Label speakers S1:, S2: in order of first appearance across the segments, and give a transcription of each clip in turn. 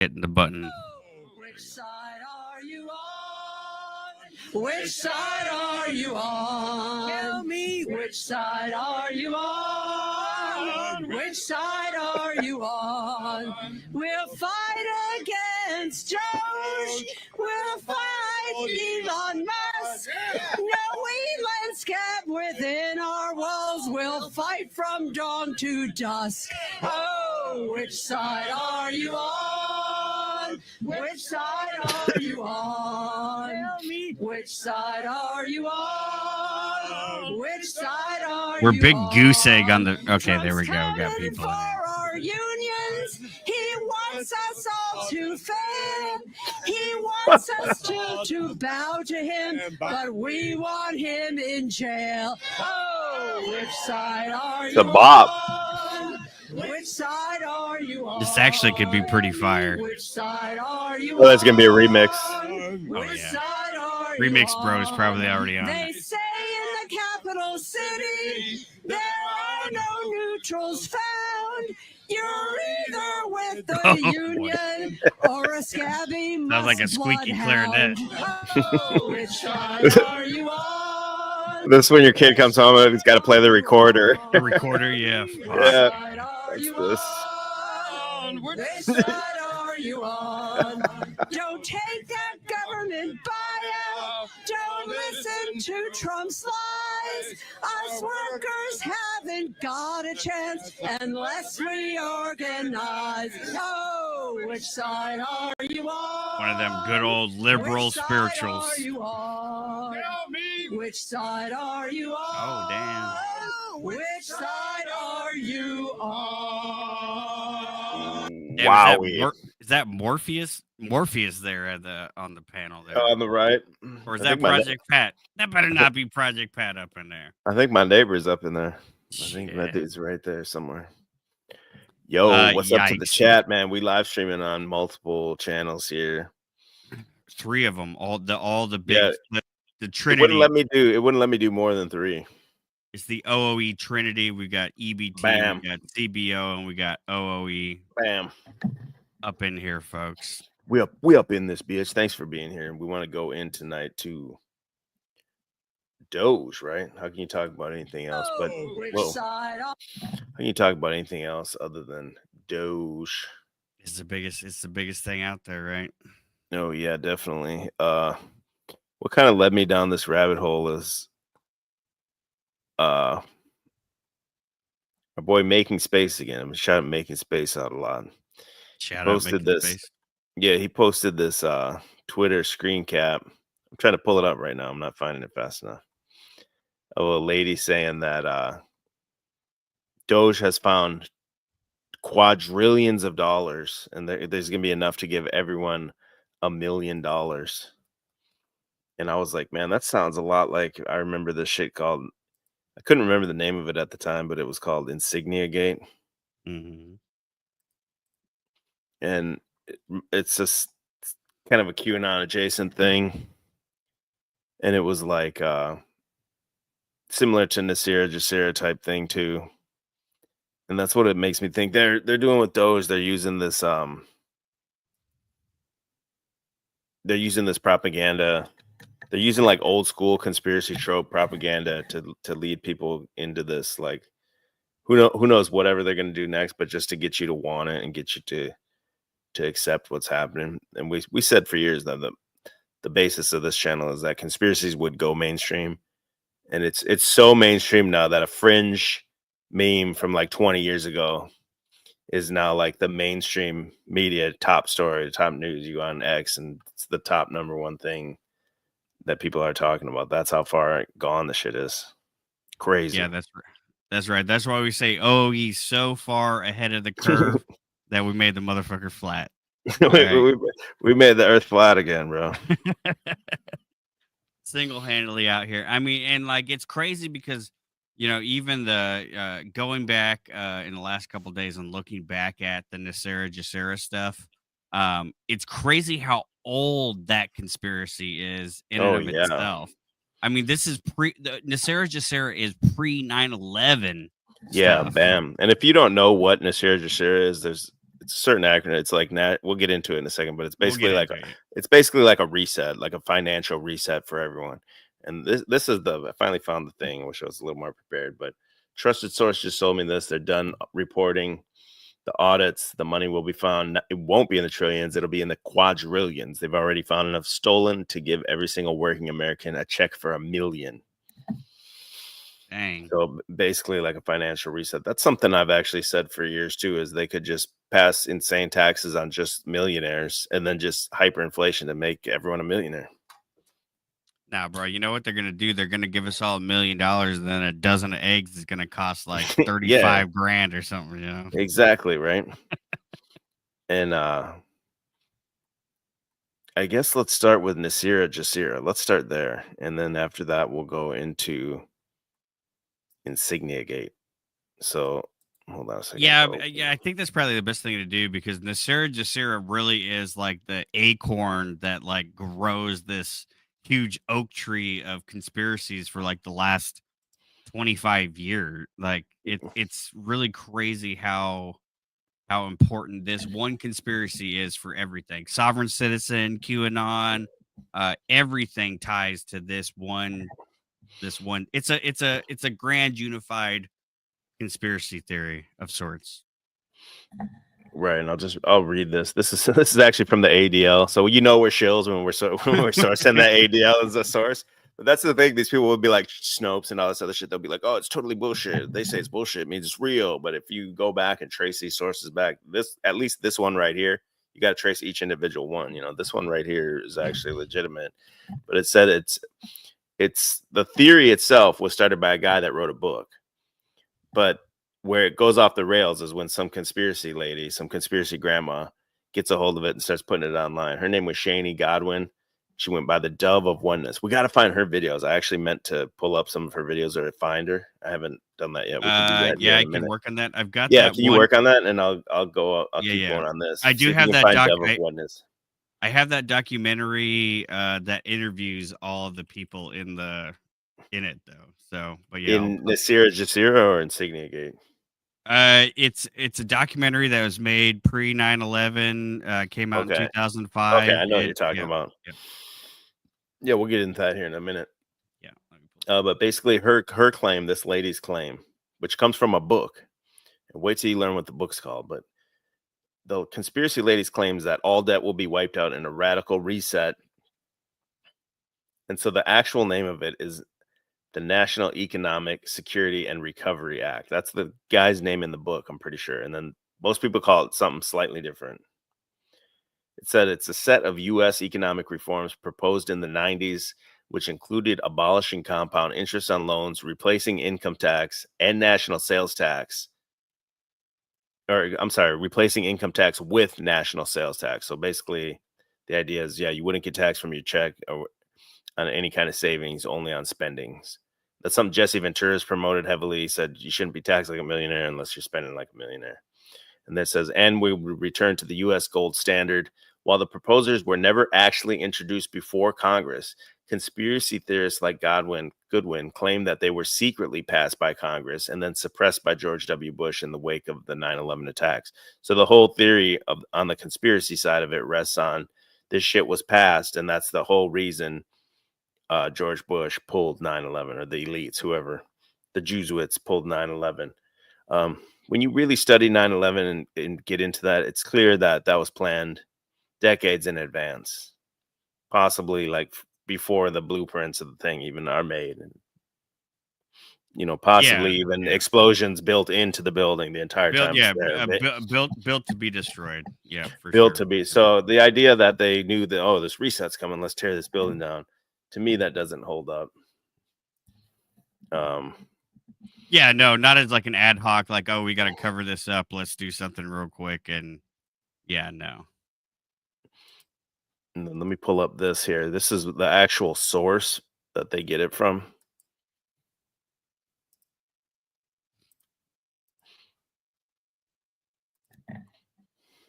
S1: hitting the button.
S2: Which side are you on? Which side are you on? Tell me, which side are you on? Which side are you on? We'll fight against Doge. We'll fight Elon Musk. No Elon scab within our walls. We'll fight from dawn to dusk. Oh, which side are you on? Which side are you on? Tell me, which side are you on? Which side are you on?
S1: We're big goose egg on the. Okay, there we go. We got people.
S2: For our unions, he wants us all to fail. He wants us to bow to him, but we want him in jail. Oh, which side are you
S3: The bop.
S2: on? Which side are you on?
S1: This actually could be pretty fire.
S2: Which side are you
S3: Oh, that's gonna be a remix.
S2: Which side are you
S1: Remix
S2: on?
S1: Bro is probably already on
S2: They
S1: it.
S2: say in the capital city there are no neutrals found. You're either with the union or a scabby
S1: Sounds like a squeaky clarinet.
S2: Oh, which side are you on?
S3: This is when your kid comes home and he's got to play the recorder.
S1: The recorder, yeah.
S3: Yeah,
S2: That's
S3: this.
S2: Which side are you on? Don't take that government buyout. Don't listen to Trump's lies. Us workers haven't got a chance unless we organize. Oh, which side are you on?
S1: One of them good old liberal
S2: Which side
S1: spirituals.
S2: are you on? Tell me. Which side are you on?
S1: Oh, damn.
S2: Which side are you on?
S1: Damn,
S3: Wow.
S1: Is that Morpheus? Morpheus there on the panel there.
S3: On the right.
S1: Or is
S3: I
S1: that
S3: think my
S1: Project Pat? That better not be Project Pat up in there.
S3: I think my neighbor's up in there. I think that dude's right there somewhere. Yo, what's up to the
S1: yikes.
S3: chat, man? We live streaming on multiple channels here.
S1: 3 of them, all the big,
S3: Yeah.
S1: the
S3: It
S1: Trinity.
S3: wouldn't let me do more than 3.
S1: It's the OOE Trinity. We got EBT,
S3: Bam.
S1: we got CBO, and we got OOE.
S3: Bam.
S1: Up in here, folks.
S3: We up in this bitch. Thanks for being here. We want to go in tonight to Doge, right? How can you talk about anything else? But whoa. How can you talk about anything else other than Doge?
S1: It's the biggest thing out there, right?
S3: Oh yeah, definitely. What kind of led me down this rabbit hole is our boy Making Space again. I'm shouting Making Space out a lot.
S1: Shout
S3: Posted
S1: out
S3: this.
S1: Space.
S3: Yeah, he posted this Twitter screen cap. I'm trying to pull it up right now. I'm not finding it fast enough. Of a lady saying that Doge has found quadrillions of dollars, and there's gonna be enough to give everyone $1 million. And I was like, man, that sounds a lot like I remember this shit called. I couldn't remember the name of it at the time, but it was called InsigniaGate.
S1: Mm-hmm.
S3: And it's just kind of a QAnon adjacent thing. And it was like similar to NESERA, GESERA type thing too. And that's what it makes me think. They're doing with Doge. They're using this propaganda. They're using like old school conspiracy trope propaganda to lead people into this, like who knows whatever they're gonna do next, but just to get you to want it and get you to accept what's happening. And we said for years that the basis of this channel is that conspiracies would go mainstream. And it's so mainstream now that a fringe meme from like 20 years ago is now like the mainstream media top story, top news. You go on X and it's the top #1 thing that people are talking about. That's how far gone the shit is. Crazy.
S1: Yeah, that's right. That's why we say, oh, he's so far ahead of the curve that we made the motherfucker flat.
S3: we made the earth flat again, bro.
S1: Single-handedly out here. I mean, and like it's crazy because even the going back in the last couple of days and looking back at the NESERA GESERA stuff, it's crazy how old that conspiracy is in and of itself. I mean, this is NESERA GESERA is pre 9/11.
S3: Yeah, bam. And if you don't know what NESERA GESERA is, it's a certain acronym. It's like we'll get into it in a second, but it's
S1: We'll
S3: basically
S1: get
S3: like
S1: into it.
S3: it's basically like a reset, like a financial reset for everyone. And this is I finally found the thing. I wish I was a little more prepared, but trusted source just told me this. They're done reporting the audits. The money will be found. It won't be in the trillions. It'll be in the quadrillions. They've already found enough stolen to give every single working American a check for $1 million.
S1: Dang.
S3: So basically like a financial reset. That's something I've actually said for years too, is they could just pass insane taxes on just millionaires and then just hyperinflation to make everyone a millionaire.
S1: Now, bro, you know what they're gonna do? They're gonna give us all $1 million, and then a dozen of eggs is gonna cost like
S3: Yeah,
S1: 35 grand or something, you know?
S3: exactly, right? And I guess let's start with Nera Jera. Let's start there. And then after that, we'll go into InsigniaGate. So hold on a second.
S1: Yeah, I think that's probably the best thing to do, because Nera Jera really is like the acorn that like grows this huge oak tree of conspiracies for like the last 25 years. Like it's really crazy how important this one conspiracy is for everything. Sovereign citizen, QAnon, everything ties to this one. It's a grand unified conspiracy theory of sorts.
S3: Right, and I'll read this. This is actually from the ADL. So you know we're shills when we're sourcing that ADL as a source. But that's the thing. These people will be like Snopes and all this other shit. They'll be like, "Oh, it's totally bullshit." They say it's bullshit, it means it's real. But if you go back and trace these sources back, at least this one right here, you got to trace each individual one. You know, this one right here is actually legitimate. But it said it's the theory itself was started by a guy that wrote a book. But where it goes off the rails is when some conspiracy lady, some conspiracy grandma, gets a hold of it and starts putting it online. Her name was Shani Godwin. She went by the Dove of Oneness. We got to find her videos. I actually meant to pull up some of her videos or find her. I haven't done that yet. We can do that.
S1: Yeah,
S3: in
S1: I
S3: a
S1: can
S3: minute.
S1: work on that. I've got
S3: Yeah,
S1: that
S3: can you
S1: one.
S3: work on that? And I'll go. I'll
S1: Yeah,
S3: keep
S1: yeah.
S3: going on this.
S1: I do
S3: See if
S1: have
S3: you can
S1: that
S3: find Dove of Oneness.
S1: I have that documentary that interviews all of the people in it though. So, but yeah,
S3: In Nera Jera or InsigniaGate?
S1: it's a documentary that was made pre 9/11, came out in
S3: Okay.
S1: 2005.
S3: Okay, I know what you're talking about.
S1: Yeah,
S3: Yeah, we'll get into that here in a minute.
S1: yeah. Let me pull
S3: But basically, her claim, this lady's claim, which comes from a book. And wait till you learn what the book's called. But the conspiracy lady's claims that all debt will be wiped out in a radical reset. And so the actual name of it is the National Economic Security and Recovery Act. That's the guy's name in the book, I'm pretty sure. And then most people call it something slightly different. It said it's a set of U.S. economic reforms proposed in the 90s, which included abolishing compound interest on loans, replacing income tax and national sales tax. Or I'm sorry, replacing income tax with national sales tax. So basically, the idea is, yeah, you wouldn't get taxed from your check or on any kind of savings, only on spendings. That's something Jesse Ventura's promoted heavily. He said you shouldn't be taxed like a millionaire unless you're spending like a millionaire. And that says, and we would return to the U.S. gold standard. While the proposals were never actually introduced before Congress, conspiracy theorists like Goodwin claimed that they were secretly passed by Congress and then suppressed by George W. Bush in the wake of the 9/11 attacks. So the whole theory on the conspiracy side of it rests on this shit was passed, and that's the whole reason George Bush pulled 9/11, or the elites, whoever, the Jesuits pulled 9/11. When you really study 9/11 and get into that, it's clear that that was planned decades in advance, possibly like before the blueprints of the thing even are made, and possibly even explosions built into the building the entire time it's there.
S1: built to be destroyed. Yeah, for
S3: Built
S1: sure.
S3: to be. So the idea that they knew that, oh, this reset's coming, let's tear this building down, to me that doesn't hold up.
S1: Yeah, no, not as like an ad hoc, like, oh, we got to cover this up, let's do something real quick. And yeah, no.
S3: And then let me pull up this here. This is the actual source that they get it from.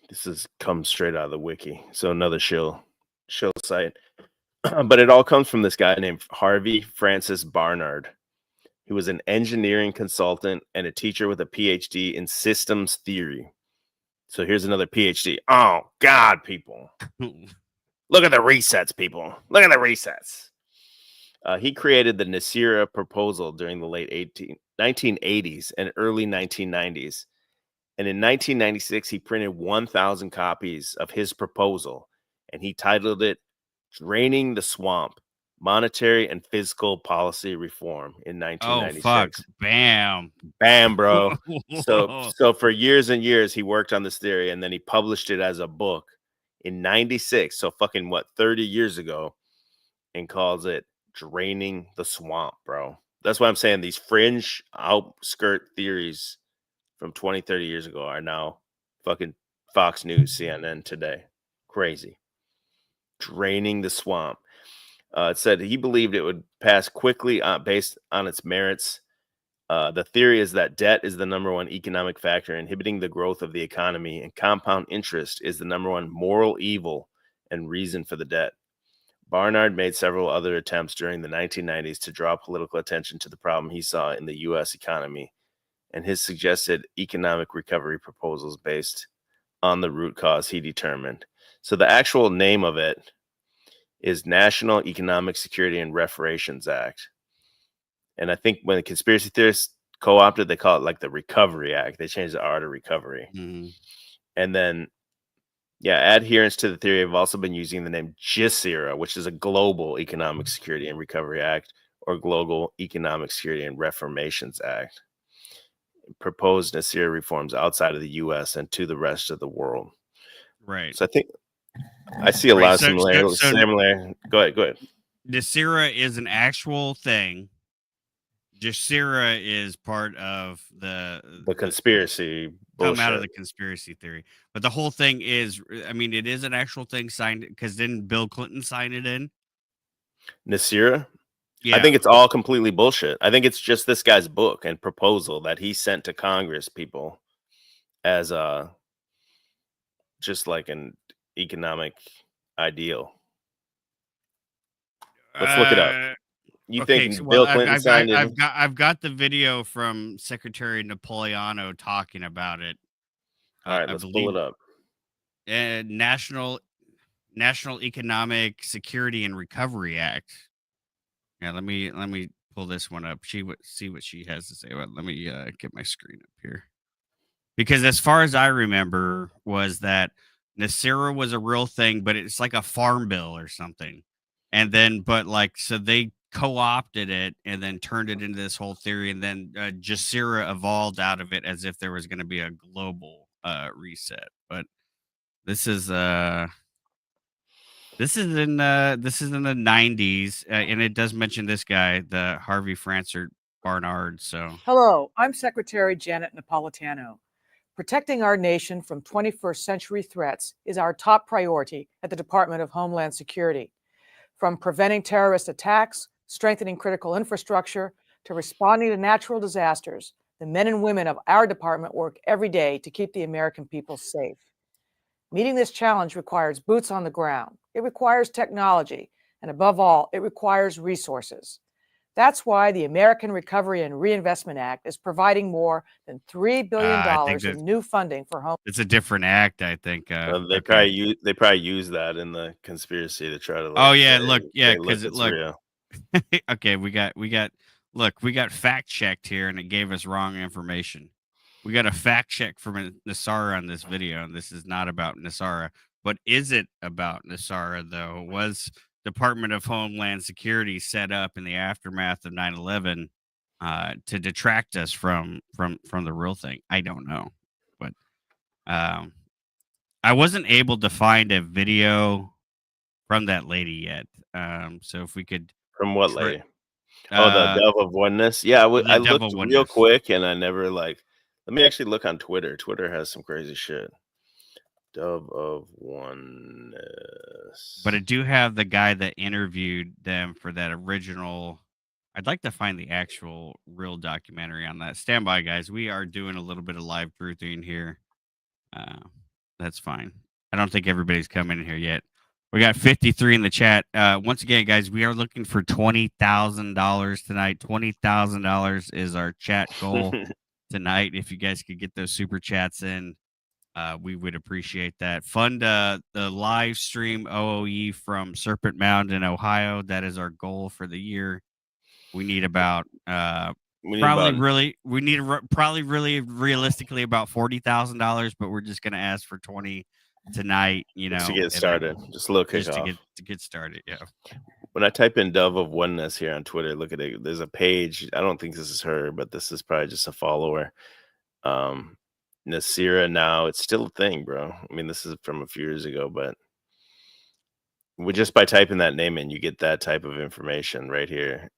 S3: This comes straight out of the wiki. So another shill site. But it all comes from this guy named Harvey Francis Barnard. He was an engineering consultant and a teacher with a PhD in systems theory. So here's another PhD. Oh God, people. Look at the resets, people. Look at the resets. He created the NESERA proposal during the late 1980s and early 1990s. And in 1996, he printed 1,000 copies of his proposal, and he titled it Draining the Swamp, Monetary and Fiscal Policy Reform in 1996.
S1: Oh, fuck. Bam.
S3: Bam, bro. So for years and years, he worked on this theory, and then he published it as a book in 96. So fucking, 30 years ago, and calls it Draining the Swamp, bro. That's why I'm saying these fringe outskirt theories from 20, 30 years ago are now fucking Fox News, CNN today. Crazy. Draining the swamp. It said he believed it would pass quickly based on its merits. The theory is that debt is the number one economic factor inhibiting the growth of the economy, and compound interest is the number one moral evil and reason for the debt. Barnard made several other attempts during the 1990s to draw political attention to the problem he saw in the U.S. economy and his suggested economic recovery proposals based on the root cause he determined. So the actual name of it is National Economic Security and Reparations Act. And I think when the conspiracy theorists co-opted, they call it like the Recovery Act. They changed the R to recovery.
S1: Mm-hmm.
S3: And then, adherents to the theory have also been using the name GESERA, which is a Global Economic Security and Recovery Act, or Global Economic Security and Reformations Act. Proposed NESERA reforms outside of the U.S. and to the rest of the world.
S1: Right.
S3: So I think I see a lot of similar. Go ahead.
S1: NESERA is an actual thing. GESERA is part of the
S3: conspiracy.
S1: Come out of the conspiracy theory. But the whole thing is, I mean, it is an actual thing signed because didn't Bill Clinton sign it in?
S3: NESERA?
S1: Yeah.
S3: I think it's all completely bullshit. I think it's just this guy's book and proposal that he sent to Congress people as just like an economic ideal. Let's look it up. You think Bill Clinton signed it?
S1: I've got the video from Secretary Napolitano talking about it.
S3: All right, let's pull it up.
S1: National Economic Security and Recovery Act. Yeah, let me pull this one up. See what she has to say. Well, let me get my screen up here. Because as far as I remember, was that NESERA was a real thing, but it's like a farm bill or something. And then, so they co-opted it and then turned it into this whole theory, and then GESERA evolved out of it as if there was going to be a global reset. But this is in the 90s, and it does mention this guy, the Harvey Francert Barnard. So
S4: hello, I'm Secretary Janet Napolitano. Protecting our nation from 21st century threats is our top priority at the Department of Homeland Security. From preventing terrorist attacks, strengthening critical infrastructure, to responding to natural disasters, the men and women of our department work every day to keep the American people safe. Meeting this challenge requires boots on the ground. It requires technology, and above all, it requires resources. That's why the American Recovery and Reinvestment Act is providing more than $3 billion in new funding for home.
S1: It's a different act, I think.
S3: They probably use that in the conspiracy to try to.
S1: Because look. Okay, we got fact checked here, and it gave us wrong information. We got a fact check from NESARA on this video, and this is not about NESARA. But is it about NESARA, though? Was Department of Homeland Security set up in the aftermath of 9/11 to detract us from the real thing? I don't know. But I wasn't able to find a video from that lady yet. So if we could...
S3: From what lady? The Dove of Oneness? Yeah, I looked real quick, and I never let me actually look on Twitter. Twitter has some crazy shit. Dove of Oneness.
S1: But I do have the guy that interviewed them for that original. I'd like to find the actual real documentary on that. Stand by, guys. We are doing a little bit of live truthing here. That's fine. I don't think everybody's coming in here yet. We got 53 in the chat. Once again, guys, we are looking for $20,000 tonight. $20,000 is our chat goal tonight. If you guys could get those super chats in, we would appreciate that. Fund the live stream OOE from Serpent Mound in Ohio. That is our goal for the year. We need about probably really realistically about $40,000, but we're just gonna ask for 20 tonight.
S3: Just to get started, just a little kickoff.
S1: Just to get started. Yeah.
S3: When I type in Dove of Oneness here on Twitter, look at it. There's a page. I don't think this is her, but this is probably just a follower. NESERA now, it's still a thing, bro. I mean, this is from a few years ago, but just by typing that name in, you get that type of information right here.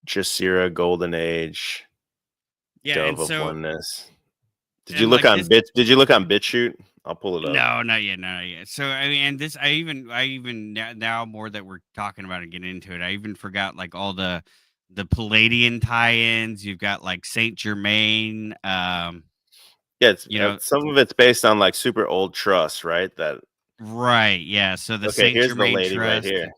S3: GESERA, Golden Age, Dove of Oneness. Did you look on Did you look on BitChute? I'll pull it up.
S1: No, not yet. So I mean, and this, I even now more that we're talking about and getting into it, I even forgot like all the Palladian tie-ins. You've got like Saint Germain.
S3: Yeah, it's, some of it's based on like super old trusts, right?
S1: Right. Yeah. So the
S3: Saint
S1: Germain
S3: the lady
S1: Trust
S3: right here.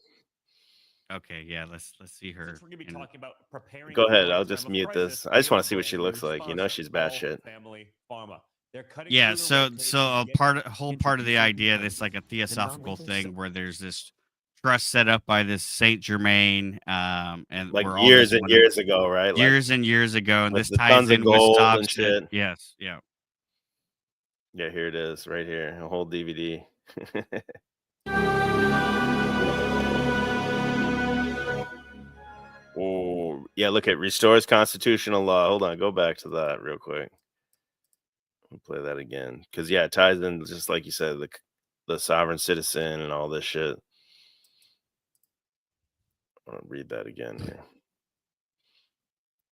S1: Okay, yeah, let's see her.
S5: Since we're gonna be talking about preparing.
S3: Go ahead, I'll just mute this. I just want to see what she looks like. You know, she's batshit.
S5: Family pharma.
S1: Yeah, so a whole part of the idea, this like a theosophical thing where there's this trust set up by this Saint Germain, and
S3: like years and years ago, right?
S1: Years and years ago, and this
S3: ties in with stocks shit.
S1: Yes, yeah.
S3: Yeah, here it is, right here, a whole DVD. Oh, yeah, look at restores constitutional law. Hold on, go back to that real quick. We'll play that again. Because, yeah, it ties in, just like you said, the sovereign citizen and all this shit. I'll read that again here.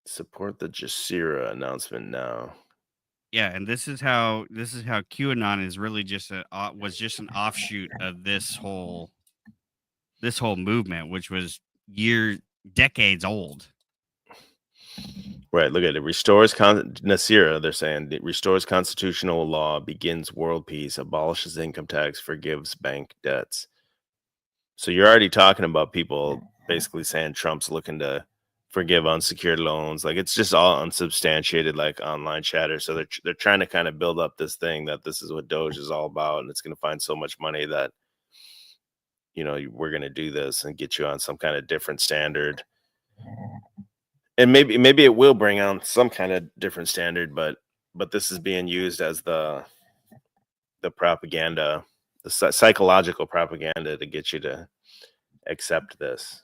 S3: Support the GESERA announcement now.
S1: Yeah, and this is how QAnon is really just was just an offshoot of this whole movement, which was decades old.
S3: Right, look at it. Restores NESERA, they're saying it restores constitutional law, begins world peace, abolishes income tax, forgives bank debts. So you're already talking about people basically saying Trump's looking to forgive unsecured loans. Like, it's just all unsubstantiated, like online chatter. So they're trying to kind of build up this thing that this is what Doge is all about, and it's going to find so much money that, you know, we're going to do this and get you on some kind of different standard. And maybe it will bring on some kind of different standard, but this is being used as the propaganda, the psychological propaganda to get you to accept this.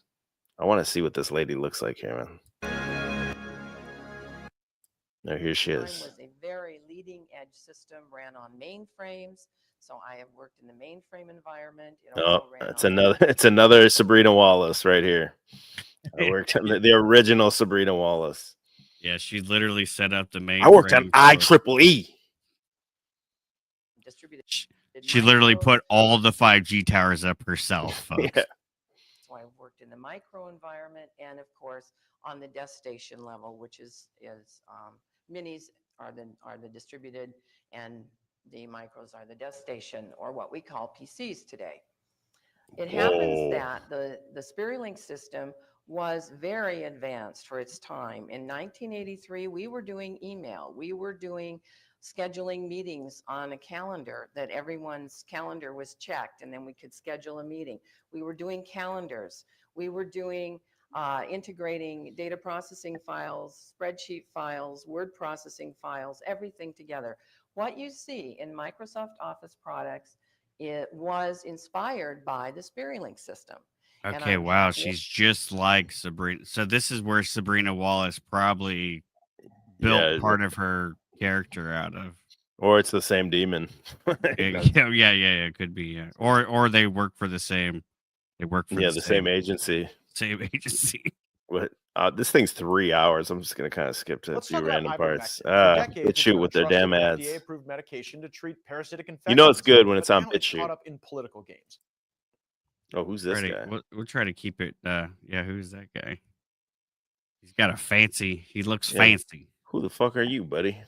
S3: I want to see what this lady looks like here, man. Now here she is.
S6: Was a very leading edge system, ran on mainframes. So I have worked in the mainframe environment.
S3: It's another Sabrina Wallace right here. I worked on the original Sabrina Wallace.
S1: Yeah, she literally set up the main.
S3: I worked on IEEE.
S6: Distributed.
S1: She literally put all the 5G towers up herself, folks.
S3: Yeah.
S6: So I've worked in the micro environment, and of course on the desk station level, which is minis are the distributed, and the micros are the desk station, or what we call PCs today. It happens that the Spirulink system was very advanced for its time. In 1983, we were doing email. We were doing scheduling meetings on a calendar that everyone's calendar was checked, and then we could schedule a meeting. We were doing calendars. We were doing integrating data processing files, spreadsheet files, word processing files, everything together. What you see in Microsoft Office products, it was inspired by the Spirulink system.
S1: Okay, wow, she's just like Sabrina. So this is where Sabrina Wallace probably built part of her character out of.
S3: Or it's the same demon.
S1: yeah, it could be. Yeah. Or they work for the same. They work for
S3: the same agency.
S1: Same agency.
S3: What? This thing's 3 hours. I'm just gonna kind of skip to a few random parts. BitChute with their damn ads.
S5: FDA-approved medication to treat parasitic infections.
S3: You know it's good when it's on BitChute.
S5: Caught up in political games.
S3: Oh, who's this guy?
S1: We'll try to keep it. Who's that guy? He's got a fancy. He looks fancy.
S3: Who the fuck are you, buddy?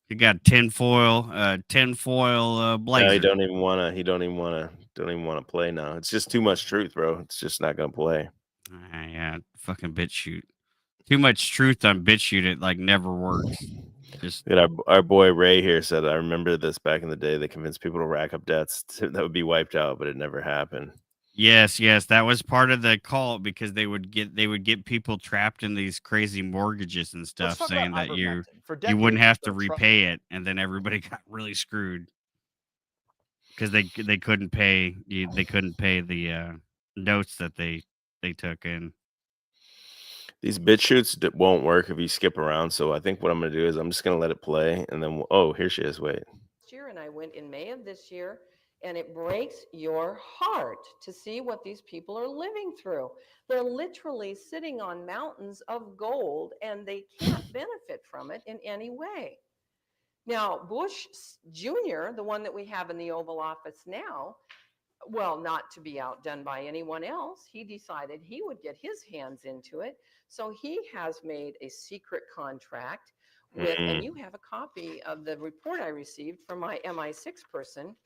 S1: He got tinfoil blazer.
S3: No, he don't even wanna play now. It's just too much truth, bro. It's just not gonna play.
S1: Yeah, fucking BitChute. Too much truth on BitChute. It like never works. Just
S3: And our boy Ray here said, I remember this back in the day. They convinced people to rack up debts that would be wiped out, but it never happened.
S1: yes, that was part of the cult because they would get people trapped in these crazy mortgages and
S5: Let's
S1: stuff,
S5: talk
S1: saying
S5: about
S1: that you
S5: ivermectin. For
S1: wouldn't
S5: decades,
S1: have
S5: it's
S1: to
S5: been a
S1: repay it, and then everybody got really screwed because they couldn't pay they couldn't pay the notes that they took in.
S3: These bit shoots won't work if you skip around. So I think what I'm going to do is I'm just going to let it play. And then, oh, here she is. Wait.
S6: Year, and I went in May of this year, and it breaks your heart to see what these people are living through. They're literally sitting on mountains of gold, and they can't benefit from it in any way. Now, Bush Jr., the one that we have in the Oval Office now, well, not to be outdone by anyone else, he decided he would get his hands into it. So he has made a secret contract with, and you have a copy of the report I received from my MI6 person,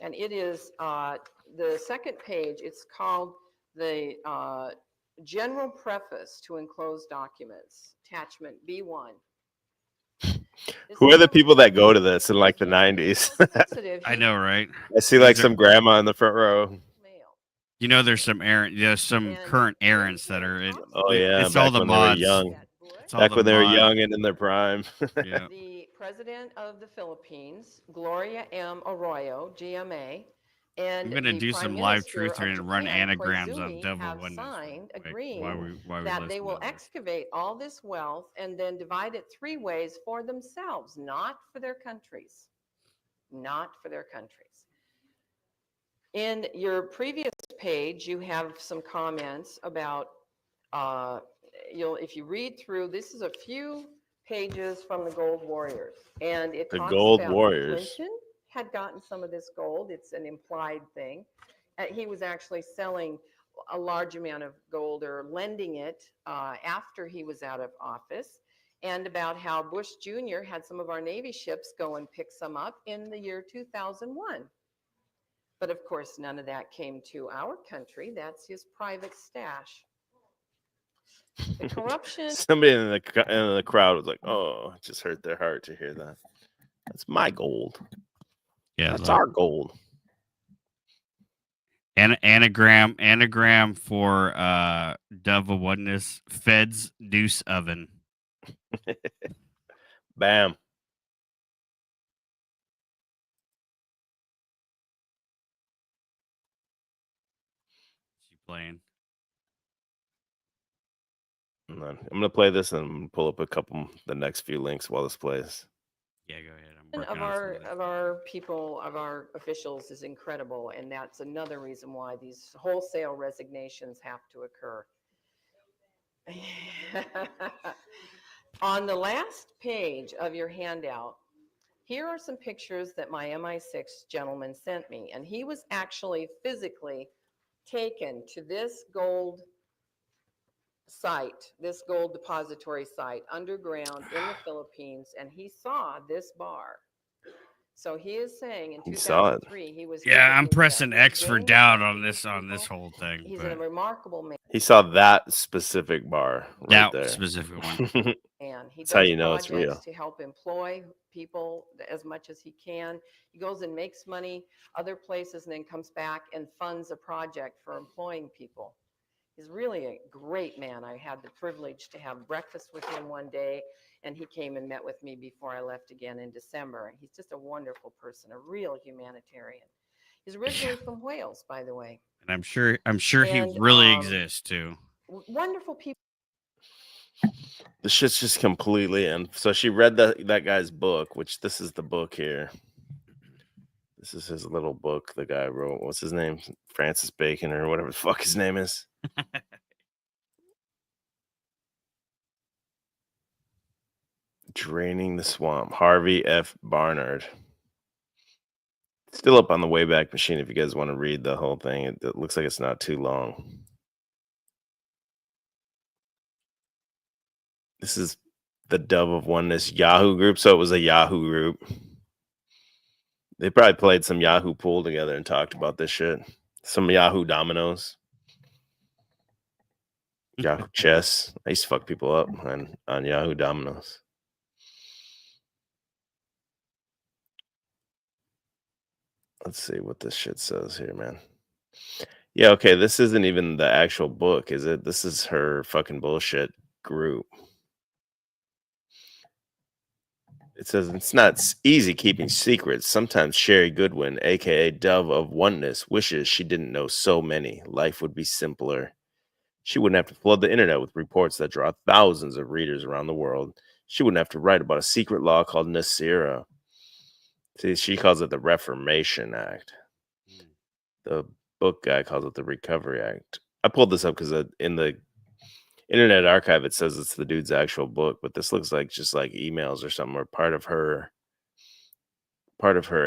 S6: and it is the second page. It's called the General Preface to Enclosed Documents, attachment B1.
S3: Who are the people that go to this in like the 90s?
S1: I know, right?
S3: I see like some grandma in the front row.
S1: You know, there's some current errands that are.
S3: Oh yeah,
S1: it's all
S3: back
S1: the
S3: when they were
S1: mods.
S3: young.
S1: It's all
S3: Back
S1: the
S3: when they were
S1: mod-
S3: young and in their prime.
S1: Yeah.
S6: The president of the Philippines, Gloria M. Arroyo, GMA, and
S1: I'm gonna
S6: the
S1: do
S6: Prime
S1: some live
S6: Minister
S1: truth
S6: of
S1: and run
S6: Japan,
S1: anagrams on
S6: Koizumi,
S1: Dove of
S6: have
S1: Oneness.
S6: signed,
S1: Like,
S6: agreeing
S1: why we
S6: that they
S1: listen
S6: will
S1: to this.
S6: excavate all this wealth and then divide it 3 ways for themselves, not for their countries. Not for their countries. In your previous page, you have some comments about, if you read through, this is a few pages from the Gold Warriors, and it
S3: The
S6: talks
S3: Gold
S6: about
S3: Warriors.
S6: Clinton had gotten some of this gold. It's an implied thing. He was actually selling a large amount of gold or lending it after he was out of office, and about how Bush Jr. had some of our Navy ships go and pick some up in the year 2001. But of course, none of that came to our country. That's his private stash. The corruption.
S3: Somebody in the crowd was like, "Oh, it just hurt their heart to hear that." That's my gold.
S1: Yeah,
S3: that's our gold.
S1: Anagram for Dove of Oneness. Feds Deuce Oven.
S3: Bam.
S1: She playing.
S3: I'm gonna play this and pull up the next few links while this plays.
S1: Yeah, go ahead.
S6: Of our people, of our officials is incredible, and that's another reason why these wholesale resignations have to occur. On the last page of your handout, here are some pictures that my MI6 gentleman sent me, and he was actually physically taken to this gold site, this gold depository site underground in the Philippines, and he saw this bar. So he is saying in 2003 he was.
S1: Yeah, I'm pressing X for doubt on this whole thing.
S6: He's a remarkable man.
S3: He saw that specific bar right there.
S1: Specific one.
S6: And he
S3: That's how
S6: does
S3: you know it's real.
S6: projects to help employ people as much as he can. He goes and makes money other places and then comes back and funds a project for employing people. He's really a great man. I had the privilege to have breakfast with him one day, and he came and met with me before I left again in December. And he's just a wonderful person, a real humanitarian. He's originally from Wales, by the way.
S1: And I'm sure he really exists too.
S6: Wonderful people.
S3: The shit's just completely in. So she read that guy's book, which this is the book here. This is his little book the guy wrote. What's his name? Francis Bacon or whatever the fuck his name is. Draining the Swamp. Harvey F. Barnard. Still up on the Wayback Machine if you guys want to read the whole thing. It looks like it's not too long. This is the Dove of Oneness Yahoo group. So it was a Yahoo group. They probably played some Yahoo pool together and talked about this shit. Some Yahoo dominoes. Yahoo chess. I used to fuck people up on Yahoo dominoes. Let's see what this shit says here, man. Yeah, okay, this isn't even the actual book, is it? This is her fucking bullshit group. It says it's not easy keeping secrets. Sometimes Sherry Goodwin, aka Dove of Oneness, wishes she didn't know so many. Life would be simpler. She wouldn't have to flood the internet with reports that draw thousands of readers around the world. She wouldn't have to write about a secret law called NESERA. See, she calls it the Reformation Act. The book guy calls it the Recovery Act. I pulled this up because in the Internet Archive it says it's the dude's actual book, but this looks like just like emails or something, or part of her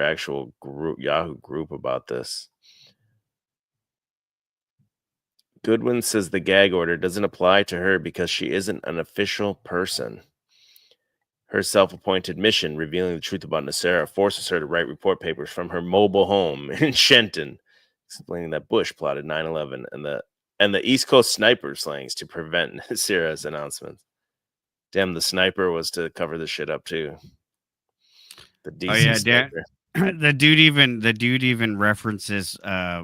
S3: actual group, Yahoo group about this. Goodwin says the gag order doesn't apply to her because she isn't an official person. Her self-appointed mission, revealing the truth about NESARA, forces her to write report papers from her mobile home in Shenton, explaining that Bush plotted 9/11 and the East Coast sniper slangs to prevent NESARA's announcements. Damn, the sniper was to cover the shit up too. The DC sniper.
S1: The dude even references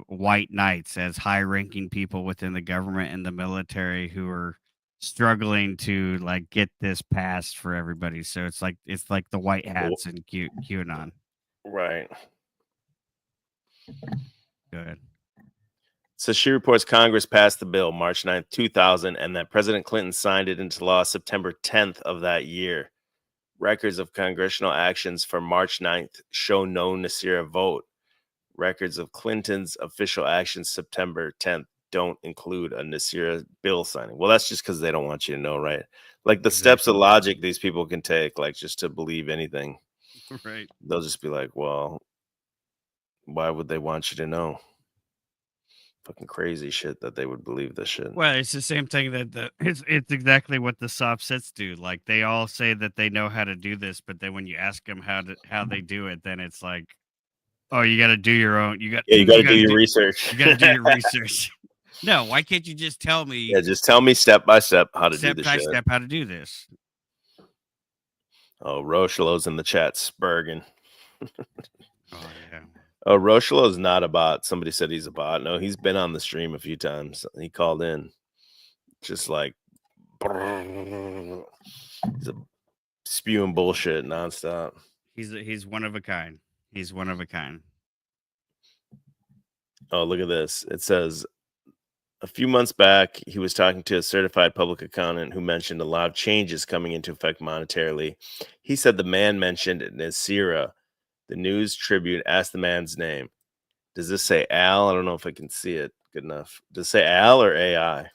S1: white knights as high-ranking people within the government and the military who are struggling to like get this passed for everybody. So it's like the white hats in QAnon.
S3: Right.
S1: Good.
S3: So she reports Congress passed the bill March 9th, 2000, and that President Clinton signed it into law September 10th of that year. Records of congressional actions for March 9th show no NESERA vote. Records of Clinton's official actions September 10th don't include a NESERA bill signing. Well, that's just because they don't want you to know, right? Like the steps of logic these people can take, like just to believe anything.
S1: Right.
S3: They'll just be like, well, why would they want you to know? Fucking crazy shit that they would believe this shit.
S1: Well, it's the same thing that it's exactly what the soft sets do. Like they all say that they know how to do this, but then when you ask them how they do it, then it's like, oh, you got to do your own. You got to
S3: do your research.
S1: You got to do your research. No, why can't you just tell me?
S3: Yeah, just tell me step by step how to do this shit.
S1: Step by step how to do this.
S3: Oh, Rochelow's in the chat, Spurgin.
S1: Oh yeah.
S3: Oh, Rochelow's not a bot. Somebody said he's a bot. No, he's been on the stream a few times. He called in, just like he's spewing bullshit nonstop.
S1: He's one of a kind. He's one of a kind.
S3: Oh, look at this. It says a few months back, he was talking to a certified public accountant who mentioned a lot of changes coming into effect monetarily. He said the man mentioned NESERA. The News Tribune asked the man's name. Does this say Al? I don't know if I can see it good enough. Does it say Al or AI?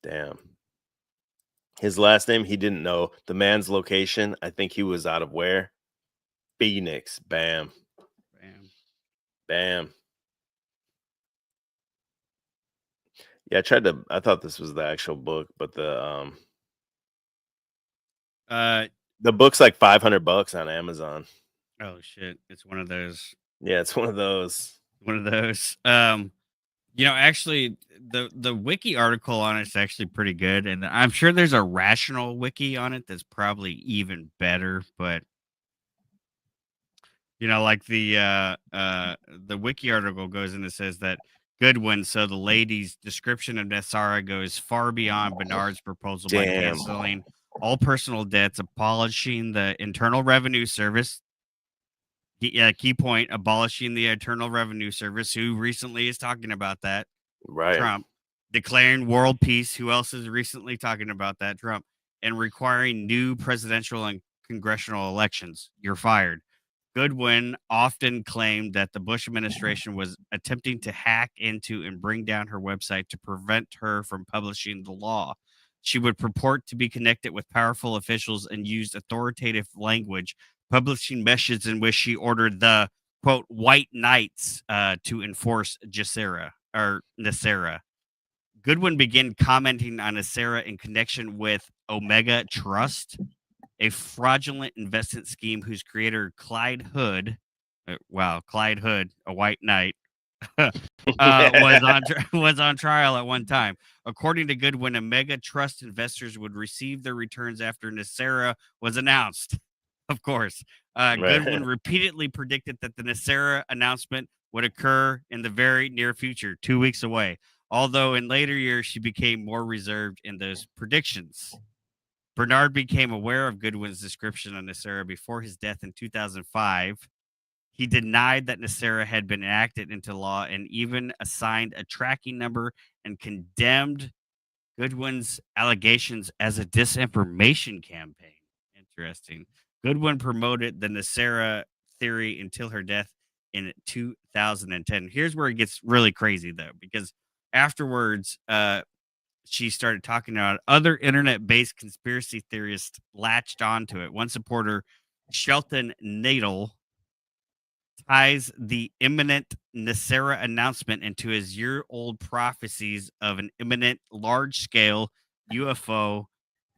S3: Damn. His last name, he didn't know. The man's location, I think he was out of where? Phoenix. Bam.
S1: Bam.
S3: Bam. Yeah, I thought this was the actual book, but the book's like $500 on Amazon.
S1: Oh shit. It's one of those.
S3: Yeah, it's one of those.
S1: One of those. You know, actually the wiki article on it's actually pretty good. And I'm sure there's a rational wiki on it that's probably even better, but you know, like the wiki article goes in and says that Goodwin, so the lady's description of NESARA goes far beyond Bernard's proposal by canceling all personal debts, abolishing the Internal Revenue Service. Key point, abolishing the Internal Revenue Service. Who recently is talking about that?
S3: Right.
S1: Trump. Declaring world peace. Who else is recently talking about that? Trump. And requiring new presidential and congressional elections. You're fired. Goodwin often claimed that the Bush administration was attempting to hack into and bring down her website to prevent her from publishing the law. She would purport to be connected with powerful officials and used authoritative language, publishing messages in which she ordered the, quote, white knights to enforce GESERA or NESERA. Goodwin began commenting on NESERA in connection with Omega Trust, a fraudulent investment scheme whose creator, Clyde Hood, Clyde Hood, a white knight, was on trial at one time. According to Goodwin, Omega Trust investors would receive their returns after NESERA was announced. Of course, Goodwin repeatedly predicted that the NESERA announcement would occur in the very near future, 2 weeks away. Although in later years, she became more reserved in those predictions. Bernard became aware of Goodwin's description of NESERA before his death in 2005. He denied that NESERA had been enacted into law and even assigned a tracking number and condemned Goodwin's allegations as a disinformation campaign. Interesting. Goodwin promoted the NESERA theory until her death in 2010. Here's where it gets really crazy, though, because afterwards, she started talking about other internet-based conspiracy theorists latched onto it. One supporter, Shelton Nadel, ties the imminent NESERA announcement into his year-old prophecies of an imminent large-scale UFO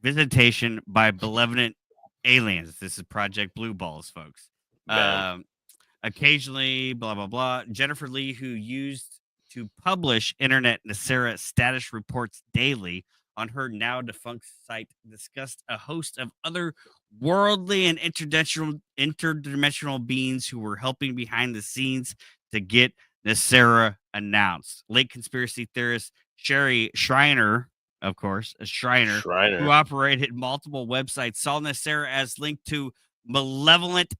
S1: visitation by benevolent aliens. This is Project Blue Balls, folks. Occasionally, blah, blah, blah. Jennifer Lee, who used to publish internet NESERA status reports daily on her now defunct site, discussed a host of other worldly and interdimensional beings who were helping behind the scenes to get NESERA announced. Late conspiracy theorist Sherry Schreiner, of course, who operated multiple websites, saw NESERA as linked to malevolent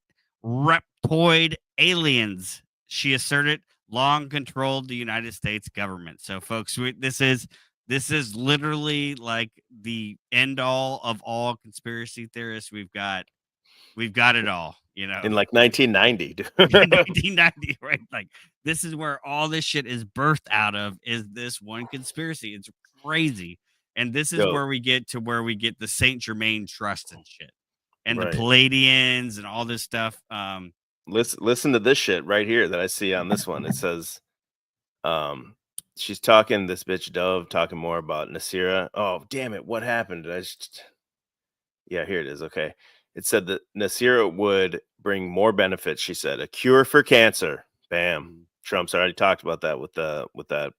S1: reptoid aliens. She asserted long controlled the United States government. So, folks, this is literally like the end all of all conspiracy theorists. We've got it all, you know.
S3: In like 1990, dude.
S1: 1990, right? Like, this is where all this shit is birthed out of, is this one conspiracy. It's crazy. And this is where we get the Saint Germain Trust and shit. And the Palladians and all this stuff.
S3: Listen to this shit right here that I see on this one. It says, she's talking, this bitch Dove, talking more about NESERA. Oh, damn it. What happened? Yeah, here it is. Okay. It said that NESERA would bring more benefits, she said. A cure for cancer. Bam. Trump's already talked about that with that.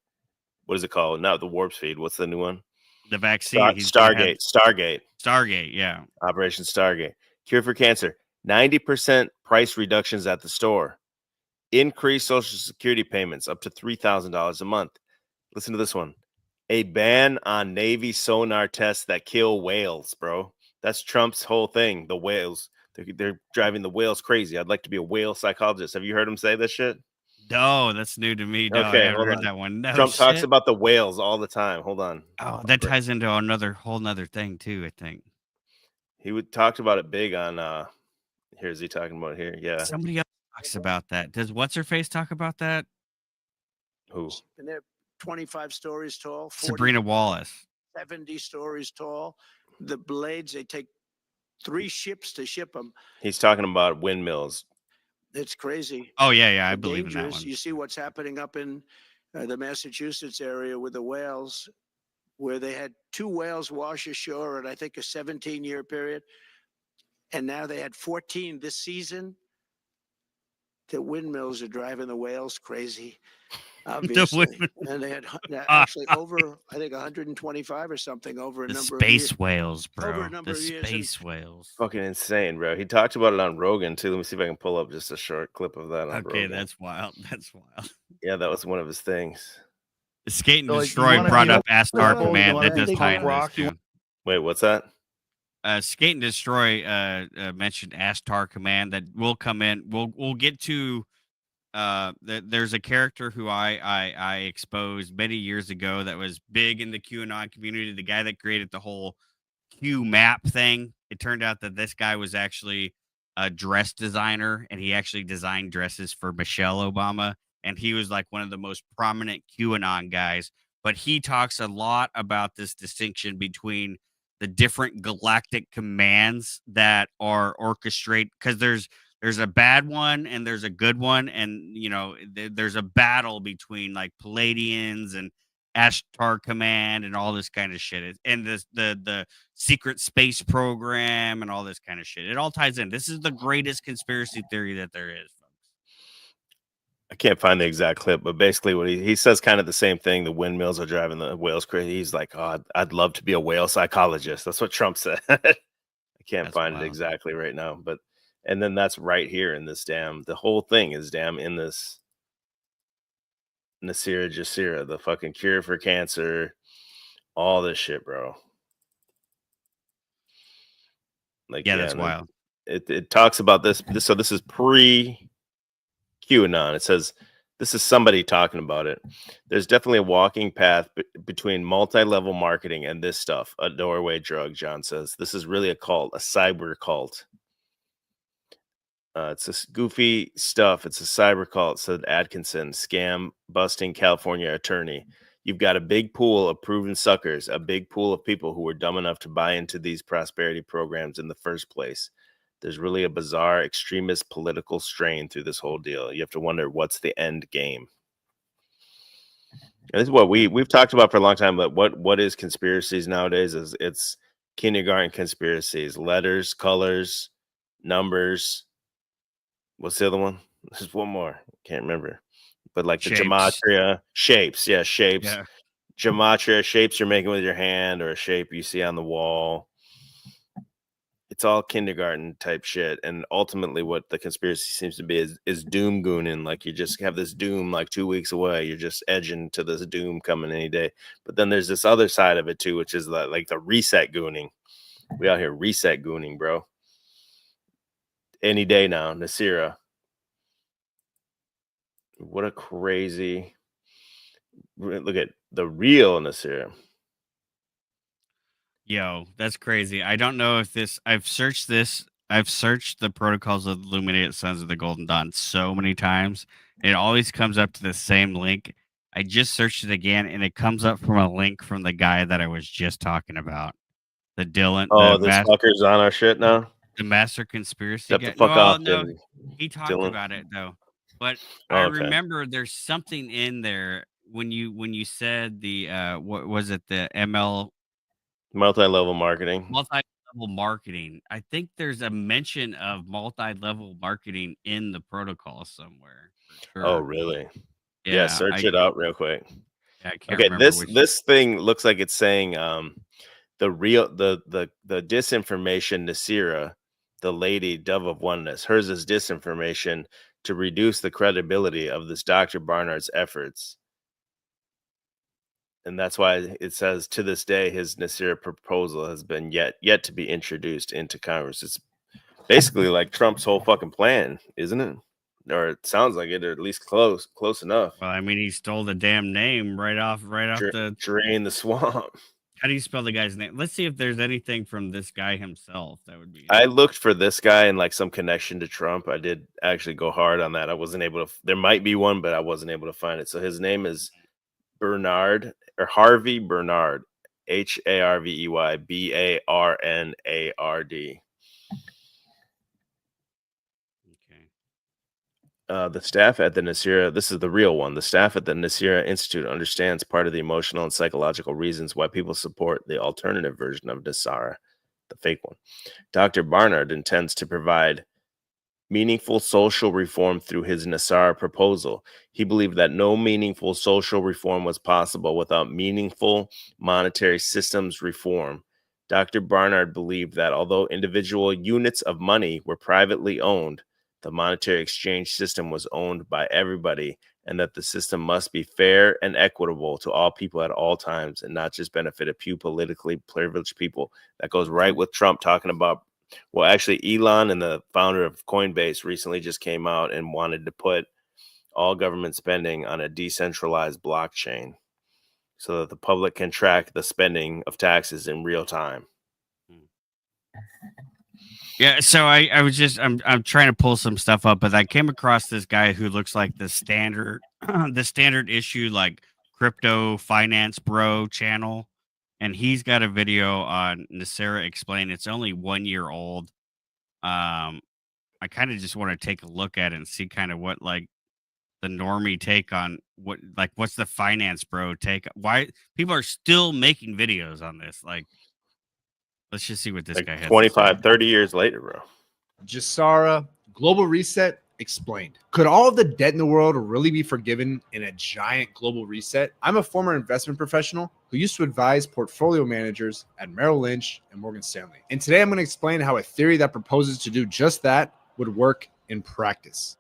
S3: What is it called? Not the warp speed. What's the new one?
S1: The vaccine.
S3: Stargate.
S1: Yeah.
S3: Operation Stargate. Cure for cancer. 90% price reductions at the store. Increased Social Security payments up to $3,000 a month. Listen to this one. A ban on Navy sonar tests that kill whales, bro. That's Trump's whole thing. The whales. They're driving the whales crazy. I'd like to be a whale psychologist. Have you heard him say this shit?
S1: No, that's new to me. No,
S3: okay,
S1: I haven't heard that one. No,
S3: Trump talks about the whales all the time. Hold on.
S1: Oh, that ties into whole nother thing too, I think.
S3: He talked about it big on here's he talking about here. Yeah.
S1: Somebody else talks about that. Does what's her face talk about that?
S3: Who?
S7: And they're 25 stories tall. 40,
S1: Sabrina Wallace.
S7: 70 stories tall. The blades, they take 3 ships to ship them.
S3: He's talking about windmills.
S7: It's crazy.
S1: Oh, yeah. I believe in that one.
S7: You see what's happening up in the Massachusetts area with the whales, where they had 2 whales wash ashore in, I think, a 17-year period. And now they had 14 this season. The windmills are driving the whales crazy, obviously. And they had actually over, I think, 125 or something over a number of years.
S1: Space whales, bro. The space whales.
S3: Fucking insane, bro. He talked about it on Rogan, too. Let me see if I can pull up just a short clip of that on
S1: Okay,
S3: Rogan.
S1: that's wild. That's wild.
S3: Yeah, that was one of his things.
S1: Skate and Destroy brought up Astar Command. That does tie into this, too.
S3: Wait, what's that?
S1: Skate and Destroy mentioned Astar Command that will come in. We'll get to there's a character who I exposed many years ago that was big in the QAnon community, the guy that created the whole Q map thing. It turned out that this guy was actually a dress designer, and he actually designed dresses for Michelle Obama, and he was like one of the most prominent QAnon guys. But he talks a lot about this distinction between the different galactic commands that are orchestrated, because there's a bad one and there's a good one, and there's a battle between like Palladians and Ashtar Command and all this kind of shit, and the secret space program and all this kind of shit. It all ties in. This is the greatest conspiracy theory that there is, folks.
S3: I can't find the exact clip, but basically what he says kind of the same thing. The windmills are driving the whales crazy. He's like, oh, I'd love to be a whale psychologist. That's what Trump said. I can't find it exactly right now, but And then that's right here in this the whole thing is in this NESERA GESERA, the fucking cure for cancer, all this shit, bro. Like,
S1: Yeah,
S3: yeah,
S1: that's wild.
S3: it talks about this. So this is pre QAnon. It says this is somebody talking about it. There's definitely a walking path between multi-level marketing and this stuff, a doorway drug. John says this is really a cult, a cyber cult. It's this goofy stuff. It's a cyber cult, said Atkinson, scam busting California attorney. You've got a big pool of proven suckers, a big pool of people who were dumb enough to buy into these prosperity programs in the first place. There's really a bizarre extremist political strain through this whole deal. You have to wonder what's the end game. And this is what we've talked about for a long time, but what is conspiracies nowadays is it's kindergarten conspiracies, letters, colors, numbers. What's the other one? There's one more. Can't remember. But like
S1: Shapes.
S3: the gematria, shapes. Yeah, shapes.
S1: Yeah.
S3: Gematria, shapes you're making with your hand or a shape you see on the wall. It's all kindergarten type shit. And ultimately what the conspiracy seems to be is doom gooning. Like you just have this doom like 2 weeks away. You're just edging to this doom coming any day. But then there's this other side of it too, which is like the reset gooning. We out here reset gooning, bro. Any day now, NESERA. What a crazy look at the real NESERA.
S1: Yo, that's crazy. I don't know if I've searched the protocols of the Illuminated Sons of the Golden Dawn so many times. It always comes up to the same link. I just searched it again, and it comes up from a link from the guy that I was just talking about. The Dylan.
S3: Oh, this fucker's on our shit now.
S1: The master conspiracy
S3: Step
S1: guy.
S3: the fuck off,
S1: No,
S3: Dylan.
S1: he talked
S3: Dylan.
S1: about it though. But
S3: Oh,
S1: I
S3: okay.
S1: remember there's something in there when you said the what was it, the ML
S3: Multi-level marketing.
S1: multi-level marketing. I think there's a mention of multi-level marketing in the protocol somewhere. For sure.
S3: Oh, really?
S1: Yeah,
S3: Yeah, search it out real quick.
S1: I can't
S3: Okay,
S1: remember which.
S3: this thing looks like it's saying the disinformation NESERA, the lady Dove of Oneness, hers is disinformation to reduce the credibility of this Dr. Barnard's efforts. And that's why it says to this day his NESERA proposal has been yet to be introduced into Congress. It's basically like Trump's whole fucking plan, isn't it? Or it sounds like it, or at least close enough.
S1: Well, I mean, he stole the damn name right off the.
S3: Drain the swamp.
S1: How do you spell the guy's name? Let's see if there's anything from this guy himself. That would be.
S3: I looked for this guy and like some connection to Trump. I did actually go hard on that. I wasn't able to. There might be one, but I wasn't able to find it. So his name is Bernard or Harvey Bernard, Harvey Barnard. The staff at the NESERA, this is the real one. The staff at the NESERA Institute understands part of the emotional and psychological reasons why people support the alternative version of NESARA, the fake one. Dr. Barnard intends to provide meaningful social reform through his NESARA proposal. He believed that no meaningful social reform was possible without meaningful monetary systems reform. Dr. Barnard believed that although individual units of money were privately owned, the monetary exchange system was owned by everybody, and that the system must be fair and equitable to all people at all times and not just benefit a few politically privileged people. That goes right with Trump talking about, well, actually, Elon and the founder of Coinbase recently just came out and wanted to put all government spending on a decentralized blockchain so that the public can track the spending of taxes in real time.
S1: Yeah, so I'm trying to pull some stuff up, but I came across this guy who looks like the standard issue like crypto finance bro channel, and he's got a video on NESERA Explain. It's only 1 year old. I kind of just want to take a look at it and see kind of what like the normie take on what's the finance bro take. Why people are still making videos on this. Like, let's just see what this guy has.
S3: 25, 30 years later, bro.
S8: GESERA, Global Reset Explained. Could all of the debt in the world really be forgiven in a giant global reset? I'm a former investment professional who used to advise portfolio managers at Merrill Lynch and Morgan Stanley. And today I'm going to explain how a theory that proposes to do just that would work in practice.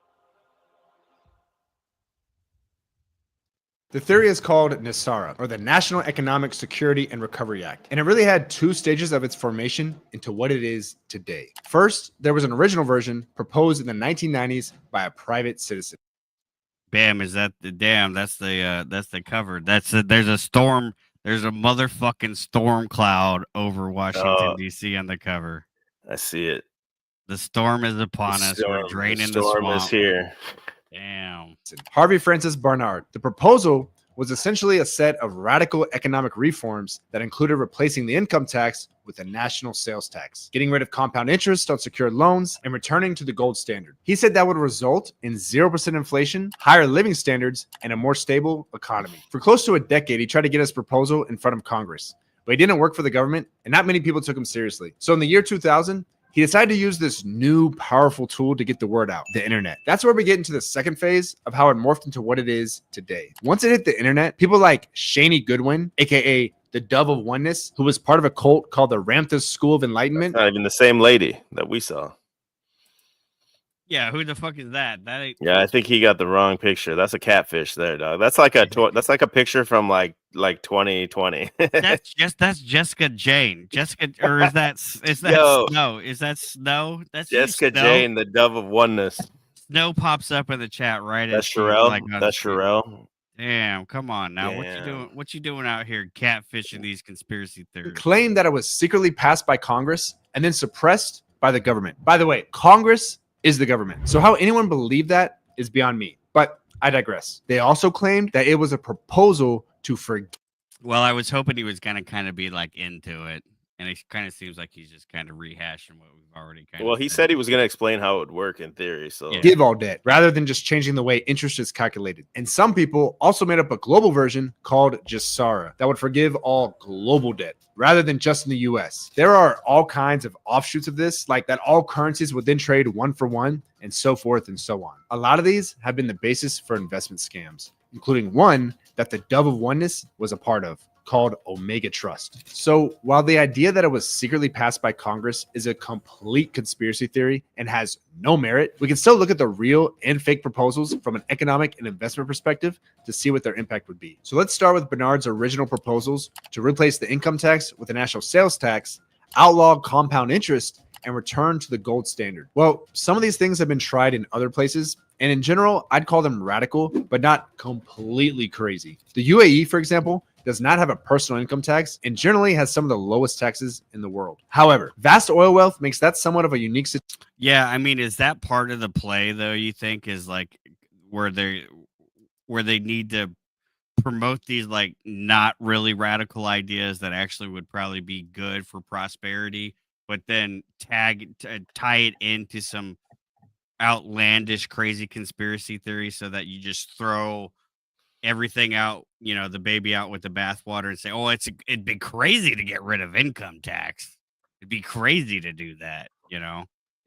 S8: The theory is called NESARA, or the National Economic Security and Recovery Act, and it really had two stages of its formation into what it is today. First, there was an original version proposed in the 1990s by a private citizen.
S1: Bam, is that the damn? That's the cover. There's a storm. There's a motherfucking storm cloud over Washington D.C. on the cover.
S3: I see it.
S1: The storm is upon us. We're draining the
S3: storm
S1: swamp.
S3: is here.
S1: Damn.
S8: Harvey Francis Barnard. The proposal was essentially a set of radical economic reforms that included replacing the income tax with a national sales tax, getting rid of compound interest on secured loans, and returning to the gold standard. He said that would result in 0% inflation, higher living standards, and a more stable economy. For close to a decade, he tried to get his proposal in front of Congress, but he didn't work for the government, and not many people took him seriously. So in the year 2000, he decided to use this new powerful tool to get the word out, the internet. That's where we get into the second phase of how it morphed into what it is today. Once it hit the internet, people like Shani Goodwin, aka the Dove of Oneness, who was part of a cult called the Ramtha School of Enlightenment.
S3: Not even the same lady that we saw.
S1: Yeah, who the fuck is that? That ain't...
S3: Yeah, I think he got the wrong picture. That's a catfish there, dog. That's like a picture from like 2020.
S1: that's Jessica Jane. Jessica, or is that
S3: Yo.
S1: Snow? Is that Snow? That's
S3: Jessica
S1: Snow?
S3: Jane, the Dove of Oneness.
S1: Snow pops up in the chat right.
S3: That's Sherelle. That's
S1: Sherelle.
S3: Sherelle.
S1: Damn, come on now.
S3: Damn.
S1: What you doing? What you doing out here catfishing these conspiracy theories?
S8: Claimed that it was secretly passed by Congress and then suppressed by the government. By the way, Congress is the government. So how anyone believed that is beyond me. But I digress. They also claimed that it was a proposal to forgive.
S1: Well, I was hoping he was gonna kind of be like into it, and it kind of seems like he's just kind of rehashing what we've already kind of.
S3: Well, he said he was going to explain how it would work in theory. So
S1: Yeah.
S8: Give all debt rather than just changing the way interest is calculated. And some people also made up a global version called GESERA that would forgive all global debt rather than just in the US. There are all kinds of offshoots of this, like that all currencies would then trade one for one and so forth and so on. A lot of these have been the basis for investment scams, including one that the Dove of Oneness was a part of, called Omega Trust. So while the idea that it was secretly passed by Congress is a complete conspiracy theory and has no merit, we can still look at the real and fake proposals from an economic and investment perspective to see what their impact would be. So let's start with Bernard's original proposals to replace the income tax with a national sales tax, outlaw compound interest, and return to the gold standard. Well, some of these things have been tried in other places, and in general, I'd call them radical, but not completely crazy. The UAE, for example, does not have a personal income tax and generally has some of the lowest taxes in the world. However, vast oil wealth makes that somewhat of a unique situation.
S1: Yeah, I mean, is that part of the play though? You think is like where they need to promote these like not really radical ideas that actually would probably be good for prosperity, but then tie it into some outlandish, crazy conspiracy theory so that you just throw everything out, the baby out with the bathwater and say, oh, it'd be crazy to get rid of income tax. It'd be crazy to do that,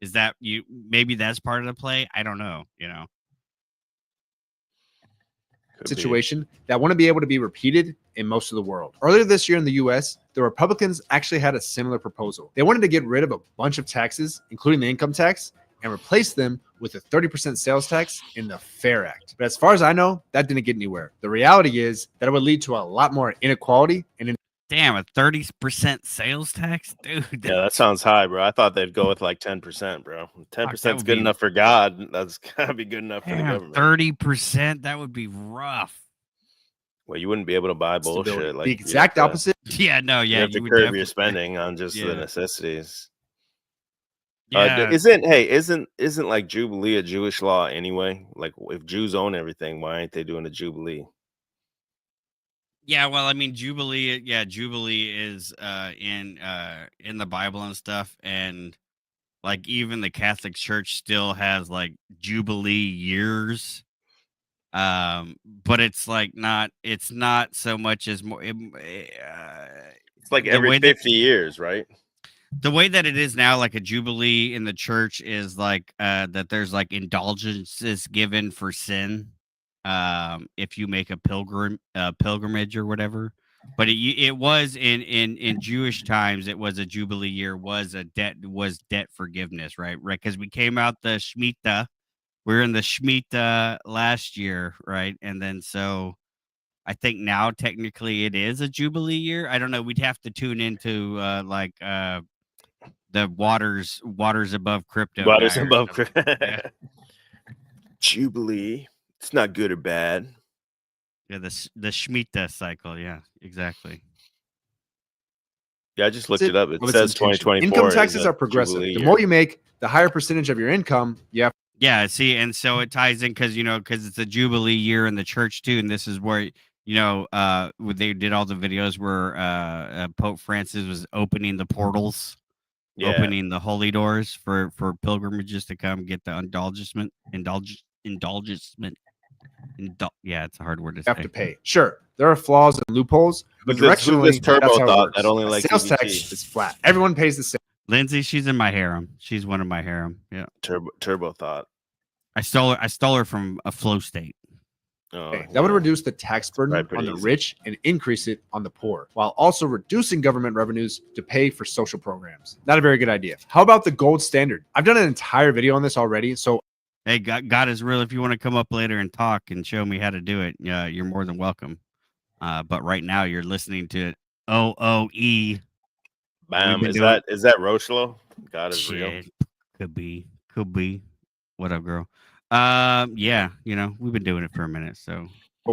S1: Is that maybe that's part of the play? I don't know,
S8: Situation that want to be able to be repeated in most of the world. Earlier this year in the US, the Republicans actually had a similar proposal. They wanted to get rid of a bunch of taxes, including the income tax, and replace them with a 30% sales tax in the FAIR Act. But as far as I know, that didn't get anywhere. The reality is that it would lead to a lot more inequality and
S1: damn, a 30% sales tax, dude.
S3: Yeah, that sounds high, bro. I thought they'd go with like 10%, bro. 10% is good enough for God. That's gotta be good enough for the government.
S1: 30%, that would be rough.
S3: Well, you wouldn't be able to buy bullshit. Like
S8: the exact opposite.
S1: Yeah, no, yeah.
S3: You have to curb your spending on just the necessities.
S1: Yeah.
S3: Isn't like Jubilee a Jewish law anyway? Like if Jews own everything, why ain't they doing a Jubilee?
S1: Yeah, well, I mean, Jubilee is in the Bible and stuff, and like even the Catholic Church still has like Jubilee years. But it's like it's not so much as more.
S3: It's like every 50 years, right?
S1: The way that it is now, like a Jubilee in the church is like that there's like indulgences given for sin if you make a pilgrimage or whatever. But it was in Jewish times. It was a Jubilee year. Was debt forgiveness, right? Because we came out the Shemitah. We're in the Shemitah last year, right? And then so I think now technically it is a Jubilee year. I don't know. We'd have to tune into the waters above crypto.
S3: Waters
S1: guy or
S3: above
S1: something. Yeah.
S3: Jubilee. It's not good or bad.
S1: Yeah, the Shemitah cycle. Yeah, exactly.
S3: Yeah, I just looked it up. It
S8: of its
S3: says
S8: intention.
S3: 2024.
S8: Income
S3: is
S8: taxes
S3: a
S8: are progressive.
S3: Jubilee
S8: The
S3: year.
S8: more you make, the higher percentage of your income you have.
S1: Yeah, see, and so it ties in because it's a Jubilee year in the church too, and this is where they did all the videos where Pope Francis was opening the portals, opening the holy doors for pilgrimages to come get the indulgence. Yeah, it's a hard word to say.
S8: Have to pay. Sure, there are flaws and loopholes, but directionally,
S3: Turbo
S8: that's how it
S3: thought
S8: works.
S3: that only
S8: A
S3: likes
S8: sales tax
S3: EBT.
S8: is flat. Everyone pays the same.
S1: Lindsay, she's in my harem. She's one of my harem. Yeah,
S3: Turbo thought.
S1: I stole her from a flow state.
S3: Oh,
S8: That would reduce the tax burden on the rich and increase it on the poor, while also reducing government revenues to pay for social programs. Not a very good idea. How about the gold standard? I've done an entire video on this already, so
S1: Hey, God is real. If you want to come up later and talk and show me how to do it, you're more than welcome. But right now you're listening to OOE.
S3: Bam. Is that Rochelo? God is real.
S1: Could be. What up, girl? Yeah, we've been doing it for a minute, so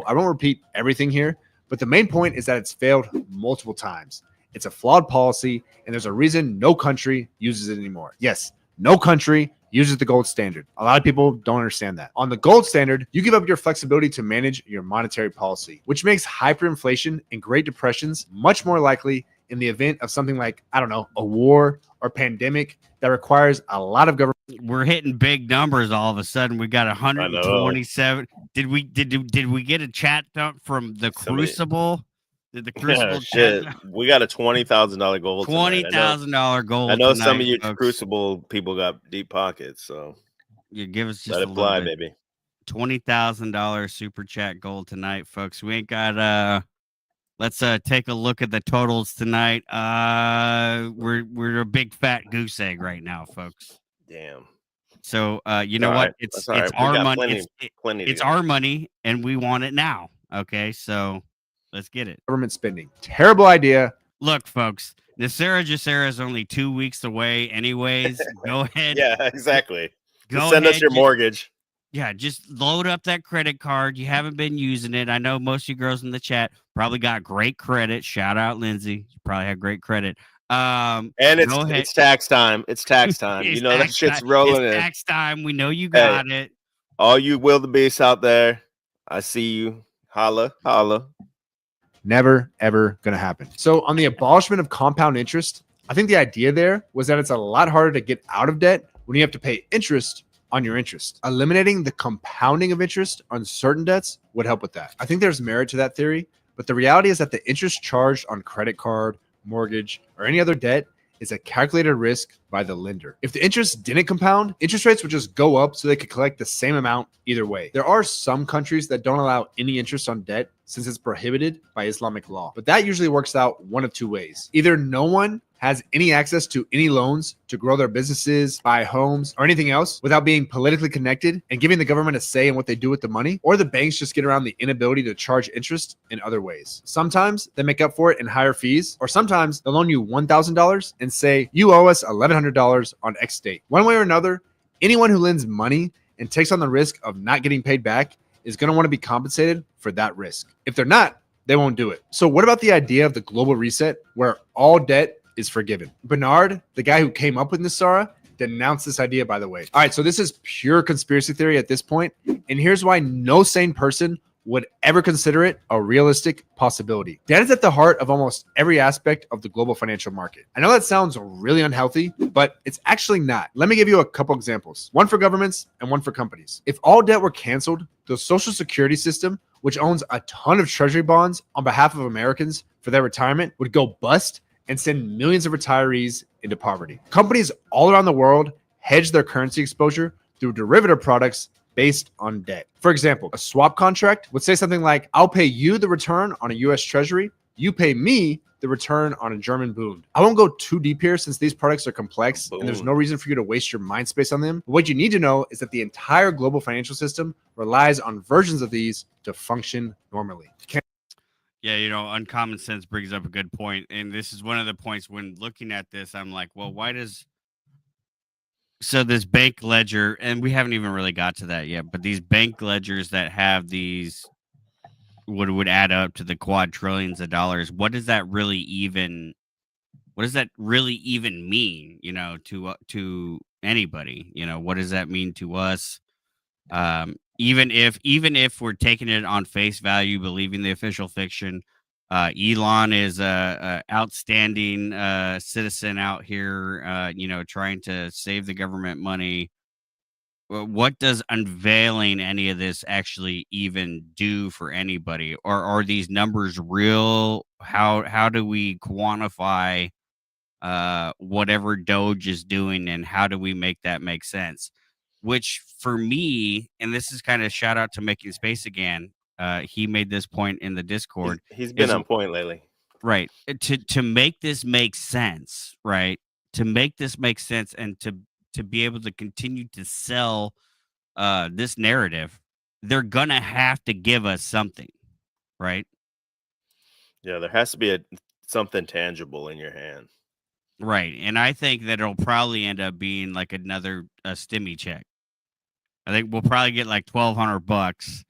S8: I won't repeat everything here, but the main point is that it's failed multiple times. It's a flawed policy, and there's a reason no country uses it anymore. Yes, no country uses the gold standard. A lot of people don't understand that. On the gold standard, you give up your flexibility to manage your monetary policy, which makes hyperinflation and Great Depressions much more likely in the event of something like, I don't know, a war or pandemic that requires a lot of government.
S1: We're hitting big numbers all of a sudden. We got 127. Did we get a chat dump from the Crucible? Did the Crucible
S3: shit? We got a $20,000 goal.
S1: $20,000 goal.
S3: I know
S1: tonight,
S3: some of you
S1: folks.
S3: Crucible people got deep pockets, so
S1: you give us just
S3: let it fly, baby.
S1: $20,000 super chat goal tonight, folks. We ain't got let's take a look at the totals tonight. We're a big fat goose egg right now, folks.
S3: Damn.
S1: So you know what?
S3: Right.
S1: It's
S3: right.
S1: our money.
S3: Plenty
S1: it's our money, and we want it now. Okay, so let's get it.
S8: Government spending. Terrible idea.
S1: Look, folks, NESERA GESERA is only 2 weeks away. Anyways, go ahead.
S3: Yeah, exactly.
S1: Go
S3: send
S1: ahead,
S3: us your mortgage.
S1: Yeah, just load up that credit card. You haven't been using it. I know most of you girls in the chat probably got great credit. Shout out, Lindsay. You probably had great credit.
S3: And it's tax time. It's tax time.
S1: It's
S3: that shit's rolling in.
S1: Tax time. We know you got it.
S3: All you wildebeest out there, I see you. Holla, holla.
S8: Never, ever going to happen. So on the abolishment of compound interest, I think the idea there was that it's a lot harder to get out of debt when you have to pay interest on your interest. Eliminating the compounding of interest on certain debts would help with that. I think there's merit to that theory, but the reality is that the interest charged on credit card, mortgage, or any other debt is a calculated risk by the lender. If the interest didn't compound, interest rates would just go up so they could collect the same amount either way. There are some countries that don't allow any interest on debt since it's prohibited by Islamic law, but that usually works out one of two ways. Either no one has any access to any loans to grow their businesses, buy homes, or anything else without being politically connected and giving the government a say in what they do with the money, or the banks just get around the inability to charge interest in other ways. Sometimes they make up for it in higher fees, or sometimes they'll loan you $1,000 and say, you owe us $1,100 on X date. One way or another, anyone who lends money and takes on the risk of not getting paid back is going to want to be compensated for that risk. If they're not, they won't do it. So what about the idea of the global reset where all debt is forgiven? Bernard, the guy who came up with NESARA, denounced this idea, by the way. All right, so this is pure conspiracy theory at this point, and here's why no sane person would ever consider it a realistic possibility. Debt is at the heart of almost every aspect of the global financial market. I know that sounds really unhealthy, but it's actually not. Let me give you a couple examples, one for governments and one for companies. If all debt were canceled, the Social Security system, which owns a ton of treasury bonds on behalf of Americans for their retirement, would go bust and send millions of retirees into poverty. Companies all around the world hedge their currency exposure through derivative products based on debt. For example, a swap contract would say something like, I'll pay you the return on a US Treasury You pay me the return on a German boon. I won't go too deep here since these products are complex and there's no reason for you to waste your mind space on them. But what you need to know is that the entire global financial system relies on versions of these to function normally.
S1: Yeah, you know, uncommon sense brings up a good point, and this is one of the points when looking at this. I'm like, well, why does this bank ledger, and we haven't even really got to that yet, but these bank ledgers that have these would add up to the quadrillions of dollars. What does that really even mean, you know, to anybody? You know, what does that mean to us? Even if we're taking it on face value, believing the official fiction, Elon is a outstanding citizen out here, you know, trying to save the government money. What does unveiling any of this actually even do for anybody? Or are these numbers real? How do we quantify whatever Doge is doing, and how do we make that make sense? Which for me, and this is kind of shout out to Making Space again. He made this point in the Discord.
S3: He's been on point lately.
S1: Right. To make this make sense, right? To make this make sense and to be able to continue to sell this narrative, they're gonna have to give us something, right?
S3: Yeah, there has to be something tangible in your hand.
S1: Right. And I think that it'll probably end up being like another stimmy check. I think we'll probably get like $1,200.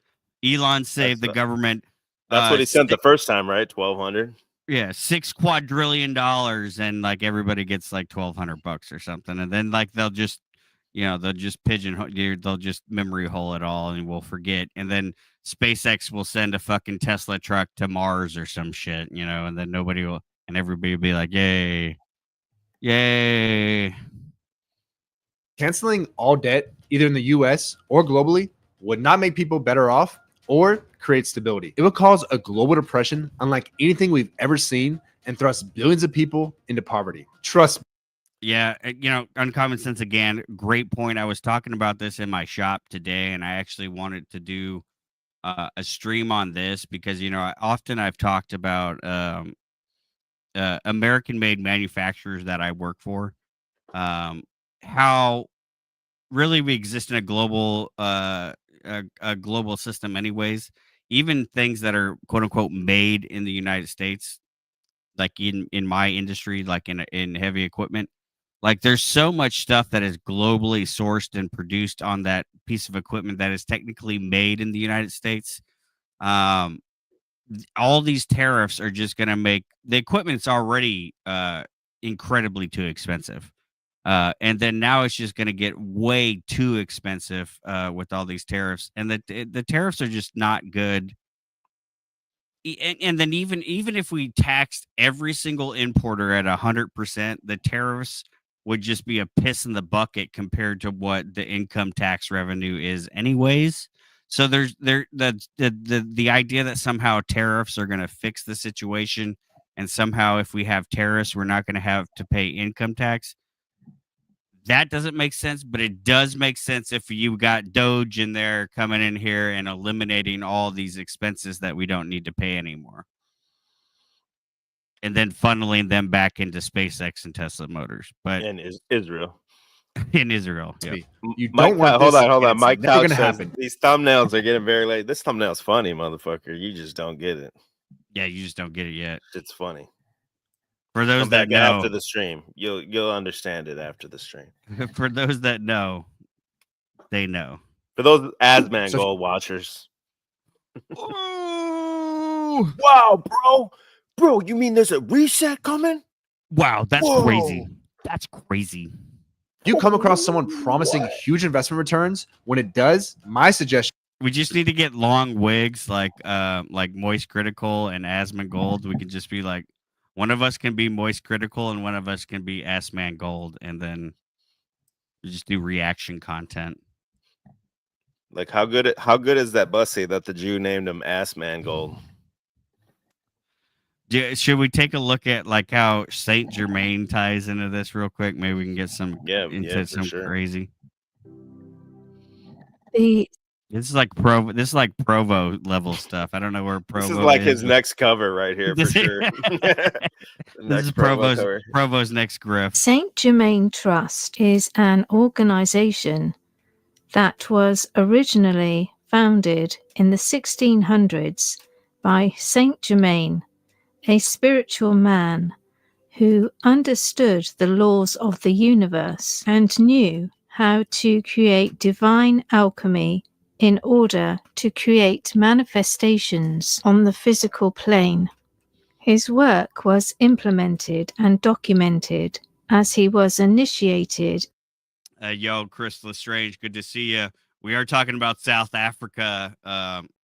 S1: Elon saved the government.
S3: That's what he sent the first time, right? 1,200.
S1: Yeah, $6 quadrillion, and like everybody gets like $1,200 or something, and then like they'll just, you know, they'll just they'll just memory hole it all, and we'll forget, and then SpaceX will send a fucking Tesla truck to Mars or some shit, you know, and then everybody will be like, yay, yay.
S8: Canceling all debt, either in the US or globally, would not make people better off or create stability. It would cause a global depression unlike anything we've ever seen and thrust billions of people into poverty. Trust me.
S1: Yeah, you know, uncommon sense again. Great point. I was talking about this in my shop today, and I actually wanted to do a stream on this because, you know, I've talked about American-made manufacturers that I work for, how really we exist in a global global system anyways. Even things that are quote unquote made in the United States, like in my industry, like in heavy equipment, like there's so much stuff that is globally sourced and produced on that piece of equipment that is technically made in the United States. All these tariffs are just going to make the equipment's already incredibly too expensive. And then now it's just going to get way too expensive with all these tariffs, and the tariffs are just not good. And then even if we taxed every single importer at 100%, the tariffs would just be a piss in the bucket compared to what the income tax revenue is, anyways. So there's the idea that somehow tariffs are going to fix the situation, and somehow if we have tariffs, we're not going to have to pay income tax. That doesn't make sense, but it does make sense if you got Doge in there coming in here and eliminating all these expenses that we don't need to pay anymore, and then funneling them back into SpaceX and Tesla Motors. But
S3: And Israel.
S1: in Israel, yeah.
S8: You don't want
S3: hold
S8: this,
S3: on.
S8: and it's
S3: Mike
S8: never
S3: Couch
S8: gonna
S3: says
S8: happen.
S3: these thumbnails are getting very late. This thumbnail's funny, motherfucker. You just don't get it.
S1: Yeah, you just don't get it yet.
S3: It's funny.
S1: For those
S3: Come
S1: that
S3: back
S1: know,
S3: after the stream. You'll understand it after the stream.
S1: for those that know, they know.
S3: For those Asman Gold watchers.
S1: Ooh,
S3: Wow, bro, you mean there's a reset coming?
S1: wow, that's
S3: Whoa.
S1: crazy. That's crazy.
S8: If you come across someone promising huge investment returns, when it does, my suggestion
S1: We just need to get long wigs like Moist Critical and Asman Gold. We could just be like, one of us can be Moist Critical and one of us can be Asman Gold, and then we just do reaction content.
S3: Like how good is that bussy that the Jew named him Assman Gold?
S1: Should we take a look at like how Saint Germain ties into this real quick? Maybe we can get some
S3: Yeah,
S1: into
S3: for
S1: some
S3: sure.
S1: crazy.
S9: The
S1: This is like Provo level stuff. I don't know where
S3: This is
S1: Provo
S3: like
S1: is.
S3: his next cover right here for
S1: This is-
S3: sure.
S1: This is Provo's next grift.
S9: Saint Germain Trust is an organization that was originally founded in the 1600s by Saint Germain, a spiritual man who understood the laws of the universe and knew how to create divine alchemy in order to create manifestations on the physical plane. His work was implemented and documented as he was initiated.
S1: Yo, Chris Lestrange, good to see you. We are talking about South Africa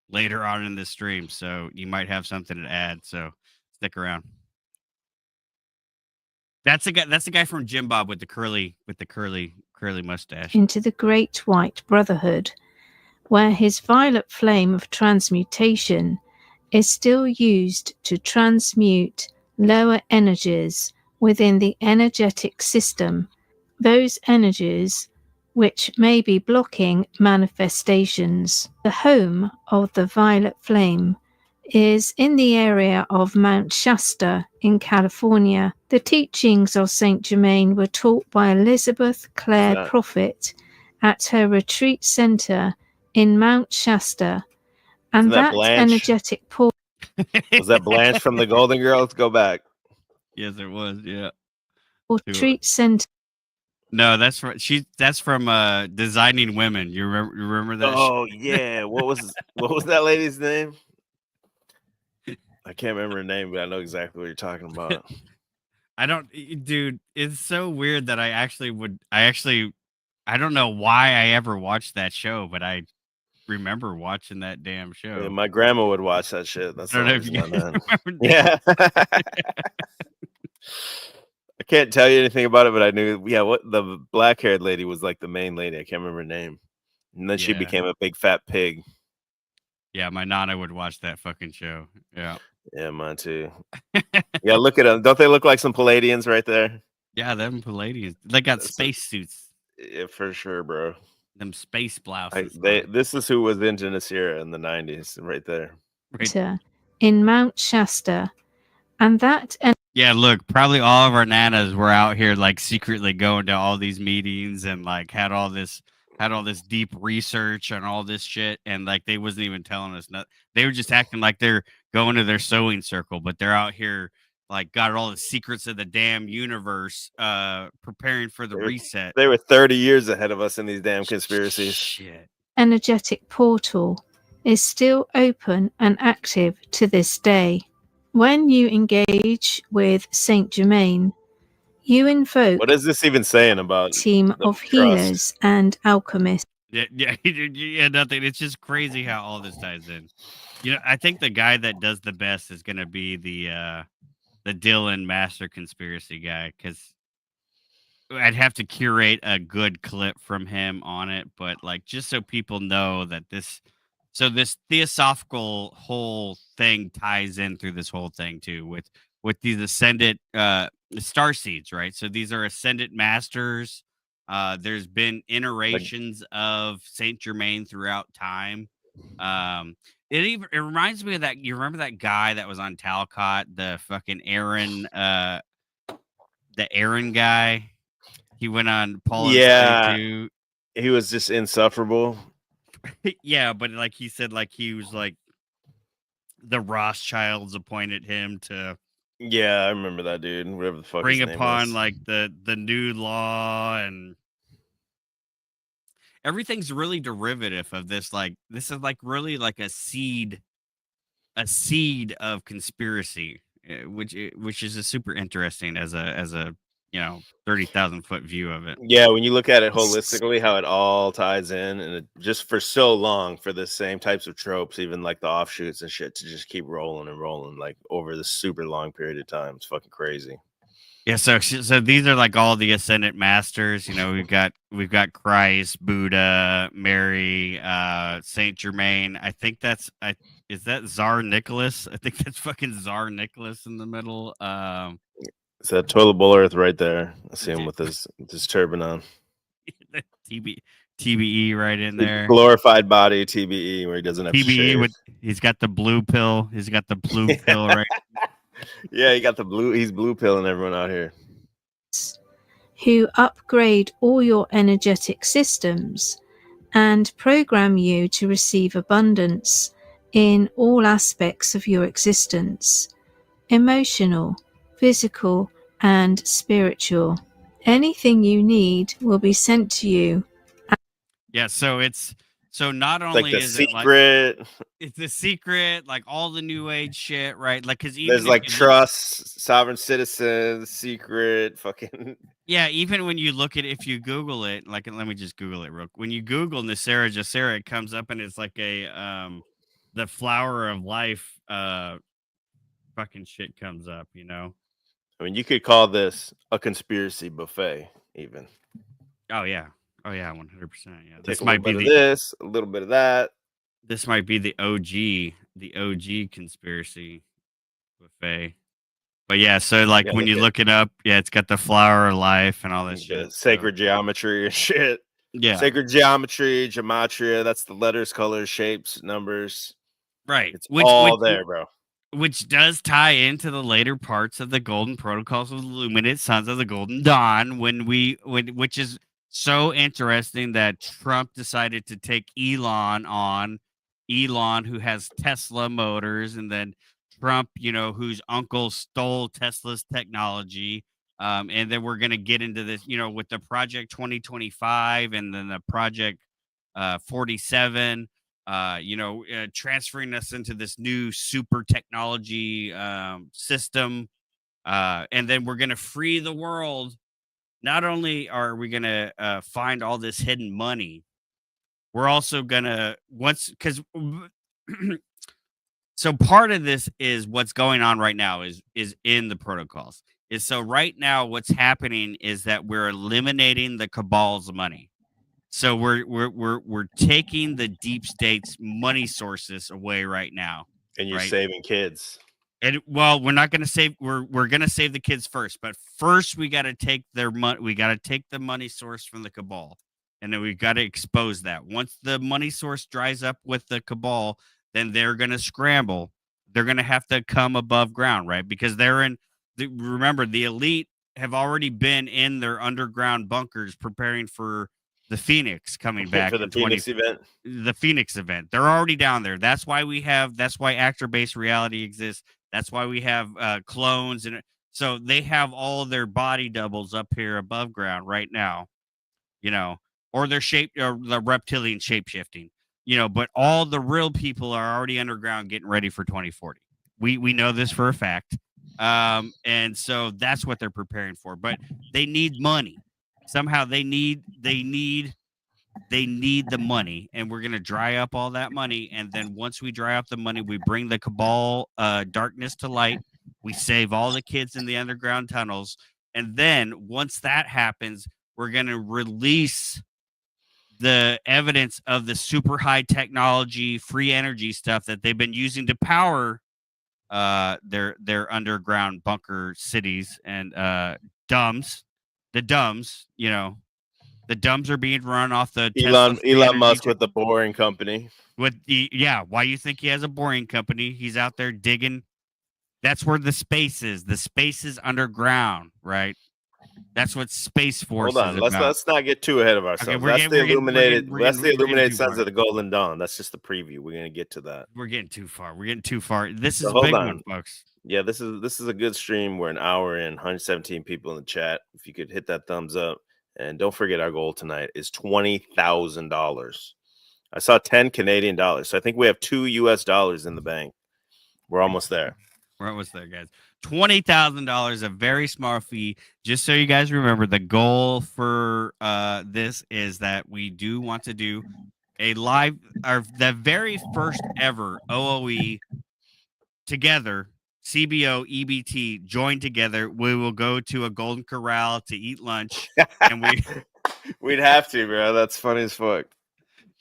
S1: later on in this stream, so you might have something to add. So stick around. That's the guy from Jim Bob with the curly mustache.
S9: Into the Great White Brotherhood, where his violet flame of transmutation is still used to transmute lower energies within the energetic system, those energies which may be blocking manifestations. The home of the violet flame is in the area of Mount Shasta in California. The teachings of Saint Germain were taught by Elizabeth Clare Prophet at her retreat center in Mount Shasta, and that energetic portal.
S3: Was that Blanche from the Golden Girls? Go back.
S1: Yes, it was. Yeah.
S9: Retreat center.
S1: No, that's from Designing Women. You remember that?
S3: Oh yeah. What was that lady's name? I can't remember her name, but I know exactly what you're talking about.
S1: Dude, it's so weird that I don't know why I ever watched that show, but I remember watching that damn show.
S3: Yeah, my grandma would watch that shit. That's
S1: I don't know if you guys remember that.
S3: Yeah. I can't tell you anything about it, but I knew, what the black-haired lady was like the main lady. I can't remember her name. And then she became a big fat pig.
S1: Yeah, my nana would watch that fucking show. Yeah.
S3: Yeah, mine too. Yeah, look at them. Don't they look like some Palladians right there?
S1: Yeah, them Palladians. They got space suits.
S3: Yeah, for sure, bro.
S1: Them space blouses.
S3: This is who was into NESERA in the 90s, right there.
S9: Right. In Mount Shasta. And that...
S1: Yeah, look, probably all of our nanas were out here like secretly going to all these meetings and like had all this deep research on all this shit, and like they wasn't even telling us nothing. They were just acting like they're going to their sewing circle, but they're out here like got all the secrets of the damn universe, preparing for the reset.
S3: They were 30 years ahead of us in these damn conspiracies.
S1: Shit.
S9: Energetic portal is still open and active to this day. When you engage with Saint Germain, you invoke.
S3: What is this even saying about
S9: team of healers and alchemists?
S1: Yeah, nothing. It's just crazy how all this ties in. You know, I think the guy that does the best is going to be the Dylan Master Conspiracy guy, because I'd have to curate a good clip from him on it, but like just so people know that this theosophical whole thing ties in through this whole thing too with these ascendant star seeds, right? So these are ascendant masters. There's been iterations of Saint Germain throughout time. It reminds me of that. You remember that guy that was on Talcott, the fucking Aaron, the Aaron guy? He went on Paul.
S3: Yeah, he was just insufferable.
S1: Yeah, but like he said, like he was like the Rothschilds appointed him to.
S3: Yeah, I remember that dude. Whatever the fuck.
S1: Bring upon like the new law, and everything's really derivative of this. Like this is like really like a seed of conspiracy, which is a super interesting as a 30,000 foot view of it.
S3: Yeah, when you look at it holistically, how it all ties in, and it just for so long for the same types of tropes, even like the offshoots and shit, to just keep rolling and rolling like over this super long period of time. It's fucking crazy.
S1: Yeah, so these are like all the ascendant masters. You know, we've got Christ, Buddha, Mary, Saint Germain. I think is that Tsar Nicholas? I think that's fucking Tsar Nicholas in the middle.
S3: It's that toilet bowl earth right there. I see him with his turban on.
S1: TBE right in there.
S3: Glorified body TBE where he doesn't have to
S1: TBE
S3: shave.
S1: with he's got the blue pill. He's got the blue pill right.
S3: Yeah, he got the blue. He's blue pilling everyone out here.
S9: Who upgrade all your energetic systems and program you to receive abundance in all aspects of your existence, emotional, physical, and spiritual. Anything you need will be sent to you.
S1: Yeah, so not
S3: Like
S1: only
S3: the
S1: is it like
S3: secret.
S1: it's the secret, like all the new age shit, right? Like, because even
S3: There's
S1: if
S3: like
S1: you look-
S3: trust, sovereign citizens, secret, fucking.
S1: yeah, even when you look at if you Google it, like let me just Google it real. When you Google Nera Jera, it comes up and it's like a the flower of life fucking shit comes up, you know.
S3: I mean, you could call this a conspiracy buffet, even.
S1: Oh yeah, 100%. Yeah,
S3: Take
S1: this
S3: a little
S1: might be
S3: bit of
S1: the
S3: this, a little bit of that.
S1: this might be the OG conspiracy buffet. But yeah, so like
S3: Yeah,
S1: when you
S3: look
S1: look it up, yeah, it's got the flower of life and all
S3: at
S1: this
S3: the
S1: shit.
S3: sacred geometry and shit.
S1: Yeah,
S3: Sacred geometry, gematria. That's the letters, colors, shapes, numbers.
S1: right.
S3: It's all there, bro.
S1: Which does tie into the later parts of the Golden Protocols of the Illuminated Sons of the Golden Dawn, which is so interesting that Trump decided to take Elon on. Elon, who has Tesla motors, and then Trump, whose uncle stole Tesla's technology. And then we're going to get into this, with the Project 2025 and then the Project 47. Transferring us into this new super technology system. And then we're going to free the world. Not only are we going to find all this hidden money, we're also going to so part of this is what's going on right now is in the protocols. So right now what's happening is that we're eliminating the Cabal's money. So we're taking the deep state's money sources away right now,
S3: and you're
S1: right?
S3: saving kids.
S1: And well, we're not going to save. We're going to save the kids first, but first we got to take their money. We got to take the money source from the Cabal, and then we got to expose that. Once the money source dries up with the Cabal, then they're going to scramble. They're going to have to come above ground, right? Because they're in. Remember, the elite have already been in their underground bunkers preparing for the Phoenix coming back
S3: for the Phoenix event.
S1: The Phoenix event. They're already down there. That's why actor-based reality exists. That's why we have clones. And so they have all their body doubles up here above ground right now, or their the reptilian shape shifting, but all the real people are already underground getting ready for 2040. We know this for a fact. And so that's what they're preparing for, but they need money. Somehow they need the money, and we're going to dry up all that money. And then once we dry up the money, we bring the Cabal darkness to light. We save all the kids in the underground tunnels. And then once that happens, we're going to release the evidence of the super high technology, free energy stuff that they've been using to power their underground bunker cities and dumbs. The dumbs, the dumbs are being run off the
S3: Elon Musk with the Boring Company.
S1: Why you think he has a boring company? He's out there digging. That's where the space is. The space is underground, right? That's what Space Force
S3: Hold on,
S1: is about.
S3: let's not get too ahead of ourselves.
S1: Okay,
S3: that's the Illuminated. That's the Illuminated Sons
S1: far.
S3: of the Golden Dawn. That's just the preview. We're gonna get to that.
S1: We're getting too far. This is
S3: So
S1: a big
S3: hold
S1: one,
S3: on.
S1: folks.
S3: Yeah, this is a good stream. We're an hour in, 117 people in the chat. If you could hit that thumbs up, and don't forget our goal tonight is $20,000. I saw 10 Canadian dollars, so I think we have $2 US in the bank. We're almost there.
S1: We're almost there, guys. $20,000, a very small fee. Just so you guys remember, the goal for this is that we do want to do a live, the very first ever OOE together. CBO, EBT joined together. We will go to a Golden Corral to eat lunch, and
S3: we'd have to, bro. That's funny as fuck.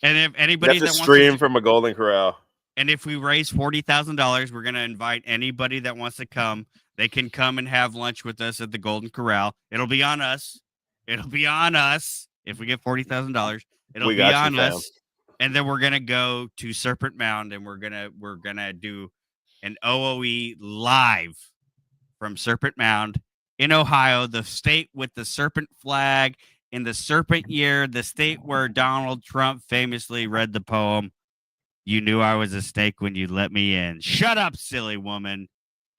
S1: And if anybody
S3: that stream from a Golden Corral.
S1: And if we raise $40,000, we're going to invite anybody that wants to come. They can come and have lunch with us at the Golden Corral. It'll be on us. If we get $40,000. It'll
S3: We
S1: be
S3: got you,
S1: on
S3: fam.
S1: us. And then we're gonna go to Serpent Mound, and we're gonna do an OOE live from Serpent Mound in Ohio, the state with the serpent flag in the serpent year, the state where Donald Trump famously read the poem, "You knew I was a snake when you let me in." Shut up, silly woman.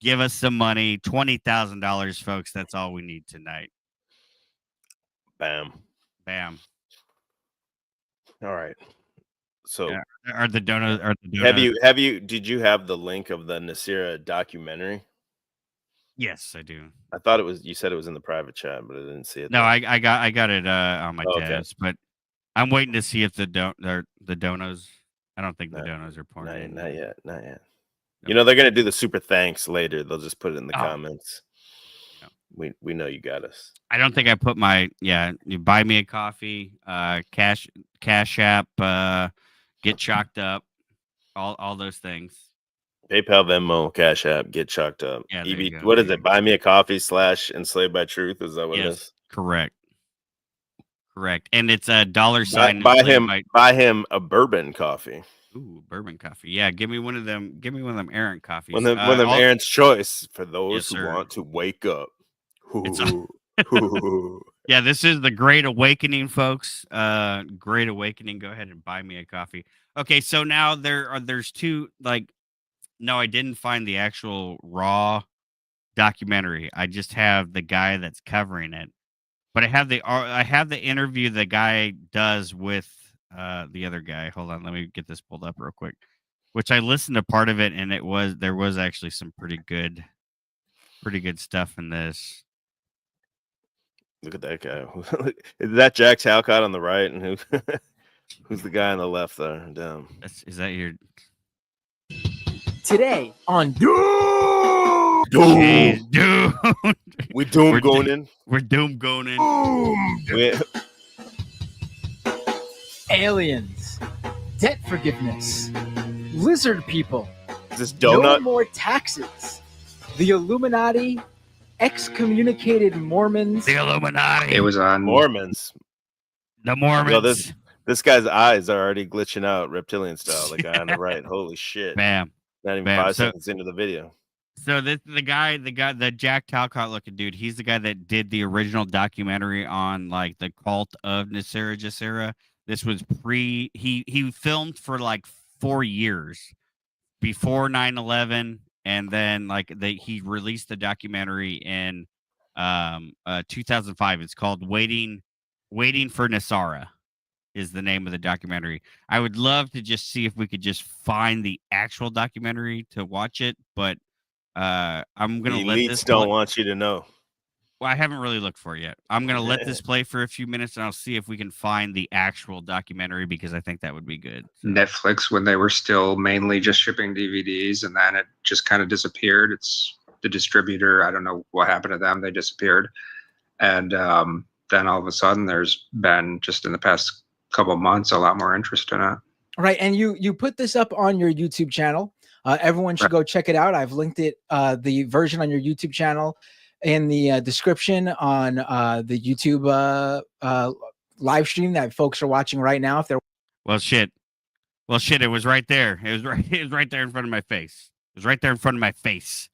S1: Give us some money, $20,000, folks. That's all we need tonight.
S3: Bam.
S1: Bam.
S3: All right. So
S1: Yeah. Are the donuts?
S3: did you have the link of the NESERA documentary?
S1: Yes, I do.
S3: I thought you said it was in the private chat, but I didn't see it.
S1: No,
S3: there.
S1: I got it on my
S3: Okay.
S1: tabs, but I'm waiting to see if the donos. I don't think the donos are pouring in.
S3: Not yet.
S1: No.
S3: You know, they're gonna do the super thanks later. They'll just put it in the
S1: Oh.
S3: comments.
S1: No.
S3: We know you got us.
S1: I don't think I put my you buy me a coffee, cash app, get chalked up, all those things.
S3: PayPal, Venmo, Cash App, get chalked up.
S1: Yeah, there you go.
S3: What is it? Buy me a coffee / Enslaved by Truth. Is that what it is?
S1: Correct. And it's a $sign.
S3: Buy him a bourbon coffee.
S1: Ooh, bourbon coffee. Yeah, give me one of them. Give me one of them errant coffees.
S3: One of them Aaron's choice for those who
S1: sir.
S3: want to wake up.
S1: Yeah, this is the Great Awakening, folks. Great Awakening. Go ahead and buy me a coffee. Okay, so now there's two, like, no, I didn't find the actual raw documentary. I just have the guy that's covering it. But I have the interview the guy does with the other guy. Hold on, let me get this pulled up real quick. Which I listened to part of it, and there was actually some pretty good stuff in this.
S3: Look at that guy. Is that Jack Talcott on the right, and who's the guy on the left there? Damn.
S1: Is that your
S2: Today on
S1: Hey, dude?
S3: We doom going in.
S1: We're doom going in.
S2: aliens, debt forgiveness, lizard people,
S3: Is this
S2: no
S3: donut?
S2: more taxes, the Illuminati, excommunicated Mormons.
S1: The Illuminati.
S10: It was on
S3: Mormons.
S1: The Mormons.
S3: Yo, this guy's eyes are already glitching out, reptilian style. The guy on the right. Holy shit!
S1: Bam.
S3: Not even
S1: Bam.
S3: 5 seconds into the video.
S1: So the Jack Talcott looking dude, he's the guy that did the original documentary on like the cult of Nera Jera. This was he filmed for like 4 years before 9/11, and then he released the documentary in 2005. It's called Waiting for NESARA is the name of the documentary. I would love to just see if we could just find the actual documentary to watch it, but I'm gonna
S3: The
S1: let
S3: elites
S1: this
S3: don't want you to know.
S1: Well, I haven't really looked for it yet. I'm gonna let this play for a few minutes, and I'll see if we can find the actual documentary because I think that would be good.
S10: Netflix when they were still mainly just shipping DVDs, and then it just kind of disappeared. It's the distributor. I don't know what happened to them. They disappeared. And then all of a sudden there's been just in the past couple of months a lot more interest in it.
S2: Right, and you put this up on your YouTube channel. Everyone should go check it out. I've linked it, the version on your YouTube channel, in the description on the YouTube live stream that folks are watching right now. If they're
S1: Well, shit, it was right there. It was right there in front of my face. It was right there in front of my face.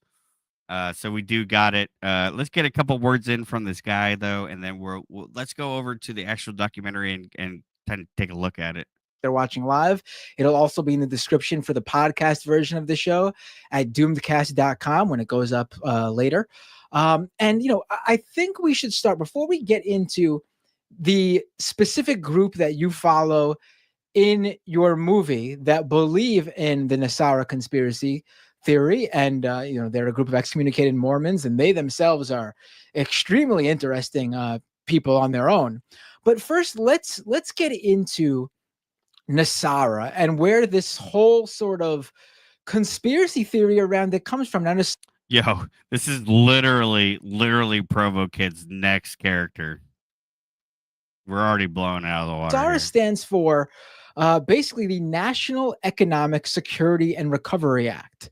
S1: So we do got it. Let's get a couple words in from this guy though, and then let's go over to the actual documentary and kind of take a look at it.
S2: they're watching live. It'll also be in the description for the podcast version of the show at doomedcast.com when it goes up later. And, I think we should start before we get into the specific group that you follow in your movie that believe in the NESARA conspiracy theory. And, they're a group of excommunicated Mormons, and they themselves are extremely interesting people on their own. But first, let's get into NESARA and where this whole sort of conspiracy theory around it comes from. Now,
S1: Yo, this is literally Provo Kid's next character. We're already blown out of the water.
S2: NESARA stands for basically the National Economic Security and Recovery Act.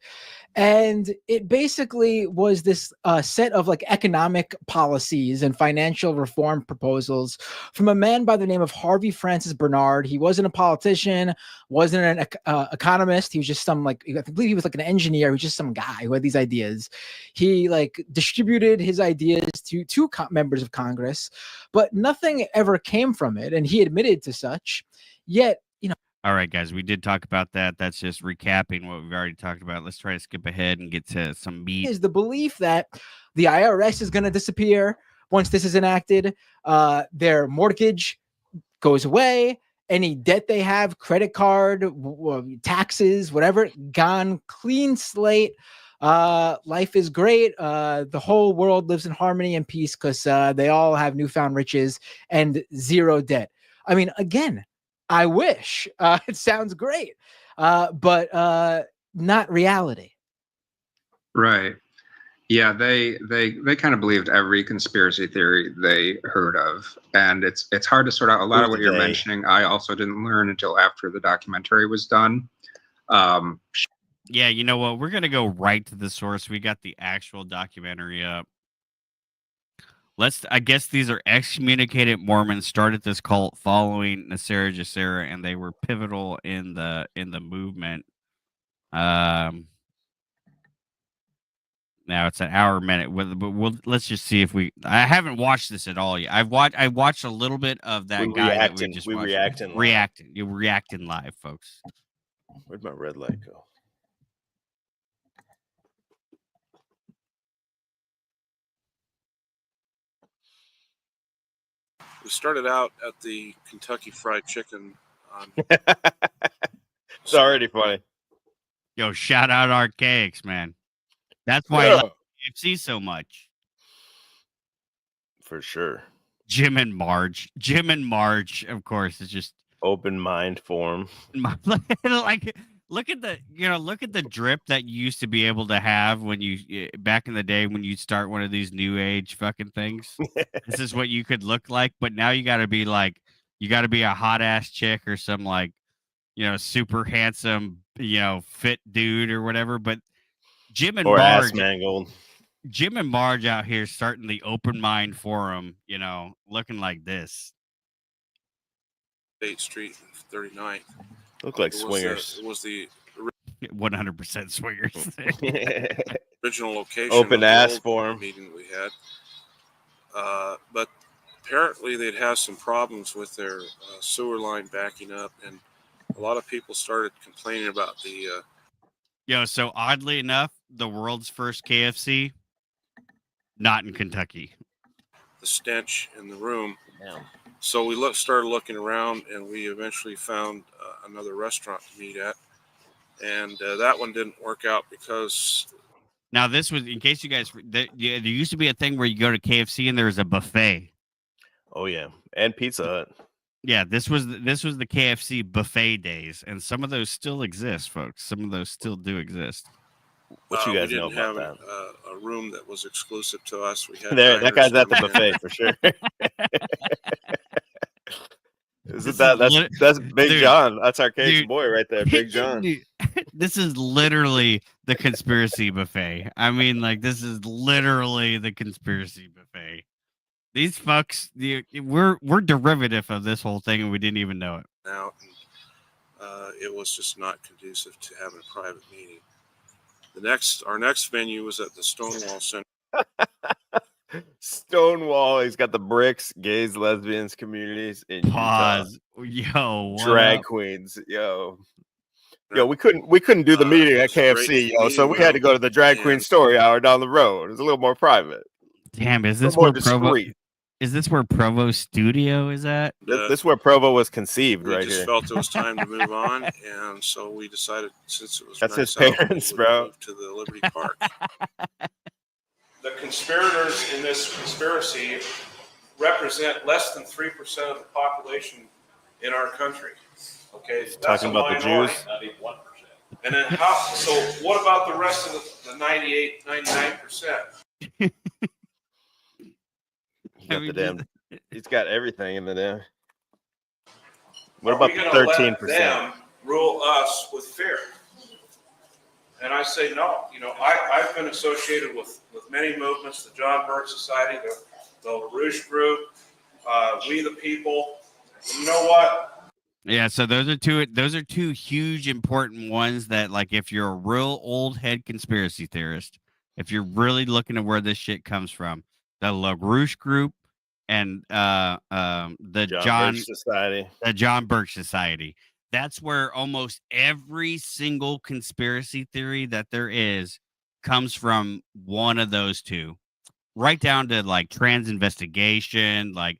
S11: And it basically was this set of like economic policies and financial reform proposals from a man by the name of Harvey Francis Bernard. He wasn't a politician, wasn't an economist. He was just some like, I believe he was like an engineer. He was just some guy who had these ideas. He like distributed his ideas to two members of Congress, but nothing ever came from it. And he admitted to such. Yet, you know,
S1: all right, guys, we did talk about that. That's just recapping what we've already talked about. Let's try to skip ahead and get to some meat.
S11: Is the belief that the IRS is going to disappear once this is enacted. Their mortgage goes away. Any debt they have, credit card, taxes, whatever, gone, clean slate. Life is great. The whole world lives in harmony and peace because they all have newfound riches and zero debt. I mean, again, I wish. It sounds great, but not reality.
S10: Right. Yeah, they kind of believed every conspiracy theory they heard of, and it's hard to sort out a lot of what you're mentioning. I also didn't learn until after the documentary was done.
S1: Yeah, you know what? We're gonna go right to the source. We got the actual documentary up. I guess these are excommunicated Mormons started this cult following Nera Jera, and they were pivotal in the movement. Now it's an hour a minute, but let's just see if I haven't watched this at all yet. I watched a little bit of that guy that we just watched. You're reacting live, folks.
S3: Where'd my red light go?
S12: We started out at the Kentucky Fried Chicken.
S3: It's already funny.
S1: Yo, shout out Archaics, man. That's why I like KFC so much.
S3: For sure.
S1: Jim and Marge, of course, is just
S3: open mind form.
S1: Like, look at the drip that you used to be able to have when you back in the day when you start one of these new age fucking things. This is what you could look like, but now you got to be a hot ass chick or some like, super handsome, fit dude or whatever. But Jim and Marge out here starting the open mind forum, looking like this.
S12: 8th Street, 39th.
S3: Look like swingers.
S12: It was the
S1: 100% swingers.
S12: Original location.
S3: Open ass forum
S12: meeting we had. But apparently they'd have some problems with their sewer line backing up, and a lot of people started complaining about the.
S1: So oddly enough, the world's first KFC, not in Kentucky.
S12: The stench in the room.
S3: Yeah.
S12: So we started looking around, and we eventually found another restaurant to meet at, and that one didn't work out because.
S1: Now this was, in case you guys, there used to be a thing where you go to KFC and there's a buffet.
S3: Oh yeah, and Pizza Hut.
S1: Yeah, this was the KFC buffet days, and some of those still exist, folks. Some of those still do exist.
S3: What you guys know about
S12: that? A room that was exclusive to us. We had
S3: that guy's at the buffet for sure. That's Big John. That's Arcade's boy right there, Big John.
S1: This is literally the conspiracy buffet. I mean, like, this is literally the conspiracy buffet. These fucks, we're derivative of this whole thing, and we didn't even know it.
S12: Now, it was just not conducive to having a private meeting. Our next venue was at the Stonewall Center.
S3: Stonewall. He's got the bricks, gays, lesbians, communities in
S1: Pause.
S3: Utah. Drag queens. Yo, we couldn't do the meeting at KFC, so we had to go to the drag queen story hour down the road. It's a little more private.
S1: Damn, is this where Provo? Is this where Provo Studio is at?
S3: This is where Provo was conceived, right here.
S12: We just felt it was time to move on, and so we decided, since it was
S3: that's his parents, bro,
S12: move to the Liberty Park. The conspirators in this conspiracy represent less than 3% of the population in our country. Okay, that's
S3: talking about the Jews.
S12: Not even 1%. And then so what about the rest of the 98, 99%?
S3: He's got everything in the damn. What about the 13%?
S12: Them rule us with fear. And I say, no, I've been associated with many movements, the John Birch Society, the LaRouche Group, We the People. And you know what?
S1: Yeah, so those are two huge important ones that, like, if you're a real old head conspiracy theorist, if you're really looking at where this shit comes from, the LaRouche Group and the John Birch Society. That's where almost every single conspiracy theory that there is comes from one of those two, right down to like trans investigation. Like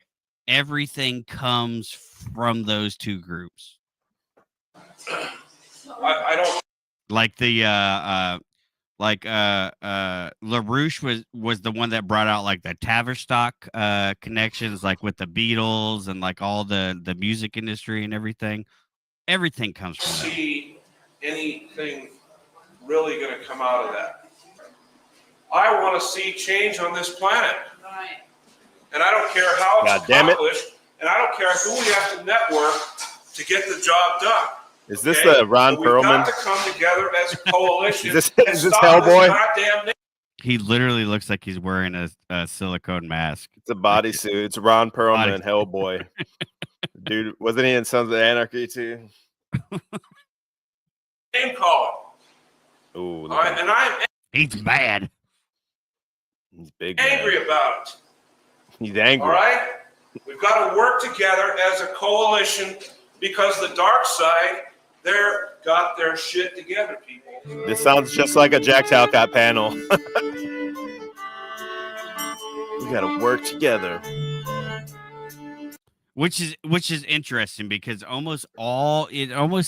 S1: everything comes from those two groups.
S12: I don't
S1: like the LaRouche was the one that brought out like the Tavistock connections, like with the Beatles and like all the music industry and everything. Everything comes from that.
S12: See anything really going to come out of that. I want to see change on this planet.
S2: Right.
S12: And I don't care how it's
S3: God damn it.
S12: accomplished, and I don't care who we have to network to get the job done.
S3: Is this the Ron
S12: But
S3: Perlman?
S12: We've got to come together as a coalition.
S3: Is
S12: and
S3: this
S12: stop
S3: Hellboy?
S12: goddamn
S1: He literally looks like he's wearing a silicone mask.
S3: It's a bodysuit. It's Ron Perlman and Hellboy. Dude, wasn't he in Sons of Anarchy too?
S12: name calling.
S3: Ooh,
S12: All right, and I'm
S1: He's bad.
S3: He's big.
S12: angry
S3: Man.
S12: about it.
S3: He's angry.
S12: All right? We've got to work together as a coalition because the dark side, they're got their shit together, people.
S3: This sounds just like a Jack Talcott panel. We gotta work together.
S1: Which is interesting because it almost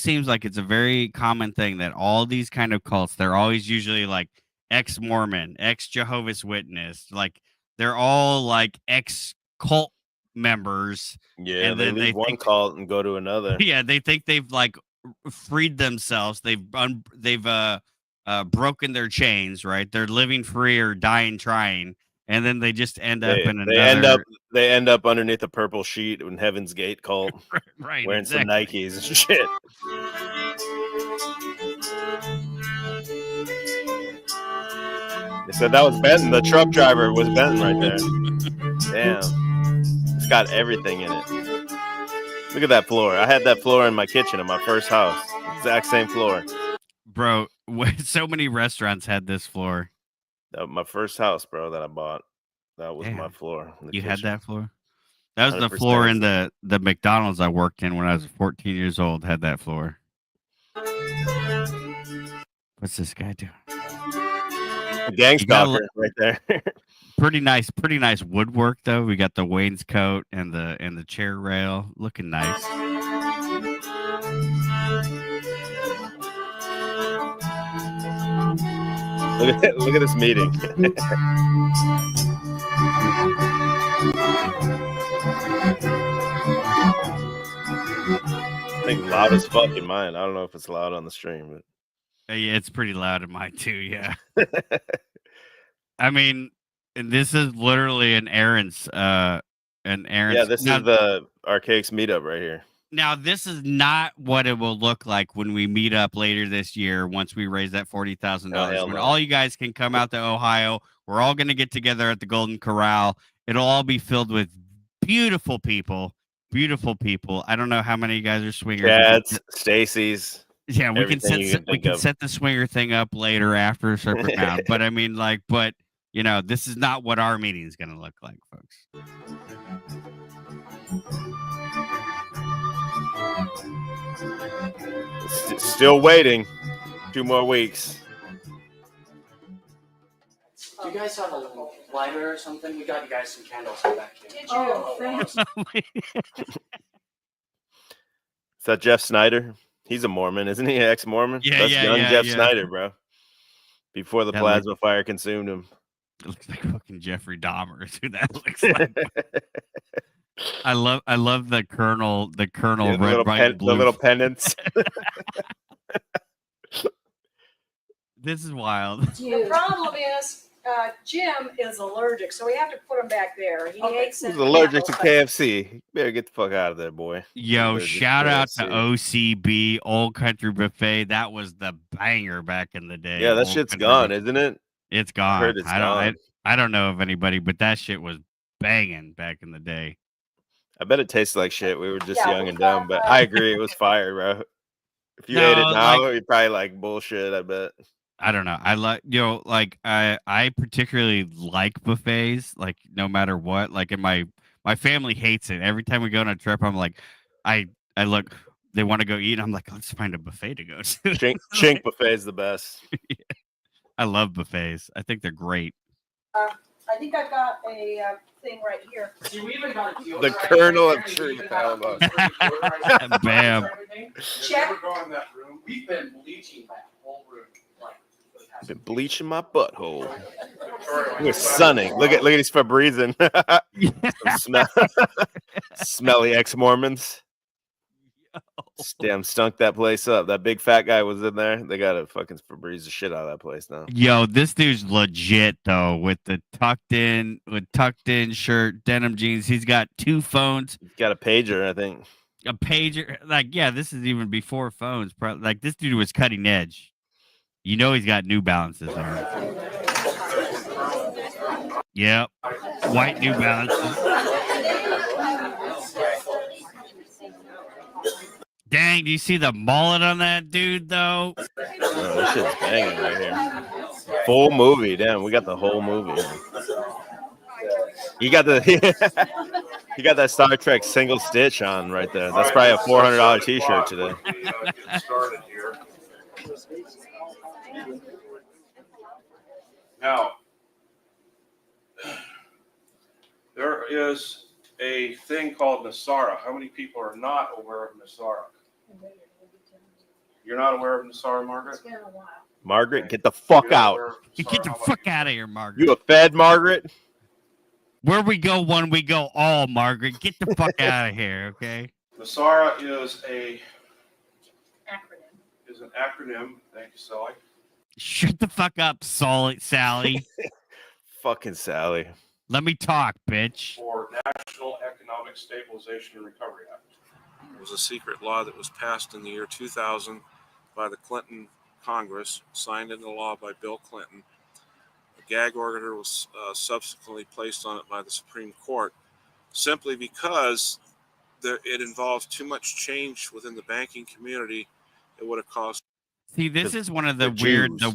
S1: seems like it's a very common thing that all these kind of cults, they're always usually like ex-Mormon, ex-Jehovah's Witness, like they're all like ex-cult members.
S3: Yeah,
S1: and
S3: they
S1: then
S3: leave one cult and go to another.
S1: Yeah, they think they've like freed themselves. They've broken their chains, right? They're living free or dying trying. And then they just end up in another.
S3: They end up underneath a purple sheet in Heaven's Gate cult,
S1: right?
S3: Wearing some Nikes and shit. They said that was Benton. The truck driver was Benton right there. Damn, it's got everything in it. Look at that floor. I had that floor in my kitchen in my first house. Exact same floor.
S1: Bro, so many restaurants had this floor.
S3: My first house, bro, that I bought. That was my floor.
S1: You had that floor? That was the floor in the McDonald's I worked in when I was 14 years old. Had that floor. What's this guy doing?
S3: A gang stalker right there.
S1: Pretty nice woodwork though. We got the wainscot and the chair rail looking nice.
S3: Look at this meeting. I think loud as fuck in mine. I don't know if it's loud on the stream, but
S1: yeah, it's pretty loud in mine too. Yeah. I mean, this is literally an Aaron's. Yeah,
S3: this is the Archaics meetup right here.
S1: Now, this is not what it will look like when we meet up later this year once we raise that $40,000. When all you guys can come out to Ohio, we're all going to get together at the Golden Corral. It'll all be filled with beautiful people. Beautiful people. I don't know how many of you guys are swingers.
S3: Chad's, Stacy's.
S1: Yeah, we can set the swinger thing up later after Serpent Mound. But I mean, you know, this is not what our meeting is going to look like, folks.
S3: Still waiting. 2 more weeks.
S13: Do you guys have a lighter or something? We got you guys some candles back here.
S2: Did you? Oh, thanks.
S3: Is that Jeff Snyder? He's a Mormon, isn't he? Ex-Mormon?
S1: Yeah,
S3: That's young Jeff
S1: yeah.
S3: Snyder, bro. Before the plasma fire consumed him.
S1: It looks like fucking Jeffrey Dahmer is who that looks like. I love the Colonel
S3: Yeah,
S1: red, white, and blue.
S3: The little pennants.
S1: This is wild.
S2: The problem is
S4: Jim is allergic, so we have to put him back there. He hates
S3: He's
S4: it.
S3: allergic to KFC. You better get the fuck out of there, boy.
S1: Yo,
S3: Allergic
S1: shout out to
S3: KFC.
S1: OCB, Old Country Buffet. That was the banger back in the day.
S3: Yeah, that
S1: Old
S3: shit's
S1: Country
S3: gone,
S1: Buffet.
S3: isn't it?
S1: It's
S3: I
S1: gone.
S3: heard it's gone.
S1: I don't know of anybody, but that shit was banging back in the day.
S3: I bet it tastes like shit. We were just
S4: Yeah,
S3: young
S4: we
S3: and dumb,
S4: got,
S3: but I agree, it was fire, bro. If you ate it
S1: No,
S3: now,
S1: like
S3: you'd probably like bullshit. I bet.
S1: I don't know. I like like I particularly like buffets, like no matter what. Like in my family hates it. Every time we go on a trip, I'm like, I look, they want to go eat, and I'm like, let's find a buffet to go to.
S3: Chink buffet is the best.
S1: I love buffets. I think they're great.
S4: I think I've got a thing right here.
S13: See, we even got a deodorant
S3: The
S13: right
S3: kernel
S13: here,
S3: of
S13: and we
S3: truth.
S13: even
S3: I
S13: have
S3: love
S13: a deodorizer
S1: Bam.
S13: for everything.
S4: Check.
S13: Never gone in that room. We've been bleaching that whole room. Like, for the past
S3: Been bleaching my butthole. We're sunning. Look at these Febrezing. Smelly ex-Mormons. Damn, stunk that place up. That big fat guy was in there. They got to fucking Febreze the shit out of that place now.
S1: Yo, this dude's legit though, with the tucked in shirt, denim jeans. He's got 2 phones.
S3: He's got a pager, I think.
S1: A pager. Like, yeah, this is even before phones. Like, this dude was cutting edge. You know, he's got New Balances on. Yep, white New Balances. Dang, do you see the mullet on that dude though?
S3: Oh, this shit's banging right here. Full movie, damn. We got the whole movie. You got you got that Star Trek single stitch on right there. That's probably a $400 T-shirt today.
S12: Get started here. Now, there is a thing called NESARA. How many people are not aware of NESARA? You're not aware of NESARA, Margaret?
S3: Margaret, get the fuck out.
S1: Get the fuck out of here, Margaret.
S3: You a Fed, Margaret?
S1: Where we go one, we go all, Margaret. Get the fuck out of here, okay?
S12: NESARA is an acronym. Thank you, Sally.
S1: Shut the fuck up, Sally.
S3: Fucking Sally.
S1: Let me talk, bitch.
S12: For National Economic Stabilization and Recovery Act. It was a secret law that was passed in the year 2000 by the Clinton Congress, signed into law by Bill Clinton. A gag order was subsequently placed on it by the Supreme Court, simply because it involved too much change within the banking community. It would have caused.
S1: See, this is one of the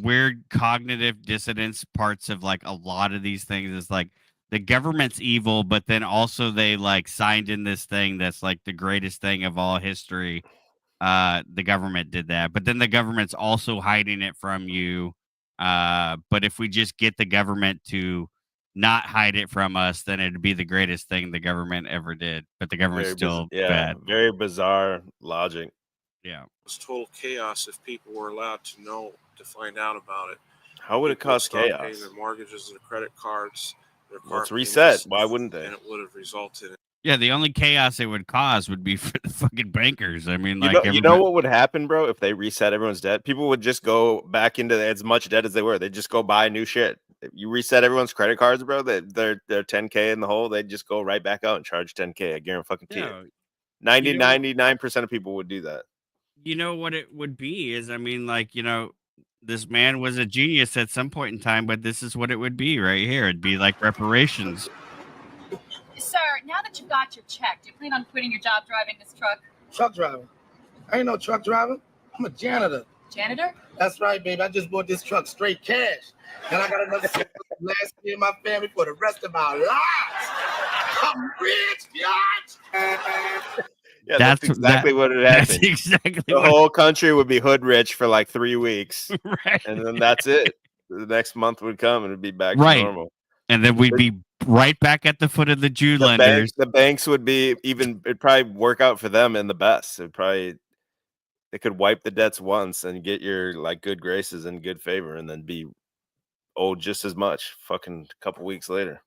S1: weird cognitive dissonance parts of like a lot of these things. Is like the government's evil, but then also they like signed in this thing that's like the greatest thing of all history. The government did that, but then the government's also hiding it from you. But if we just get the government to not hide it from us, then it'd be the greatest thing the government ever did. But the government's still bad.
S3: Very bizarre logic.
S1: Yeah.
S12: It was total chaos if people were allowed to know, to find out about it.
S3: How would it cause chaos?
S12: Paying their mortgages, their credit cards, their car
S3: Let's reset.
S12: payments,
S3: Why wouldn't they?
S12: and it would have resulted in.
S1: Yeah, the only chaos it would cause would be for the fucking bankers. I mean,
S3: You know what would happen, bro, if they reset everyone's debt? People would just go back into as much debt as they were. They'd just go buy new shit. If you reset everyone's credit cards, bro, they're 10K in the hole. They'd just go right back out and charge 10K. I guarantee you. 99% of people would do that.
S1: You know what it would be is, I mean, like, you know, this man was a genius at some point in time, but this is what it would be right here. It'd be like reparations.
S14: Sir, now that you got your check, do you plan on quitting your job driving this truck?
S15: Truck driver? I ain't no truck driver. I'm a janitor.
S14: Janitor?
S15: That's right, baby. I just bought this truck straight cash. And I got another last year in my family for the rest of our lives. I'm rich, bitch.
S3: Yeah, that's exactly what it happened.
S1: That's exactly
S3: the whole country would be hood rich for like 3 weeks.
S1: Right.
S3: And then that's it. The next month would come and it'd be back to normal.
S1: And then we'd be right back at the foot of the Jew lenders.
S3: The banks would be it'd probably work out for them in the best. They could wipe the debts once and get your like good graces and good favor and then be owed just as much fucking a couple weeks later.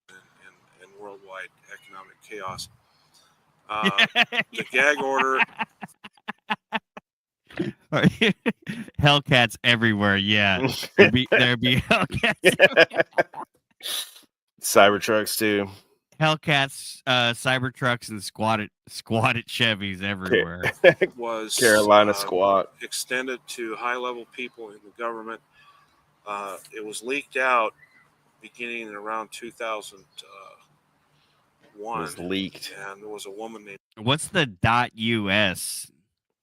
S12: And worldwide economic chaos. The gag order.
S1: Hellcats everywhere. Yeah, there'd be Hellcats.
S3: Cybertrucks too.
S1: Hellcats, Cybertrucks, and squatted Chevys everywhere.
S12: Was
S3: Carolina squat.
S12: extended to high-level people in the government. It was leaked out beginning in around 2001.
S3: It was leaked.
S12: And there was a woman named.
S1: What's the .us?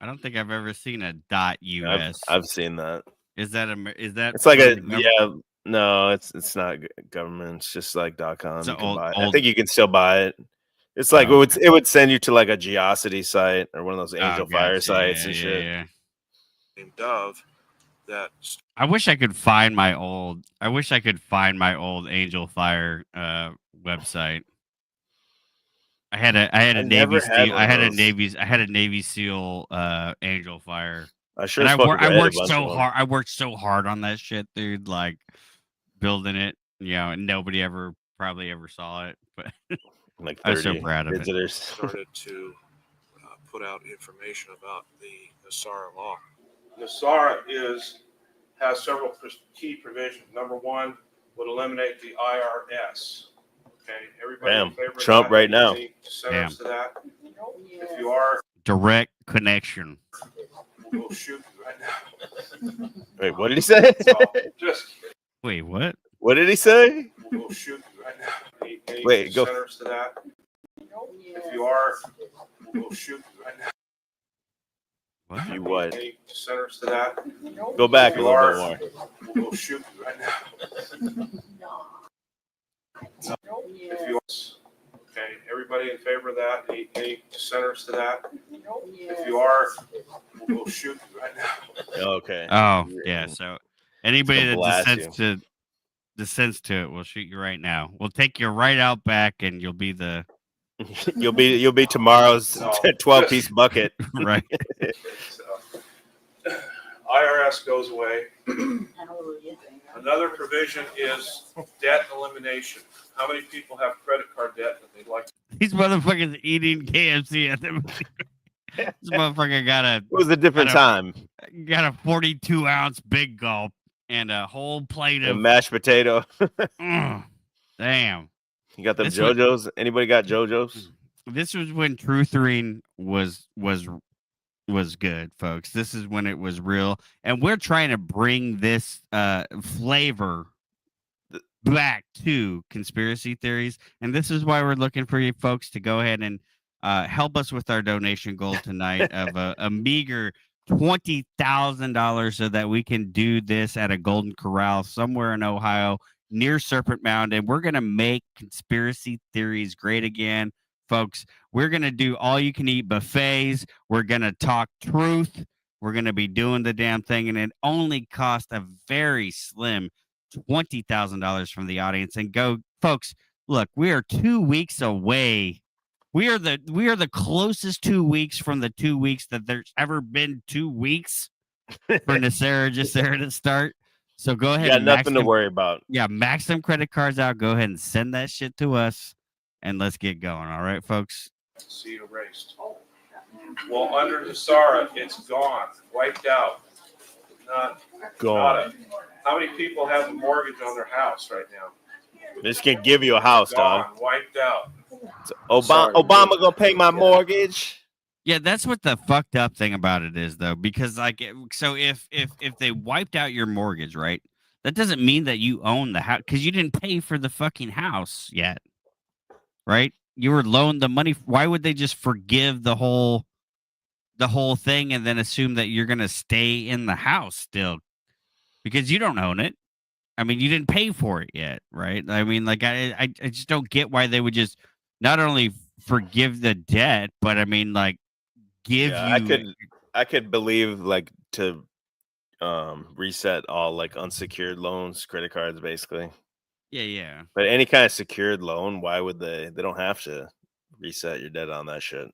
S1: I don't think I've ever seen a .us.
S3: I've seen that.
S1: Is that
S3: It's like
S1: from
S3: a
S1: the government?
S3: no, it's not government. It's just like .com.
S1: It's
S3: You
S1: an
S3: can buy it. I
S1: old-
S3: think you can still buy it. It's like
S1: Oh,
S3: it would send you to like a Geosity site or one of those Angel Fire
S1: gotcha.
S3: sites and
S1: Yeah,
S3: shit.
S1: yeah.
S12: Named Dove that
S1: I wish I could find my old Angel Fire website. I had a
S3: never
S1: Navy
S3: had
S1: SEAL.
S3: one of those.
S1: I had a Navy SEAL Angel Fire.
S3: I sure
S1: And
S3: as fuck
S1: I
S3: wish I had a
S1: worked
S3: bunch
S1: so
S3: of them.
S1: hard. I worked so hard on that shit, dude. Like building it, and nobody probably ever saw it. But
S3: Like
S1: I was so
S3: 30
S1: proud of it.
S3: visitors.
S12: started to put out information about the NESARA law. NESARA has several key provisions. Number one would eliminate the IRS. Okay, everybody in
S3: Bam.
S12: favor of
S3: Trump
S12: that?
S3: right now.
S12: Any dissenters to that? If you are,
S1: Direct connection.
S12: we'll shoot you right now.
S3: Wait, what did he say?
S12: So, just
S1: Wait, what?
S3: What did he say?
S12: we'll shoot you right now. Any
S3: Wait, go.
S12: dissenters to that? If you are, we'll shoot you right now.
S1: What?
S3: You what?
S12: Any dissenters to that?
S3: Go back
S12: If
S3: a
S12: you
S3: little
S12: are,
S3: bit more.
S12: we'll shoot you right now. If you okay, everybody in favor of that? Any dissenters to that? If you are, we'll shoot you right now.
S3: Okay.
S1: Oh, yeah. So anybody
S3: Gonna
S1: that
S3: blast
S1: dissents to it, we'll shoot you right now. We'll take you right out back, and you'll be the
S3: You'll be tomorrow's 12-piece bucket.
S1: right.
S12: So, IRS goes away. Another provision is debt elimination. How many people have credit card debt that they'd like to?
S1: These motherfuckers eating KFC at the. This motherfucker
S3: It was a different time.
S1: Got a 42-ounce big gulp and a whole plate
S3: A
S1: of
S3: mashed potato.
S1: Damn.
S3: You got them
S1: This was-
S3: JoJo's? Anybody got JoJo's?
S1: This was when truthering was good, folks. This is when it was real, and we're trying to bring this flavor back to conspiracy theories, and this is why we're looking for you folks to go ahead and help us with our donation goal tonight of a meager $20,000 so that we can do this at a Golden Corral somewhere in Ohio near Serpent Mound, and we're going to make conspiracy theories great again, folks. We're going to do all you can eat buffets. We're going to talk truth. We're going to be doing the damn thing, and it only cost a very slim $20,000 from the audience. And go, folks, look, we are 2 weeks away. We are the closest 2 weeks from the 2 weeks that there's ever been 2 weeks for NESERA GESERA to start. So go ahead.
S3: You got
S1: and
S3: nothing to worry about.
S1: Yeah, max them credit cards out. Go ahead and send that shit to us, and let's get going. All right, folks.
S12: See erased. Well, under NESARA, it's gone, wiped out. Not
S3: Gone.
S12: how many people have a mortgage on their house right now?
S3: This can give you a house,
S12: Gone,
S3: dog.
S12: wiped out.
S3: Obama gonna pay my mortgage.
S1: Yeah, that's what the fucked up thing about it is, though, because like, so if they wiped out your mortgage, right, that doesn't mean that you own the house because you didn't pay for the fucking house yet, right? You were loaned the money. Why would they just forgive the whole thing and then assume that you're gonna stay in the house still because you don't own it? I mean, you didn't pay for it yet, right? I mean, like, I just don't get why they would just not only forgive the debt, but I mean, like, give you.
S3: I could believe like to reset all like unsecured loans, credit cards, basically.
S1: Yeah.
S3: But any kind of secured loan, why would they? They don't have to reset your debt on that shit.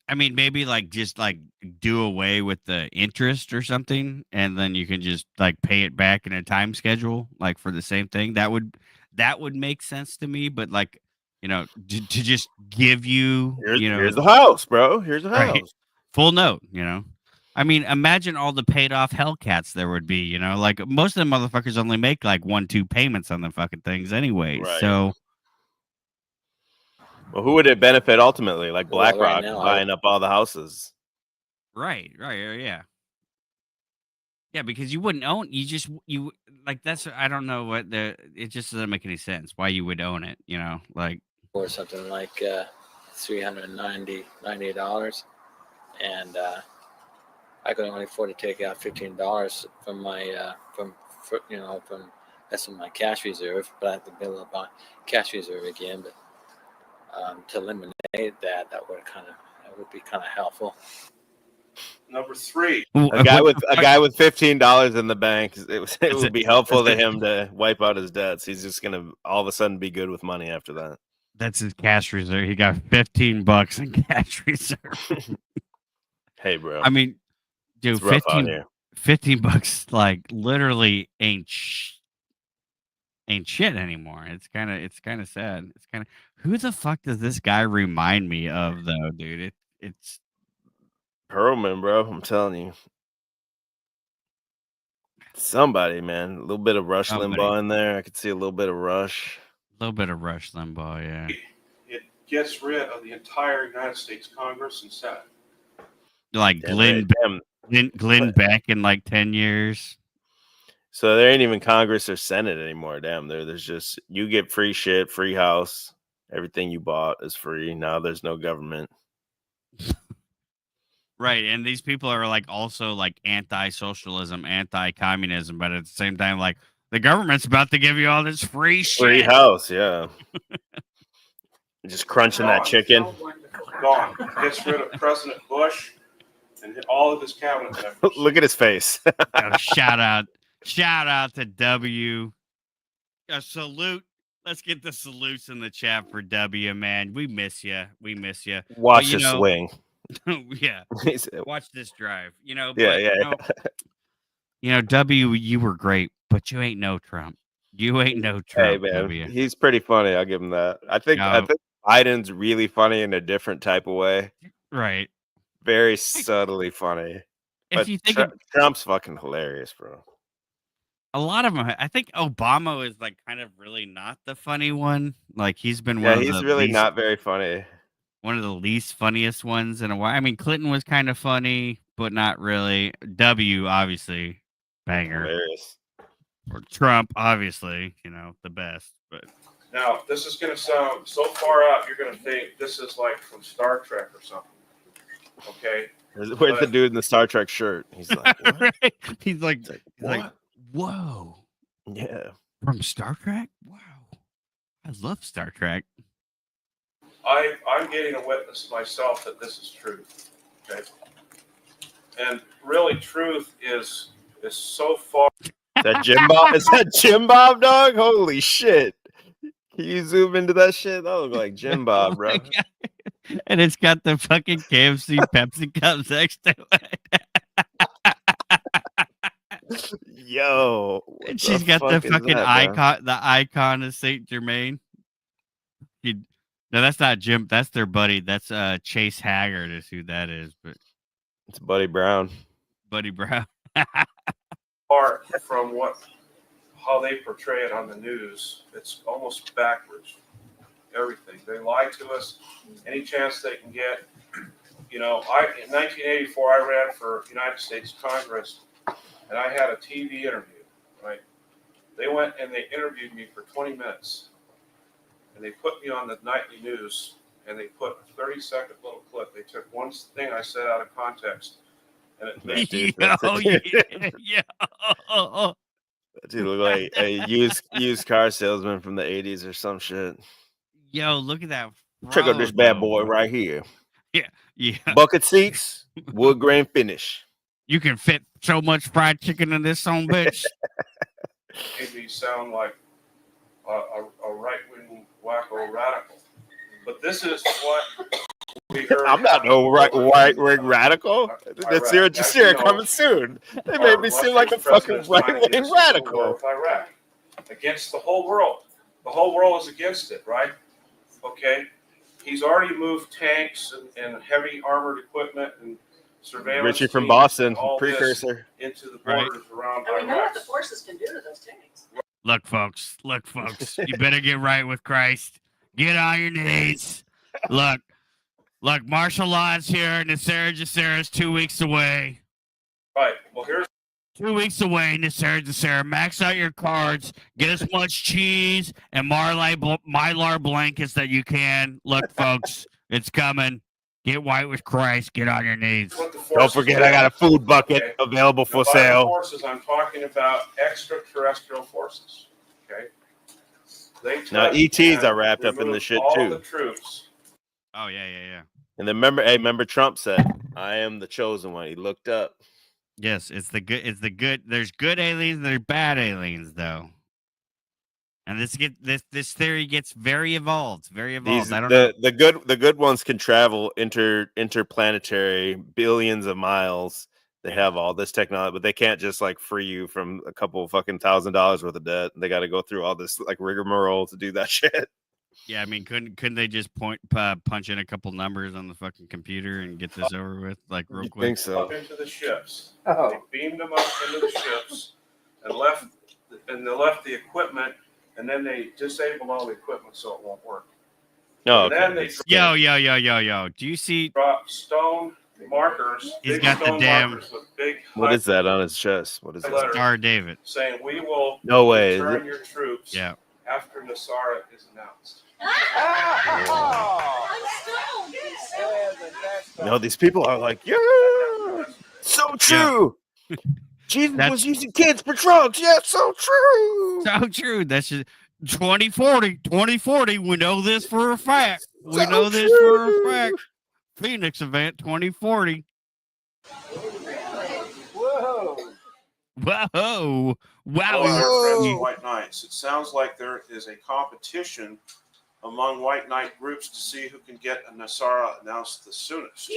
S1: I mean, maybe like just like do away with the interest or something, and then you can just like pay it back in a time schedule, like for the same thing. That would make sense to me. But like, to just give you,
S3: Here's the house, bro. Here's the house.
S1: Right, full note, I mean, imagine all the paid off Hellcats there would be, you know, like most of the motherfuckers only make like 1-2 payments on the fucking things anyway.
S3: Right.
S1: So,
S3: well, who would it benefit ultimately? Like
S16: Well, right
S3: BlackRock
S16: now,
S3: buying up all the houses.
S1: right, yeah. Yeah, because you wouldn't own, you like that's, I don't know what it just doesn't make any sense why you would own it, you know, like,
S16: for something like $398, and I could only afford to take out $15 from my from that's in my cash reserve, but I have to build up my cash reserve again. But to eliminate that would be kind of helpful.
S12: Number 3.
S3: A guy with $15 in the bank, it would be helpful to him to wipe out his debts. He's just gonna all of a sudden be good with money after that.
S1: that's his cash reserve. He got $15 in cash reserve.
S3: Hey, bro.
S1: I mean, dude,
S3: It's rough out here.
S1: $15 like literally ain't shit anymore. It's kind of sad. It's kind of, who the fuck does this guy remind me of though, dude? It's
S3: Perlman, bro. I'm telling you. Somebody, man. A little bit of Rush Limbaugh in there. I could see a little bit of Rush.
S1: A little bit of Rush Limbaugh, yeah.
S12: It gets rid of the entire United States Congress and Senate.
S1: Like Glenn Beck in like 10 years.
S3: So there ain't even Congress or Senate anymore. Damn, there's just, you get free shit, free house. Everything you bought is free. Now there's no government.
S1: Right, and these people are like also like anti-socialism, anti-communism, but at the same time, like the government's about to give you all this free shit.
S3: Free house, yeah. Just crunching that chicken.
S12: Gone. Gets rid of President Bush and all of his cabinet members.
S3: Look at his face.
S1: Oh, shout out to W. A salute. Let's get the salutes in the chat for W, man. We miss you.
S3: Watch the swing.
S1: Yeah. Watch this drive. You know,
S3: yeah.
S1: You know, W, you were great, but you ain't no Trump. You ain't no Trump.
S3: Hey, man.
S1: W.
S3: He's pretty funny. I'll give him that. I think Biden's really funny in a different type of way.
S1: Right.
S3: Very subtly funny. But
S1: You think
S3: Trump's fucking hilarious, bro.
S1: A lot of them, I think Obama is like kind of really not the funny one. Like he's been
S3: he's really not very funny.
S1: One of the least funniest ones in a while. I mean, Clinton was kind of funny, but not really. W, obviously, banger.
S3: Hilarious.
S1: Or Trump, obviously, you know, the best. But
S12: now, this is going to sound so far out, you're going to think this is like from Star Trek or something. Okay?
S3: Where's the dude in the Star Trek shirt? He's like, what?
S1: Right? He's like, whoa.
S3: Yeah.
S1: From Star Trek? Wow. I love Star Trek.
S12: I'm getting a witness myself that this is truth. Okay. And really, truth is so far.
S3: Is that Jim Bob? Is that Jim Bob, dog? Holy shit. Can you zoom into that shit? That looks like Jim Bob, bro.
S1: And it's got the fucking KFC Pepsi cups next to it.
S3: Yo.
S1: And she's got the fucking icon, the icon of Saint Germain. No, that's not Jim. That's their buddy. That's Chase Haggard is who that is. But
S3: it's Buddy Brown.
S1: Buddy Brown.
S12: Apart from how they portray it on the news, it's almost backwards. Everything. They lie to us any chance they can get. You know, in 1984, I ran for United States Congress, and I had a TV interview, right? They went and they interviewed me for 20 minutes. And they put me on the nightly news, and they put a 30-second little clip. They took one thing I said out of context, and it made
S3: Dude look like a used car salesman from the 80s or some shit.
S1: Yo, look at that.
S3: Check out this bad boy right here.
S1: Yeah.
S3: Bucket seats, wood grain finish.
S1: You can fit so much fried chicken in this son bitch.
S12: made me sound like a right-wing wacko radical. But this is what we heard.
S3: I'm not no right-wing radical. That's your GESERA coming soon. They made me seem like a fucking right-wing radical.
S12: Iraq against the whole world. The whole world is against it, right? Okay. He's already moved tanks and heavy armored equipment and surveillance
S3: Richie from
S12: teams,
S3: Boston,
S12: and all this
S3: precursor.
S12: into the
S1: Right.
S12: borders around
S13: And we know what
S12: Iraq.
S13: the forces can do to those tanks.
S1: Look, folks. You better get right with Christ. Get on your knees. Look, martial law's here. NESERA GESERA is 2 weeks away.
S12: Right. Well, here's
S1: 2 weeks away, NESERA GESERA. Max out your cards. Get as much cheese and Mylar blankets that you can. Look, folks, it's coming. Get white with Christ. Get on your knees.
S12: what the
S3: Don't
S12: forces
S3: forget, I got a food bucket
S12: Okay.
S3: available for
S12: Now, by the
S3: sale.
S12: forces, I'm talking about extraterrestrial forces. Okay. They
S3: Now,
S12: touch
S3: ETs
S12: and
S3: are wrapped up in
S12: remove
S3: this shit
S12: all
S3: too.
S12: the troops.
S1: Oh, yeah.
S3: And then remember Trump said, "I am the chosen one." He looked up.
S1: Yes, it's the good. There's good aliens and there's bad aliens, though. And this theory gets very evolved. Very evolved.
S3: These
S1: I don't know.
S3: the good ones can travel interplanetary billions of miles. They have all this technology, but they can't just like free you from a couple fucking $1,000 worth of debt. They got to go through all this like rigmarole to do that shit.
S1: Yeah, I mean, couldn't they just punch in a couple numbers on the fucking computer and get this over with like real quick?
S3: Think so?
S12: Up into the ships.
S11: Oh.
S12: They beamed them up into the ships and they left the equipment, and then they disabled all the equipment so it won't work.
S3: No.
S12: And then they
S1: Yo. Do you see?
S12: drop stone markers.
S1: He's
S12: big
S1: got the
S12: stone
S1: damn-
S12: markers with big
S3: What is that on his chest? What is that?
S12: letters
S1: Star David.
S12: saying we will
S3: No way. Is
S12: return
S3: it?
S12: your troops
S1: Yeah.
S12: after NESARA is announced.
S3: No, these people are like, yeah, so true. Jesus was using kids for drugs. Yeah, so true.
S1: So true. That's just 2040. We know this for a fact. We
S3: So
S1: know this for a fact. Phoenix event 2040.
S11: Whoa.
S1: Whoa.
S12: Hello, our friends,
S3: Whoa.
S12: White Knights. It sounds like there is a competition among White Knight groups to see who can get a NESARA announced the soonest.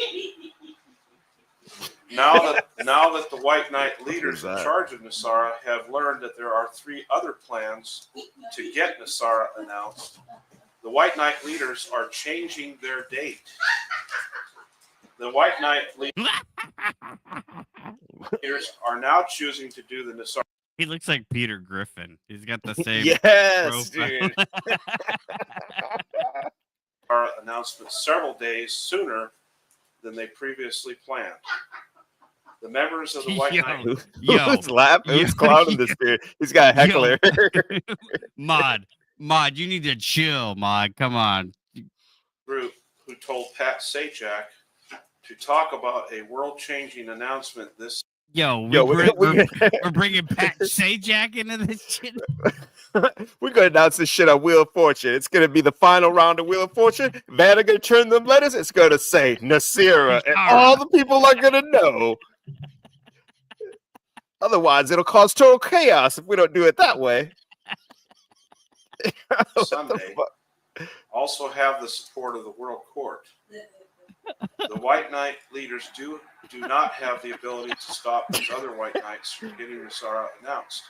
S12: Now that the White Knight leaders in charge of NESARA have learned that there are 3 other plans to get NESARA announced, the White Knight leaders are changing their date. The White Knight leaders are now choosing to do the NESARA
S1: He looks like Peter Griffin. He's got the same
S3: Yes,
S1: profile.
S3: dude.
S12: announcement several days sooner than they previously planned. The members of the White Knight
S3: Who's laughing? Who's clowning this dude? He's got a heckler.
S1: Mod, you need to chill, Mod. Come on.
S12: group who told Pat Sajak to talk about a world-changing announcement this.
S1: We're bringing Pat Sajak into this shit.
S3: We're gonna announce this shit on Wheel of Fortune. It's gonna be the final round of Wheel of Fortune. Vanna gonna turn them letters. It's gonna say NESERA, and all the people are gonna know. Otherwise, it'll cause total chaos if we don't do it that way.
S12: Sunday also have the support of the World Court. The White Knight leaders do not have the ability to stop these other White Knights from getting NESARA announced.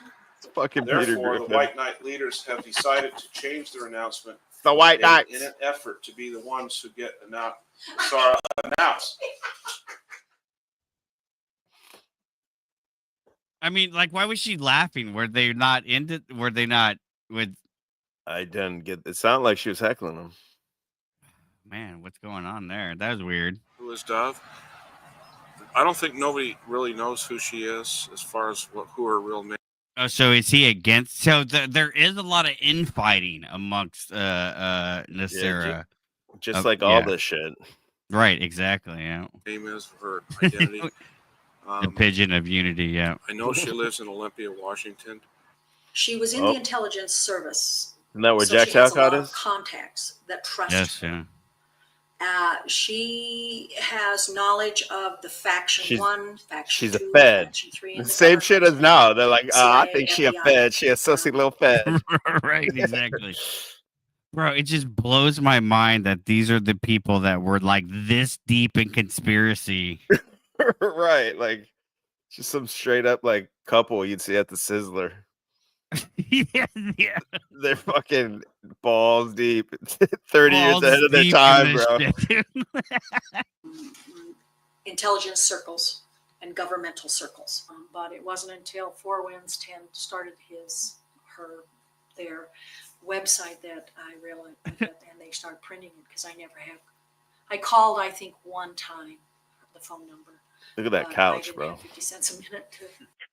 S3: Fucking Peter
S12: Therefore, the
S3: Griffin.
S12: White Knight leaders have decided to change their announcement.
S3: The White Knights.
S12: In an effort to be the ones who get NESARA announced.
S1: I mean, like, why was she laughing? Were they not with?
S3: I didn't get. It sounded like she was heckling him.
S1: Man, what's going on there? That was weird.
S12: Who is Dove? I don't think nobody really knows who she is as far as who her real name.
S1: Oh, so is he against? So there is a lot of infighting amongst NESERA.
S3: Just like all this shit.
S1: Right, exactly. Yeah.
S12: Name is her identity.
S1: The pigeon of unity. Yeah.
S12: I know she lives in Olympia, Washington.
S17: She was in the intelligence service.
S3: Isn't that where
S17: so
S3: Jack
S17: she has a lot
S3: Talcott
S17: of
S3: is?
S17: contacts that trust
S1: Yes.
S17: her.
S1: Yeah.
S17: She has knowledge of the faction 1, faction
S3: She's
S17: 2,
S3: a Fed.
S17: faction 3.
S3: The same shit as now. They're like, I
S17: CIA,
S3: think she a
S17: FBI.
S3: Fed. She a sussy little Fed.
S1: Right. Exactly. Bro, it just blows my mind that these are the people that were like this deep in conspiracy.
S3: Right. Like, just some straight up like couple you'd see at the Sizzler.
S1: Yeah.
S3: They're fucking balls deep. 30
S1: Balls
S3: years ahead of their
S1: deep
S3: time,
S1: in this
S3: bro.
S1: shit, dude.
S17: intelligence circles and governmental circles. But it wasn't until Four Winds 10 started their website that I realized that, and they started printing it, because I called, I think, one time, the phone number.
S3: Look at that
S17: I
S3: couch,
S17: didn't
S3: bro.
S17: have 50 cents a minute to.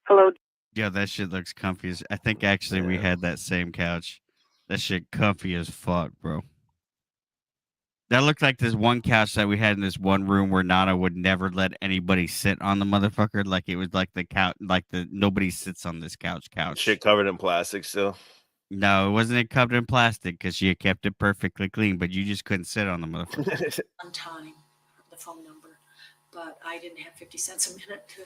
S7: Hello.
S1: Yeah, that shit looks comfy as. I think actually we had that same couch. That shit comfy as fuck, bro. That looked like this one couch that we had in this one room where Nana would never let anybody sit on the motherfucker. Like it was like the couch, like the nobody sits on this couch.
S3: Shit covered in plastic still.
S1: No, it wasn't covered in plastic because she had kept it perfectly clean, but you just couldn't sit on the motherfucker.
S17: One time, the phone number, but I didn't have 50 cents a minute to.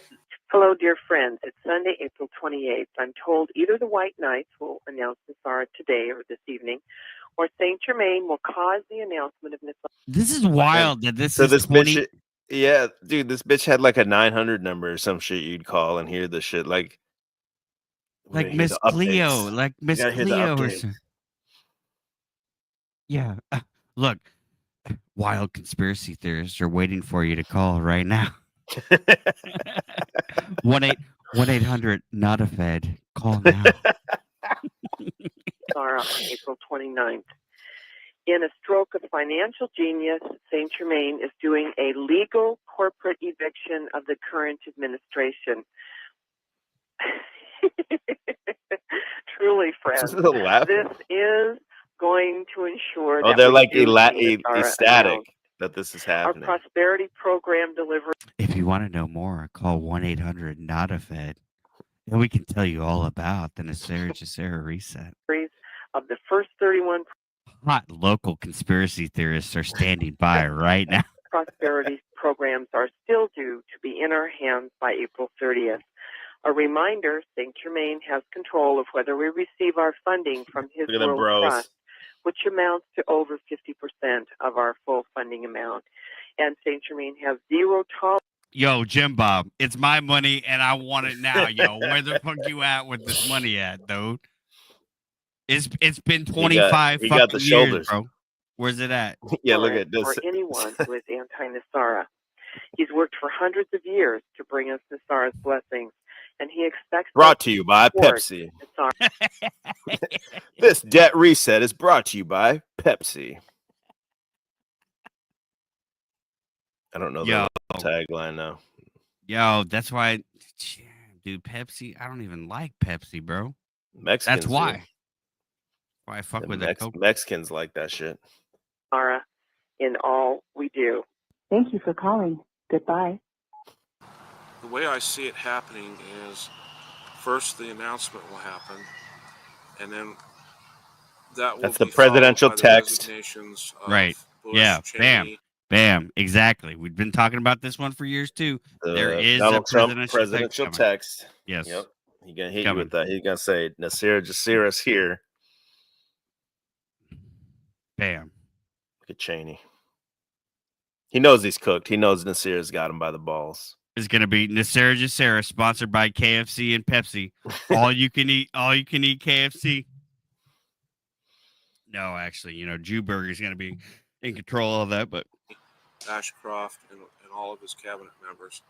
S18: Hello, dear friends. It's Sunday, April 28th. I'm told either the White Knights will announce NESARA today or this evening, or Saint Germain will cause the announcement of NESARA.
S1: This is wild that this
S3: So
S1: is
S3: this
S1: 20.
S3: bitch, yeah, dude, this bitch had like a 900 number or some shit you'd call and hear the shit like
S1: Miss Cleo, like Miss
S3: gotta hear the
S1: Cleo or
S3: updates.
S1: something. Yeah. Look, wild conspiracy theorists are waiting for you to call right now. 1-800 not a Fed. Call now.
S18: NESARA on April 29th. In a stroke of financial genius, Saint Germain is doing a legal corporate eviction of the current administration. Truly, friends,
S3: This is a laugh.
S18: this is going to ensure
S3: Oh,
S18: that
S3: they're
S18: we
S3: like
S18: do see NESARA
S3: ecstatic
S18: announced.
S3: that this is
S18: Our
S3: happening.
S18: prosperity program delivers
S1: If you want to know more, call 1-800 not a Fed. And we can tell you all about the NESERA GESERA reset.
S18: of the first 31
S1: Hot local conspiracy theorists are standing by right now.
S18: prosperity programs are still due to be in our hands by April 30th. A reminder, St. Germain has control of whether we receive our funding from his
S3: Look at them
S18: World
S3: bros.
S18: Trust, which amounts to over 50% of our full funding amount. And St. Germain has zero tolerance.
S1: Yo, Jim Bob, it's my money and I want it now, yo. Where the fuck you at with this money at, dude? It's been 25
S3: he
S1: fucking
S3: got the
S1: years,
S3: shoulders.
S1: bro. Where's it at?
S3: Yeah, look at this.
S18: For anyone who is anti-NESARA. He's worked for hundreds of years to bring us NESARA's blessings, and he expects
S3: Brought
S18: us
S3: to you by
S18: support
S3: Pepsi.
S18: NESARA.
S3: This debt reset is brought to you by Pepsi. I don't know the tagline now.
S1: Yo, that's why, dude, Pepsi, I don't even like Pepsi, bro.
S3: Mexicans
S1: That's why.
S3: do.
S1: Why I fuck
S3: The
S1: with that Coke.
S3: Mexicans like that shit.
S18: NESARA in all we do.
S19: Thank you for calling. Goodbye.
S12: The way I see it happening is first the announcement will happen, and then that will
S3: That's the
S12: be followed
S3: presidential
S12: by the
S3: text.
S12: resignations of
S1: Right.
S12: Bush,
S1: Yeah.
S12: Cheney.
S1: Bam. Exactly. We've been talking about this one for years too. There is
S3: Donald
S1: a
S3: Trump
S1: presidential
S3: text.
S1: Yes.
S3: Yep. He's gonna hit you
S1: Coming.
S3: with that. He's gonna say NESERA GESERA's here.
S1: Bam.
S3: Look at Cheney. He knows he's cooked. He knows NESERA's got him by the balls.
S1: Is going to be NESERA GESERA, sponsored by KFC and Pepsi. all you can eat KFC. No, actually, Jew Burger is going to be in control of that, but
S12: Ashcroft and all of his cabinet members.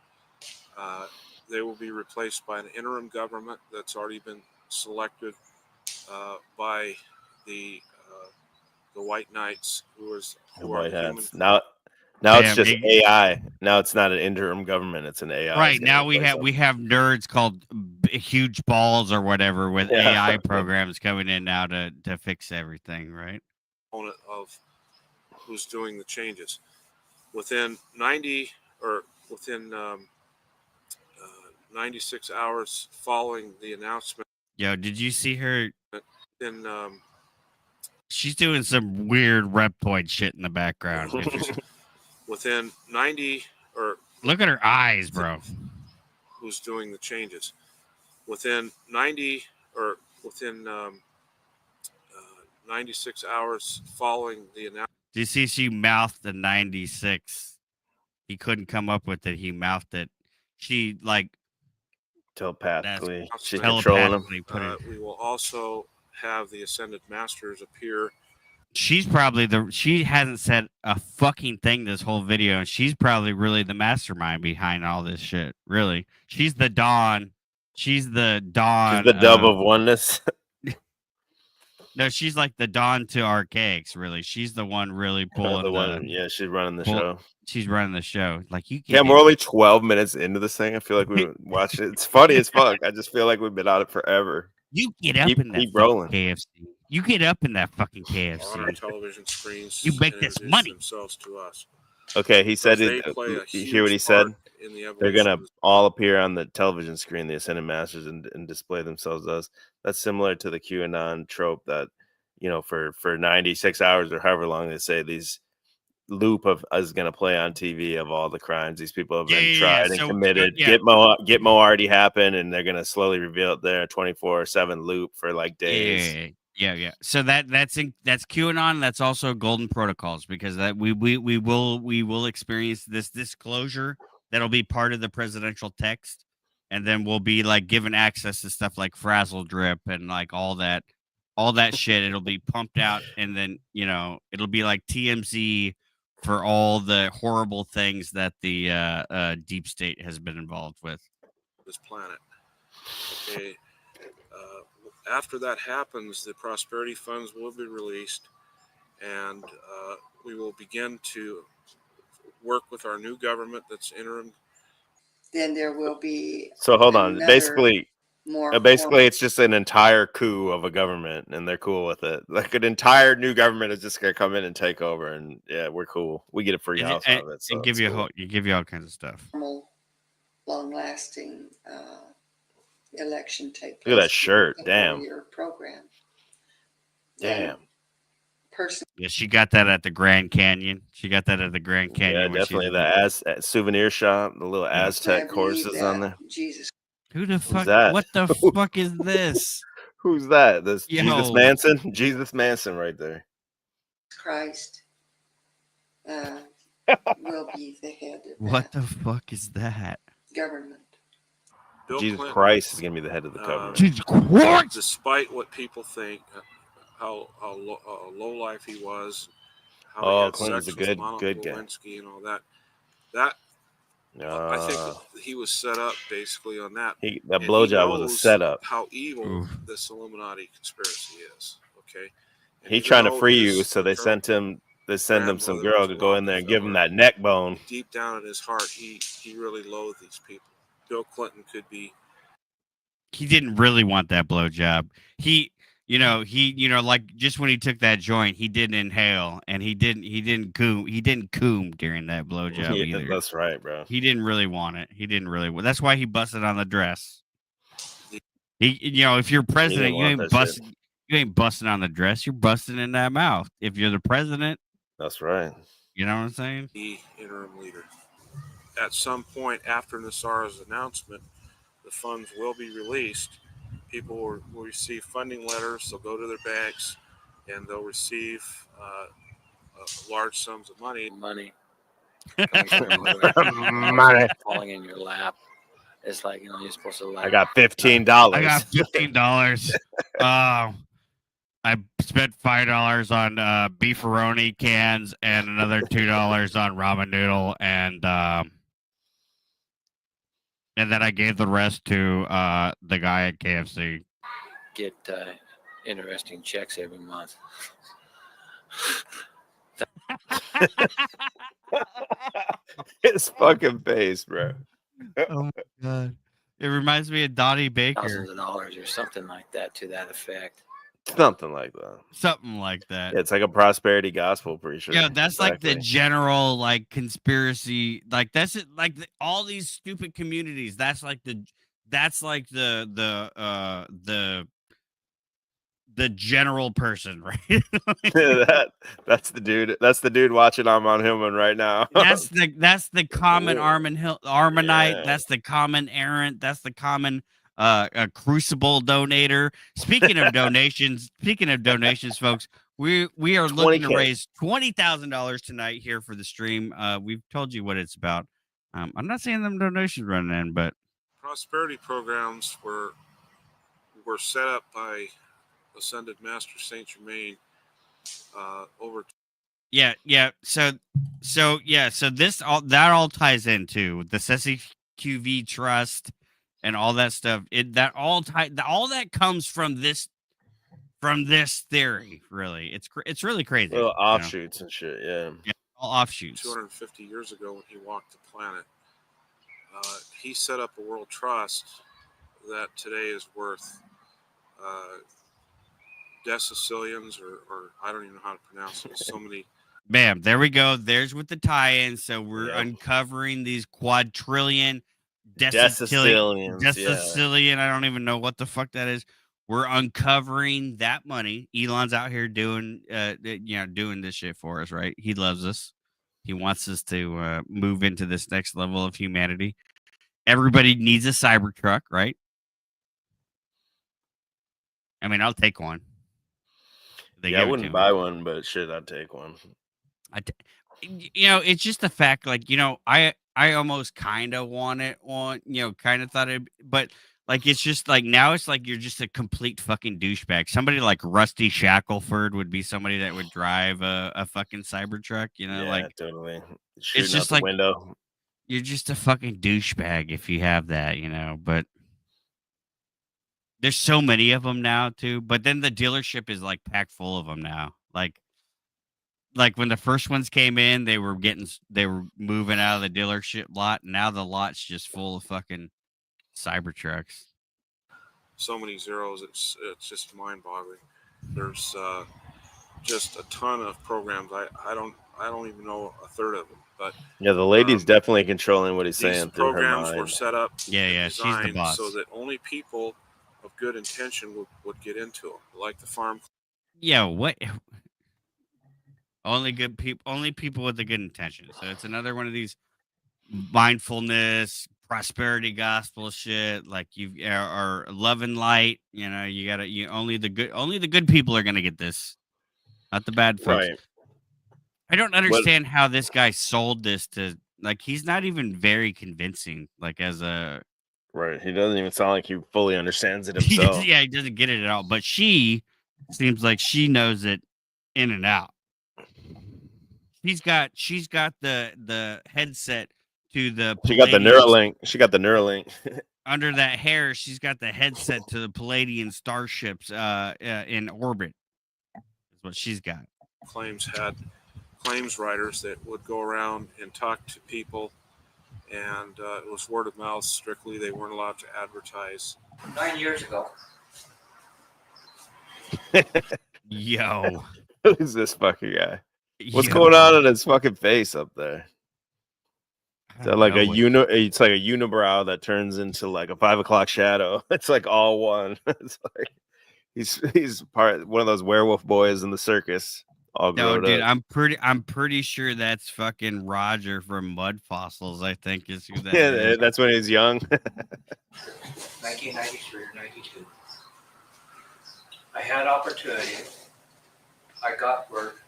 S12: They will be replaced by an interim government that's already been selected by the White Knights, who are
S3: White
S12: the human.
S3: hats. Now it's just AI. Now it's not an interim government. It's an AI.
S1: right now we have nerds called huge balls or whatever with AI programs coming in now to fix everything. Right.
S12: Of who's doing the changes within 90 or within 96 hours following the announcement.
S1: Yo, did you see her?
S12: In
S1: she's doing some weird reptoid shit in the background.
S12: within 90 or
S1: look at her eyes, bro.
S12: Who's doing the changes within 90 or within 96 hours following the announcement.
S1: Do you see she mouthed the 96? He couldn't come up with it. He mouthed it. She
S3: telepathically. She's controlling him.
S12: We will also have the Ascended Masters appear.
S1: She's probably she hasn't said a fucking thing this whole video, and she's probably really the mastermind behind all this shit. Really, she's the Dawn. She's the Dawn.
S3: She's the Dove of Oneness.
S1: No, she's like the Dawn to Archaics. Really, she's the one really pulling
S3: Yeah, she's running the show.
S1: She's running the show. Like you
S3: Yeah,
S1: get.
S3: we're only 12 minutes into this thing. I feel like we watched it. It's funny as fuck. I just feel like we've been on it forever.
S1: You get up in that
S3: keep rolling.
S1: KFC. You get up in that fucking KFC.
S12: On our television screens,
S1: You make
S12: and
S1: this
S12: introduce
S1: money.
S12: themselves to us.
S3: Okay, he said
S12: They
S3: it.
S12: play a
S3: You hear what he
S12: huge
S3: said?
S12: part in the
S3: They're
S12: evolution
S3: gonna
S12: of this.
S3: all appear on the television screen, the Ascended Masters, and display themselves as. That's similar to the QAnon trope that, for 96 hours or however long they say these loop is going to play on TV of all the crimes these people have been tried and committed. Gitmo already happened, and they're going to slowly reveal it there. 24/7 loop for like days.
S1: Yeah. So that's QAnon. That's also Golden Protocols, because that we will experience this disclosure that'll be part of the presidential text, and then we'll be like given access to stuff like Frazzle Drip and like all that shit. It'll be pumped out, and then it'll be like TMZ for all the horrible things that the deep state has been involved with.
S12: This planet. Okay. After that happens, the prosperity funds will be released, and we will begin to work with our new government that's interim.
S20: Then there will be.
S3: So hold on. Basically,
S20: more
S3: it's just an entire coup of a government, and they're cool with it. Like an entire new government is just gonna come in and take over, and yeah, we're cool. We get a free house out of it. So
S1: and give you all kinds of stuff.
S20: Long-lasting election take place.
S3: Look at that shirt. Damn.
S20: Program.
S3: Damn.
S1: Yeah, she got that at the Grand Canyon. Yeah,
S3: definitely the souvenir shop, the little Aztec horses on there.
S20: Jesus.
S1: Who the fuck?
S3: That?
S1: What the fuck is this?
S3: Who's that? This
S1: Yo.
S3: Jesus Manson? Jesus Manson right there.
S20: Christ will be the head of
S1: What the fuck is that?
S20: government.
S12: Bill
S3: Jesus
S12: Clinton,
S3: Christ is going to be the head of the government.
S1: Jesus Christ!
S12: Despite what people think, how low life he was, how he had
S3: Clinton's
S12: sex
S3: a
S12: with
S3: good
S12: Monica
S3: guy.
S12: Lewinsky and all that. I think that he was set up basically on that.
S3: That blowjob was a setup.
S12: How evil this Illuminati conspiracy is. Okay, and
S3: He's
S12: even
S3: trying to
S12: though
S3: free
S12: his
S3: you, so they sent him. They send him some girl to go in there and give him that
S12: Rockefeller,
S3: neck bone.
S12: Deep down in his heart, he really loathed these people. Bill Clinton could be.
S1: He didn't really want that blowjob. He like just when he took that joint, he didn't inhale, and he didn't coom during that blowjob either.
S3: That's right, bro.
S1: He didn't really want it. That's why he busted on the dress. If you're president, you ain't busting on the dress. You're busting in that mouth. If you're the president,
S3: that's right.
S1: You know what I'm saying?
S12: The interim leader. At some point after NESARA's announcement, the funds will be released. People will receive funding letters. They'll go to their banks, and they'll receive large sums of money.
S16: Money.
S3: Money.
S16: Falling in your lap. It's like, you're supposed to.
S3: I got $15.
S1: I got $15. I spent $5 on beefaroni cans and another $2 on ramen noodle, and then I gave the rest to the guy at KFC.
S16: Get interesting checks every month.
S3: His fucking face, bro.
S1: Oh my god! It reminds me of Dottie Baker.
S16: Thousands of dollars or something like that, to that effect.
S3: Something like that.
S1: Something like that.
S3: Yeah, it's like a prosperity gospel, pretty sure.
S1: Yeah, that's like the general conspiracy. Like that's it. Like all these stupid communities. That's like the general person, right?
S3: that's the dude. That's the dude watching Armand Hillman right now.
S1: that's the common Armanite. Yeah. That's the common errant. That's the common a crucible donator. Speaking of donations, folks, we are looking to raise $20,000 tonight here for the stream. We've told you what it's about. I'm not saying them donations running in, but
S12: prosperity programs were set up by Ascended Master Saint Germain over.
S1: Yeah. So this all ties into the SEQV trust and all that stuff. All that comes from this theory. Really, it's really crazy.
S3: Little offshoots and shit. Yeah.
S1: All offshoots.
S12: 250 years ago, when he walked the planet, he set up a world trust that today is worth decillions, or I don't even know how to pronounce it. So many.
S1: Bam, there we go. There's with the tie-in. So we're uncovering these quadrillion, decillion. I don't even know what the fuck that is. We're uncovering that money. Elon's out here doing this shit for us, right? He loves us. He wants us to move into this next level of humanity. Everybody needs a Cybertruck, right? I mean, I'll take one.
S3: I wouldn't buy one, but shit, I'd take one.
S1: It's just the fact, like, I almost kind of want it on, kind of thought it, but like, it's just like, now it's like, you're just a complete fucking douchebag. Somebody like Rusty Shackelford would be somebody that would drive a fucking Cybertruck, like,
S3: totally.
S1: It's just
S3: out the
S1: like,
S3: window.
S1: You're just a fucking douchebag if you have that, but there's so many of them now too. But then the dealership is like packed full of them now. Like when the first ones came in, they were moving out of the dealership lot. Now the lot's just full of fucking Cybertrucks.
S12: So many zeros, it's just mind-boggling. There's just a ton of programs. I don't even know a third of them. But
S3: yeah, the lady's definitely controlling what he's
S12: these
S3: saying through her
S12: programs
S3: mind.
S12: were set up,
S1: she's the boss,
S12: so that only people of good intention would get into them, like the farm.
S1: Yeah, what? Only people with the good intention. So it's another one of these mindfulness, prosperity gospel shit. Like you are love and light. Only the good people are gonna get this, not the bad folks.
S3: Right.
S1: I don't understand how this guy sold this to. Like, he's not even very convincing. Like, as a
S3: right, he doesn't even sound like he fully understands it himself.
S1: He doesn't get it at all. But she seems like she knows it in and out. She's got the headset to the.
S3: She got the Neuralink.
S12: Under
S1: that hair, she's got the headset to the Palladian starships in orbit. That's what she's got.
S12: Claims writers that would go around and talk to people, and it was word of mouth strictly. They weren't allowed to advertise.
S13: 9 years ago.
S1: Yo,
S3: who's this fucking guy? What's going on in his fucking face up there? Is that like it's like a unibrow that turns into like a 5 o'clock shadow. It's like all one. It's like he's one of those werewolf boys in the circus.
S1: No, dude, up. I'm pretty sure that's fucking Roger from Mud Fossils. I think is who that is.
S3: That's when he's young.
S13: 1993 or 92. I had opportunity. I got work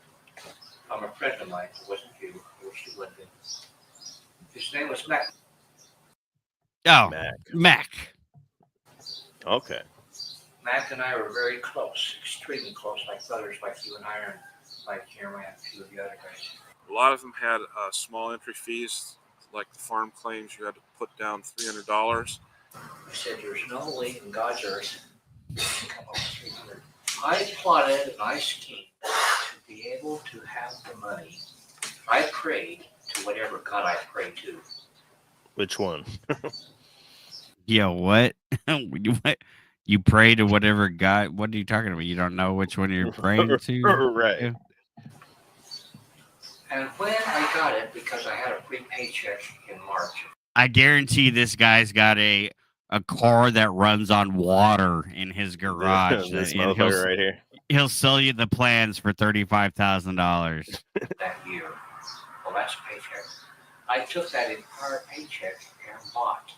S13: from a friend of mine who wasn't you. I wish he would have been. His name was Mac.
S1: Oh, Mac.
S3: Okay.
S13: Mac and I were very close, extremely close, like brothers, like you and I, and like Germain, a few of the other guys.
S12: A lot of them had small entry fees, like the farm claims. You had to put down $300.
S13: I said, "There's no way in God's earth come up with 300." I plotted and I schemed to be able to have the money. I prayed to whatever God I prayed to.
S3: Which one?
S1: Yo, what? What? You pray to whatever God? What are you talking about? You don't know which one you're praying to?
S3: Right.
S1: Yeah.
S13: And when I got it, because I had a free paycheck in March.
S1: I guarantee this guy's got a car that runs on water in his garage.
S3: This motherfucker right here.
S1: He'll sell you the plans for $35,000.
S13: That year. Well, that's a paycheck. I took that entire paycheck and bought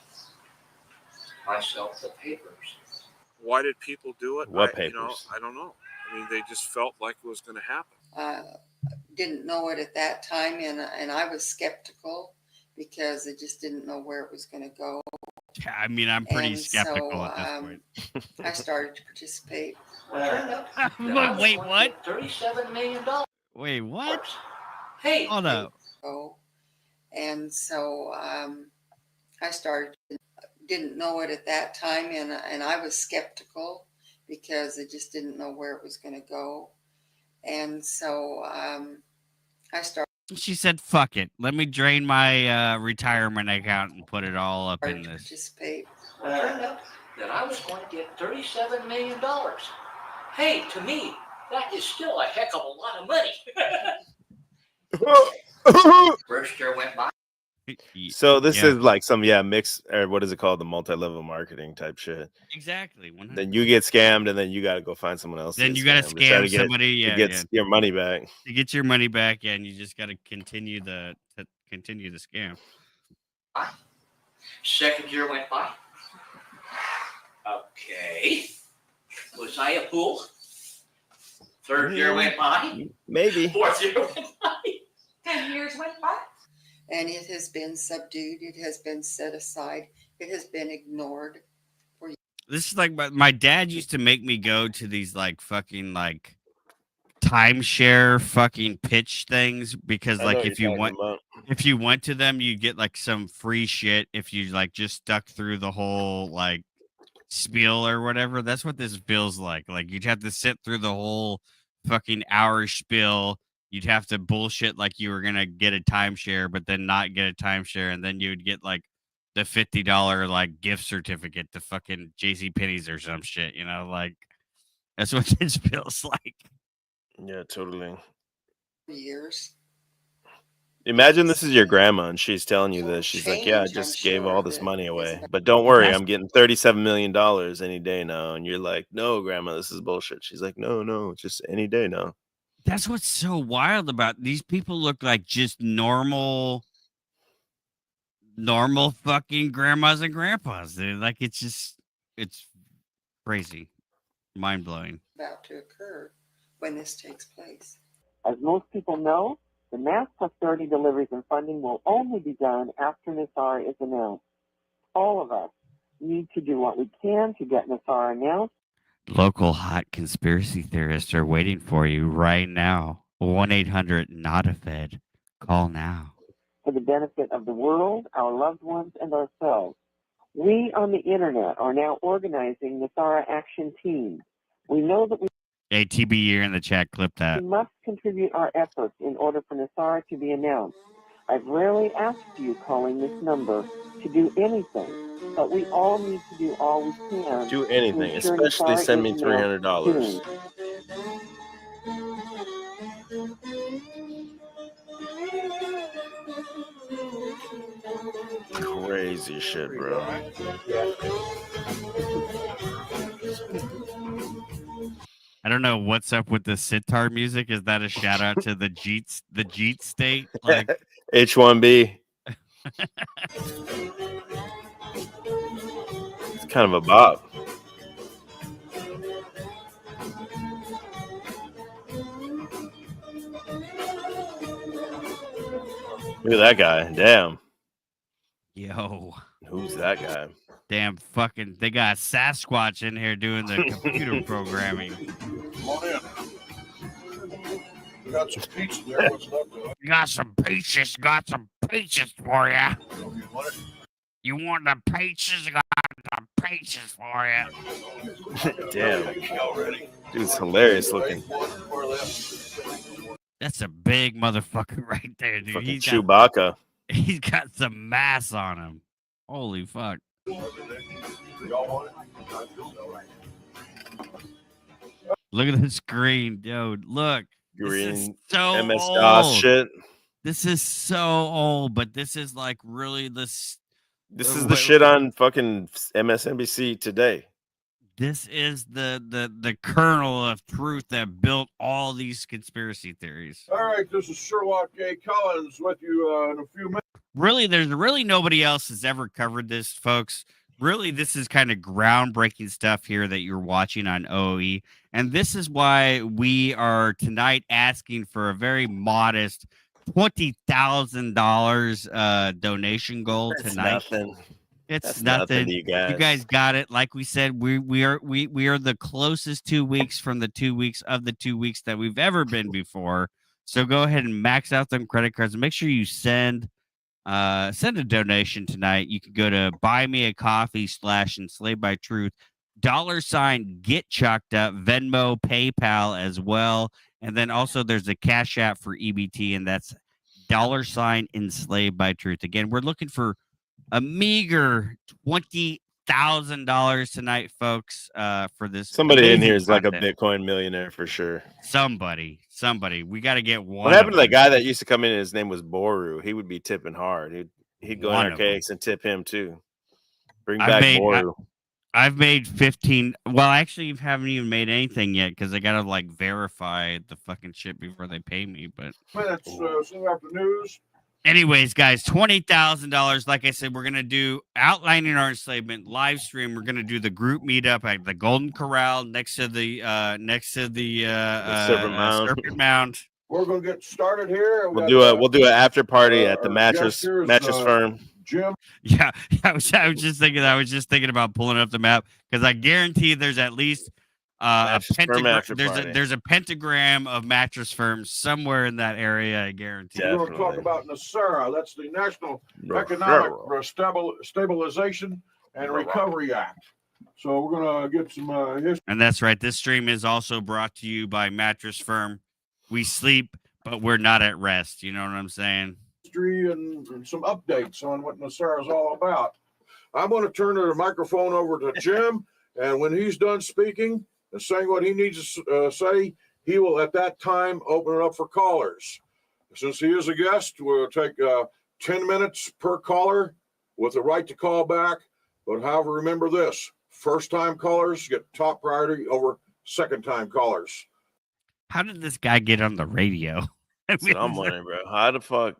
S13: myself the papers.
S12: Why did people do it?
S3: What papers?
S12: I don't know. I mean, they just felt like it was going to happen.
S20: Didn't know it at that time, and I was skeptical because I just didn't know where it was going to go.
S1: I mean, I'm pretty
S20: And
S1: skeptical
S20: so
S1: at this point.
S20: I started to participate.
S1: Wait, what?
S13: $37 million.
S1: Wait, what?
S13: Hey,
S1: Hold up.
S20: Oh, and so I started, didn't know it at that time, and I was skeptical because I just didn't know where it was going to go. And so I started.
S1: She said, "Fuck it. Let me drain my retirement account and put it all up in this."
S20: Participate.
S13: Well, it turned out that I was going to get $37 million. Hey, to me, that is still a heck of a lot of money. First year went by.
S3: So this
S1: Yeah.
S3: is like some mix, or what is it called, the multi-level marketing type shit.
S1: Exactly. 100%.
S3: Then you get scammed, and then you got to go find someone else.
S1: Then
S3: to
S1: you got to
S3: scam try
S1: scam somebody.
S3: to get your money back.
S1: To get your money back, and you just got to continue the scam.
S13: Second year went by. Okay. Was I a fool? Third year went by.
S3: Maybe.
S13: Fourth year went by.
S20: 10 years went by. And it has been subdued. It has been set aside. It has been ignored.
S1: This is like my dad used to make me go to these like fucking like timeshare fucking pitch things because
S3: I know
S1: like
S3: what
S1: if you
S3: you're talking
S1: went to them, you get like some free shit if you like just stuck through the whole like spiel or whatever. That's what this feels like. Like you'd have to sit through the whole fucking hour spiel. You'd have to bullshit like you were gonna get a timeshare, but then not get a timeshare, and then you'd get like the $50 like gift certificate to fucking JCPenney's or some shit, you know, like that's what this feels like.
S3: Yeah, totally.
S20: Years.
S3: Imagine this is your grandma and she's telling you this. She's like, "Yeah, I just gave all this money away, but don't worry, I'm getting $37 million any day now." And you're like, "No, grandma, this is bullshit." She's like, "No, just any day now."
S1: That's what's so wild about these people. Look like just normal fucking grandmas and grandpas. They're like, it's crazy, mind blowing.
S20: About to occur when this takes place.
S18: As most people know, the mass prosperity deliveries and funding will only be done after NESARA is announced. All of us need to do what we can to get NESARA announced.
S1: Local hot conspiracy theorists are waiting for you right now. 1-800-NOT-A-FED. Call now.
S18: For the benefit of the world, our loved ones, and ourselves. We on the internet are now organizing NESARA action teams. We know that
S1: Hey, TB, you're in the chat. Clip that.
S18: we must contribute our efforts in order for NESARA to be announced. I've rarely asked you calling this number to do anything, but we all need to do all we can.
S3: Do anything,
S18: to ensure
S3: especially
S18: NESARA
S3: send me
S18: is announced
S3: $300.
S18: soon.
S3: Crazy shit, bro.
S1: I don't know what's up with the sitar music. Is that a shout out to the Jeet state? Like
S3: H1B. It's kind of a bop. Look at that guy. Damn.
S1: Yo.
S3: Who's that guy?
S1: Damn fucking, they got Sasquatch in here doing the computer programming.
S15: Come on in. We got some pizza there. What's up, though?
S1: Got some peaches for ya.
S15: You want it?
S1: You want the peaches? Got the peaches for ya.
S3: Damn. Dude's hilarious looking.
S1: That's a big motherfucker right there, dude.
S3: Fucking Chewbacca.
S1: He's got some mass on him. Holy fuck. Look at the screen, dude. Look.
S3: Green
S1: this is so
S3: MS-DOS
S1: old.
S3: shit.
S1: This is so old, but this is like really
S3: This is the shit on fucking MSNBC today.
S1: This is the kernel of truth that built all these conspiracy theories.
S15: All right, this is Sherlock A. Collins with you in a few minutes.
S1: Really, there's really nobody else has ever covered this, folks. Really, this is kind of groundbreaking stuff here that you're watching on OE. And this is why we are tonight asking for a very modest $20,000 donation goal
S3: That's
S1: tonight.
S3: nothing.
S1: It's
S3: That's
S1: nothing.
S3: to you guys.
S1: You guys got it. Like we said, we are the closest 2 weeks from the 2 weeks of the 2 weeks that we've ever been before. So go ahead and max out them credit cards and make sure you send a donation tonight. You can go to buymeacoffee/enslaved by truth, $ get chalked up, Venmo, PayPal as well. And then also there's a Cash App for EBT, and that's $ enslaved by truth. Again, we're looking for a meager $20,000 tonight, folks, for this.
S3: Somebody in here
S1: amazing
S3: is like a
S1: content.
S3: Bitcoin millionaire for sure.
S1: Somebody. We got to get one.
S3: What happened to
S1: of
S3: that
S1: them.
S3: guy that used to come in and his name was Boru? He would be tipping hard. He'd go
S1: One
S3: in
S1: of
S3: archaics and tip him too. Bring
S1: I've
S3: back
S1: made-
S3: Boru.
S1: I've made 15. Well, actually, you haven't even made anything yet because I got to like verify the fucking shit before they pay me. But
S12: Minutes soon after news.
S1: anyways, guys, $20,000. Like I said, we're gonna do outlining our enslavement live stream. We're gonna do the group meetup at the Golden Corral next to the Serpent Mound.
S12: We're gonna get started here.
S3: We'll do an after party at the mattress firm.
S12: Jim.
S1: Yeah, I was just thinking about pulling up the map because I guarantee there's at least a pentagram. There's a pentagram of mattress firms somewhere in that area. I guarantee.
S12: We're going to talk about NESERA. That's the National Economic Stabilization and Recovery Act. So we're going to get some history.
S1: And that's right. This stream is also brought to you by Mattress Firm. We sleep, but we're not at rest. You know what I'm saying?
S12: And some updates on what NESARA is all about. I'm going to turn the microphone over to Jim, and when he's done speaking and saying what he needs to say, he will at that time open it up for callers. Since he is a guest, we'll take 10 minutes per caller with the right to call back. But however, remember this: first-time callers get top priority over second-time callers.
S1: How did this guy get on the radio?
S3: That's what I'm wondering, bro. How the fuck?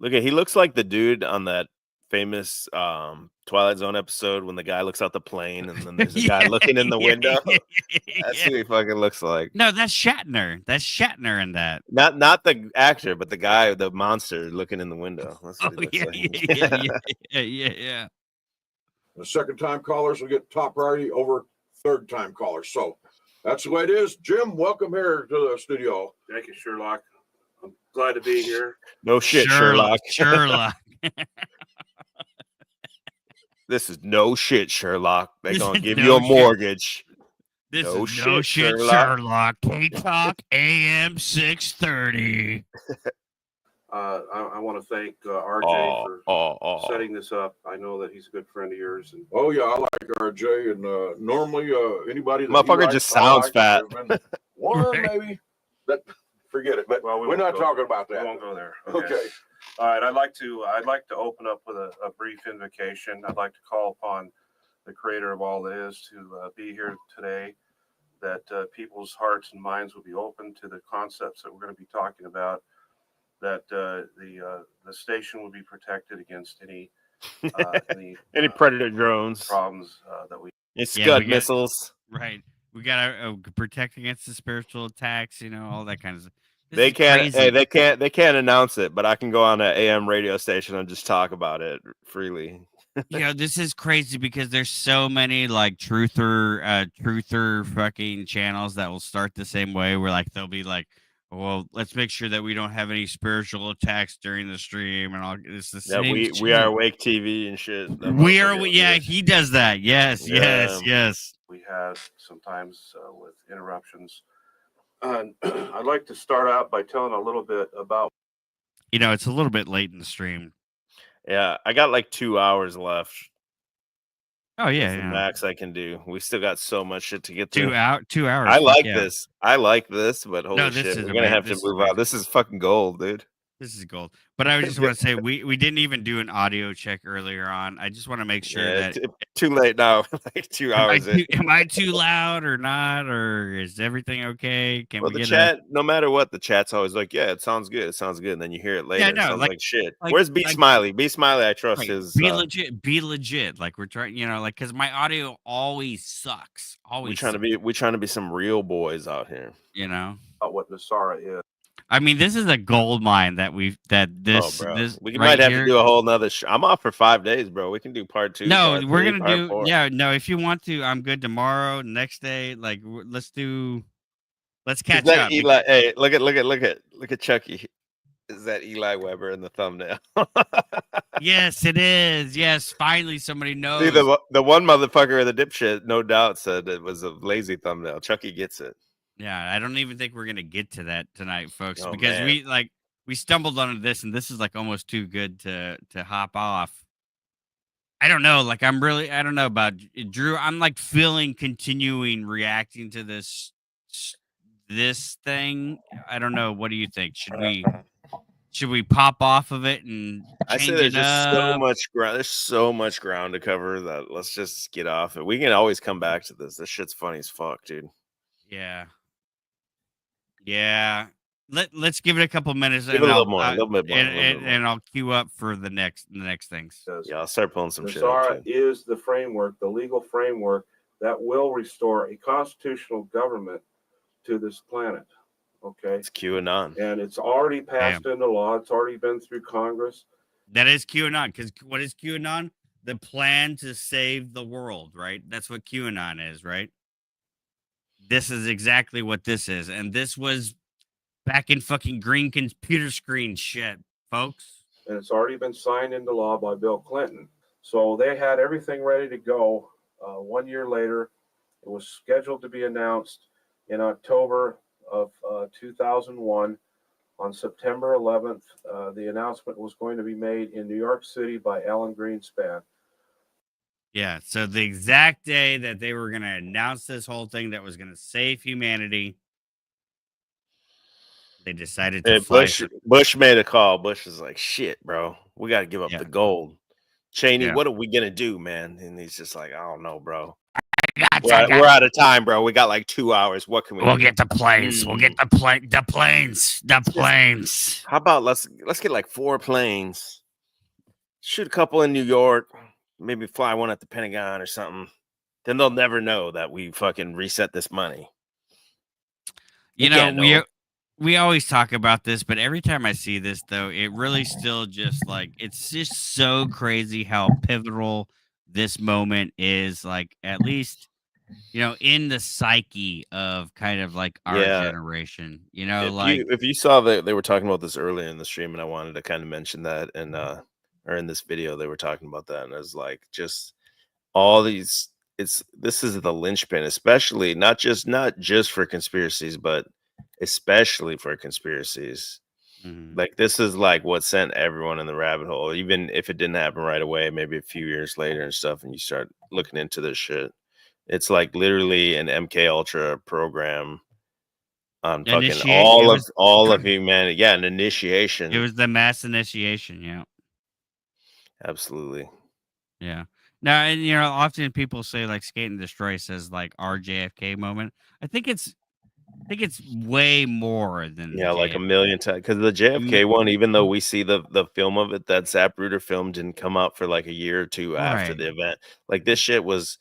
S3: He looks like the dude on that famous Twilight Zone episode when the guy looks out the plane and then there's a guy looking in the window. That's who he fucking looks like.
S1: No, that's Shatner. That's Shatner in that.
S3: Not the actor, but the guy, the monster looking in the window. That's what he looks like.
S1: Yeah.
S12: The second-time callers will get top priority over third-time callers. So that's the way it is. Jim, welcome here to the studio.
S21: Thank you, Sherlock. I'm glad to be here.
S3: No shit, Sherlock.
S1: Sherlock.
S3: This is no shit, Sherlock. They're going to give you a mortgage.
S1: This is no shit, Sherlock. K-Talk AM 630.
S21: I want to thank RJ for setting this up. I know that he's a good friend of yours. And
S12: oh, yeah, I like RJ. And normally, anybody that
S3: motherfucker just sounds fat.
S12: One, maybe. Forget it. But we're not talking about that.
S21: We won't go there.
S12: Okay.
S21: All right. I'd like to open up with a brief invocation. I'd like to call upon the creator of all that is to be here today, that people's hearts and minds will be open to the concepts that we're going to be talking about, that the station will be protected against any
S3: predator drones
S21: problems that we
S3: Scud missiles.
S1: Right. We gotta protect against the spiritual attacks, all that kind of stuff.
S3: They can't announce it, but I can go on an AM radio station and just talk about it freely.
S1: This is crazy because there's so many like truther fucking channels that will start the same way, where like they'll be like, well, let's make sure that we don't have any spiritual attacks during the stream and all. It's the same.
S3: We are Awake TV and shit.
S1: He does that. Yes.
S21: We have sometimes with interruptions. I'd like to start out by telling a little bit about.
S1: It's a little bit late in the stream.
S3: Yeah, I got like 2 hours left.
S1: Oh yeah,
S3: That's the max I can do. We still got so much shit to get
S1: 2
S3: through.
S1: 2 hours.
S3: I like this. But holy
S1: this
S3: shit, we're gonna have to move out. This is fucking gold, dude.
S1: This is gold. But I just want to say we didn't even do an audio check earlier on. I just want to make sure that
S3: too late now. Like 2 hours.
S1: Am I too loud or not? Or is everything okay? Can we
S3: the
S1: get
S3: chat? No matter what, the chat's always like, yeah, it sounds good. It sounds good. And then you hear it later. It sounds like shit. Where's B Smiley? B Smiley, I trust his.
S1: Be legit. Like we're trying, because my audio always sucks. Always.
S3: We're trying to be some real boys out here.
S21: About what NESARA is.
S1: I mean, this is a gold mine that
S3: Oh,
S1: this
S3: bro, we
S1: right
S3: might have to
S1: here.
S3: do a whole nother. I'm off for 5 days, bro. We can do part 2,
S1: No,
S3: part
S1: we're
S3: 3,
S1: gonna
S3: part
S1: do
S3: 4.
S1: no. If you want to, I'm good tomorrow. Next day, like let's
S3: Is
S1: catch
S3: that
S1: up.
S3: Eli? Hey, look at Chucky. Is that Eli Weber in the thumbnail?
S1: Yes, it is. Yes, finally somebody
S3: See,
S1: knows.
S3: the one motherfucker in the dipshit, no doubt, said it was a lazy thumbnail. Chucky gets it.
S1: Yeah, I don't even think we're gonna get to that tonight, folks,
S3: Oh
S1: because
S3: man,
S1: we stumbled onto this, and this is like almost too good to hop off. I don't know. Like I don't know about Drew. I'm like feeling continuing reacting to this thing. I don't know. What do you think? Should we pop off of it and
S3: I say
S1: change
S3: there's
S1: it
S3: just so
S1: up?
S3: much ground. There's so much ground to cover that let's just get off it. We can always come back to this. This shit's funny as fuck, dude.
S1: Yeah. Yeah. Let's give it a couple minutes
S3: Give it
S1: and
S3: a little more, a little bit more, a little bit more.
S1: and I'll queue up for the next things.
S3: Yeah, I'll start pulling some shit up
S12: NESARA
S3: too.
S12: is the framework, the legal framework that will restore a constitutional government to this planet. Okay.
S3: It's QAnon.
S12: And it's already passed into law. It's already been through Congress.
S1: That is QAnon, because what is QAnon? The plan to save the world, right? That's what QAnon is, right? This is exactly what this is. And this was back in fucking green computer screen shit, folks.
S12: And it's already been signed into law by Bill Clinton. So they had everything ready to go. 1 year later, it was scheduled to be announced in October of 2001. On September 11th, the announcement was going to be made in New York City by Alan Greenspan.
S1: Yeah, so the exact day that they were going to announce this whole thing that was going to save humanity, they decided to
S3: Hey,
S1: fly.
S3: Bush made a call. Bush is like, shit, bro. We got to give up the gold. Cheney, what are we going to do, man? And he's just like, I don't know, bro. We're out of time, bro. We got like 2 hours. What can we
S1: We'll
S3: do?
S1: get the planes. We'll get the planes.
S3: How about let's get like 4 planes. Shoot a couple in New York. Maybe fly one at the Pentagon or something. Then they'll never know that we fucking reset this money.
S1: You know, we always talk about this, but every time I see this, though, it really still just like it's just so crazy how pivotal this moment is. Like, at least, you know, in the psyche of kind of like our generation. You know,
S3: if you saw that they were talking about this earlier in the stream, and I wanted to kind of mention that, and or in this video they were talking about that, and it was like just all these. This is the linchpin, especially not just for conspiracies, but especially for conspiracies. Like this is like what sent everyone in the rabbit hole, even if it didn't happen right away, maybe a few years later and stuff, and you start looking into this shit. It's like literally an MK Ultra program on fucking all of humanity. Yeah, an initiation.
S1: It was the mass initiation. Yeah,
S3: absolutely.
S1: Yeah. Now, and you know, often people say like Skate and Destroy says like our JFK moment. I think it's way more than
S3: like a million times, because the JFK one, even though we see the film of it, that Zapruder film didn't come out for like a year or two after the event. Like this shit was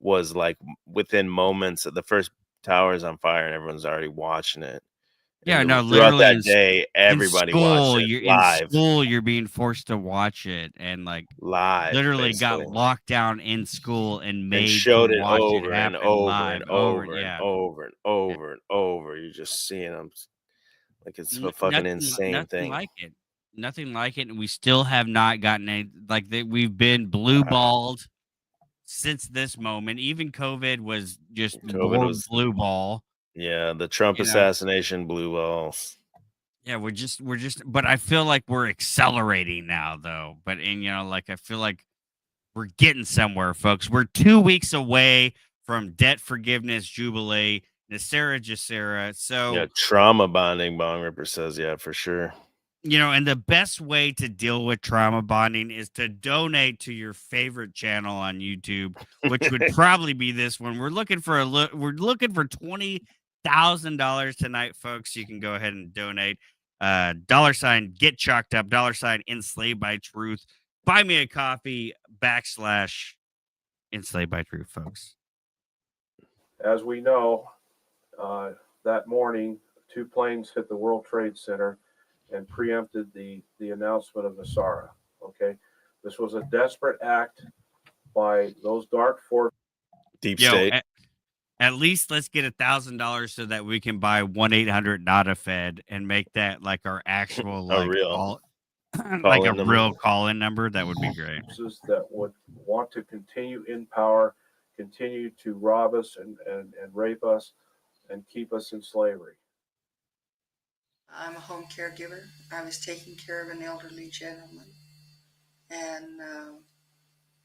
S3: like within moments of the first tower's on fire and everyone's already watching it.
S1: Yeah,
S3: and
S1: no,
S3: throughout
S1: literally
S3: that day, everybody watched it live.
S1: In school, you're being forced to watch it, and like
S3: live,
S1: literally
S3: basically.
S1: got locked down in school and made
S3: showed
S1: to
S3: it
S1: watch
S3: over
S1: it
S3: and
S1: happen
S3: over
S1: live,
S3: and over and
S1: yeah.
S3: over and over and over. You're just seeing them like it's a fucking insane thing.
S1: Nothing like it, and we still have not gotten any. Like we've been blue balled since this moment. Even COVID was just more blue ball.
S3: Yeah, the Trump assassination, blue balls.
S1: Yeah, we're just, but I feel like we're accelerating now, though. But you know, like I feel like we're getting somewhere, folks. We're 2 weeks away from debt forgiveness jubilee, NESERA GESERA. So
S3: yeah, trauma bonding. Bong Ripper says, yeah, for sure.
S1: You know, and the best way to deal with trauma bonding is to donate to your favorite channel on YouTube, which would probably be this one. We're looking for $20,000 tonight, folks. You can go ahead and donate. $ get chalked up, $ enslaved by truth. Buy me a coffee / enslaved by truth, folks.
S12: As we know, that morning,
S21: 2 planes hit the World Trade Center and preempted the announcement of NESARA. Okay, this was a desperate act by those dark forces.
S3: Deep
S1: Yo,
S3: state.
S1: at least let's get $1,000 so that we can buy 1-800-NOT-A-FED and make that like our actual like
S3: real
S1: call, like a
S3: call-in number.
S1: real call-in number. That would be great.
S21: That would want to continue in power, continue to rob us and rape us and keep us in slavery.
S20: I'm a home caregiver. I was taking care of an elderly gentleman, and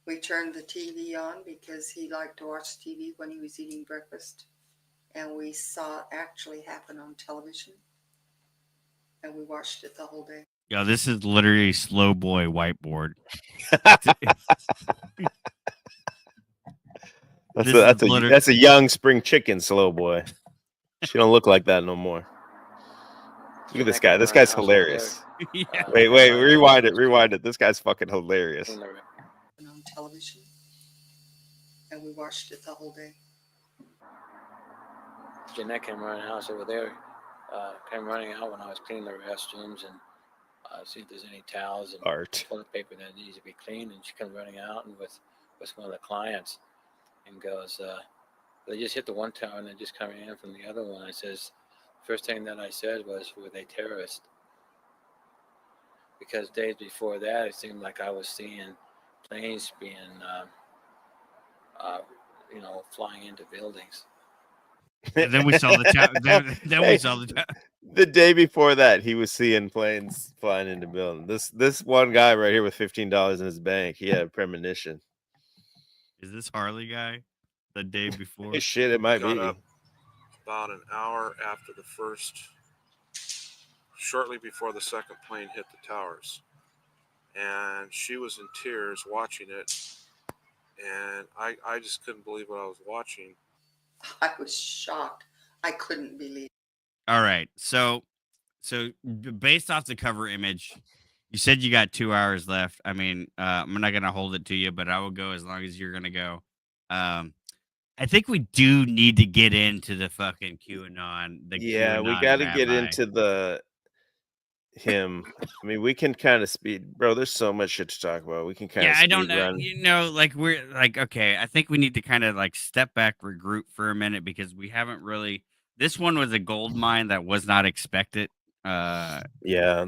S20: we turned the TV on because he liked to watch TV when he was eating breakfast, and we saw it actually happen on television, and we watched it the whole day.
S1: Yo, this is literally slow boy whiteboard.
S3: That's a young spring chicken, slow boy. She don't look like that no more. Look at this guy. This guy's hilarious.
S1: Yeah.
S3: Wait, rewind it. This guy's fucking hilarious.
S20: On television, and we watched it the whole day.
S16: Jeanette came running out over there. Came running out when I was cleaning the restrooms and see if there's any towels and toilet paper that needs to be cleaned. And she comes running out and with one of the clients and goes, they just hit the one tower and they're just coming in from the other one. I says, first thing that I said was, were they terrorists? Because days before that, it seemed like I was seeing planes being, flying into buildings.
S1: And then we saw the tower. Then we saw the tower.
S3: The day before that, he was seeing planes flying into buildings. This one guy right here with $15 in his bank, he had a premonition.
S1: Is this Harley guy? The day before?
S3: Shit, it might be.
S21: About an hour after the first, shortly before the second plane hit the towers, and she was in tears watching it, and I just couldn't believe what I was watching.
S20: I was shocked. I couldn't believe it.
S1: All right. So based off the cover image, you said you got 2 hours left. I mean, I'm not going to hold it to you, but I will go as long as you're going to go. I think we do need to get into the fucking QAnon.
S3: We got to get into him. I mean, we can kind of speed, bro. There's so much shit to talk about. We can kind of
S1: I don't know.
S3: run.
S1: Like we're like, okay, I think we need to kind of like step back, regroup for a minute because we haven't really. This one was a gold mine that was not expected.
S3: Yeah,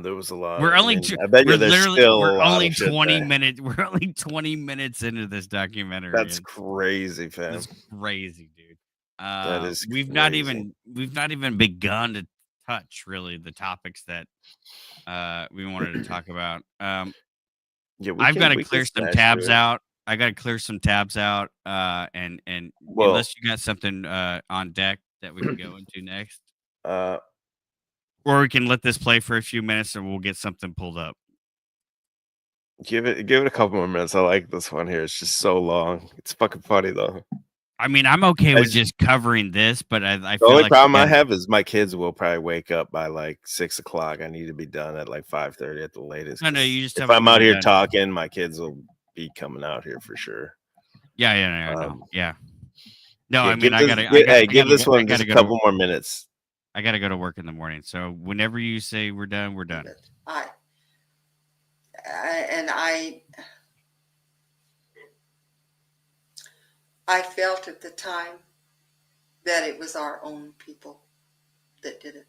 S3: there was a lot.
S1: We're only.
S3: I bet you there's still
S1: We're
S3: a lot
S1: only
S3: of shit
S1: 20
S3: there.
S1: minutes. We're only 20 minutes into this documentary.
S3: That's crazy, fam.
S1: That's crazy, dude.
S3: That is.
S1: We've not even begun to touch really the topics that we wanted to talk about. I've got to clear some tabs out. I got to clear some tabs out. And unless you got something on deck that we can go into next, or we can let this play for a few minutes and we'll get something pulled up.
S3: Give it a couple more minutes. I like this one here. It's just so long. It's fucking funny though.
S1: I mean, I'm okay with just covering this, but I
S3: The
S1: feel
S3: only
S1: like
S3: problem I have is my kids will probably wake up by like 6 o'clock. I need to be done at like 5:30 at the latest.
S1: No, you just
S3: if
S1: tell me
S3: I'm
S1: when
S3: out
S1: you're
S3: here
S1: done.
S3: talking, my kids will be coming out here for sure.
S1: Yeah. No,
S3: Yeah,
S1: I mean,
S3: give this one just a couple more minutes.
S1: I got to go to work in the morning. So whenever you say we're done, we're done.
S20: I felt at the time that it was our own people that did it.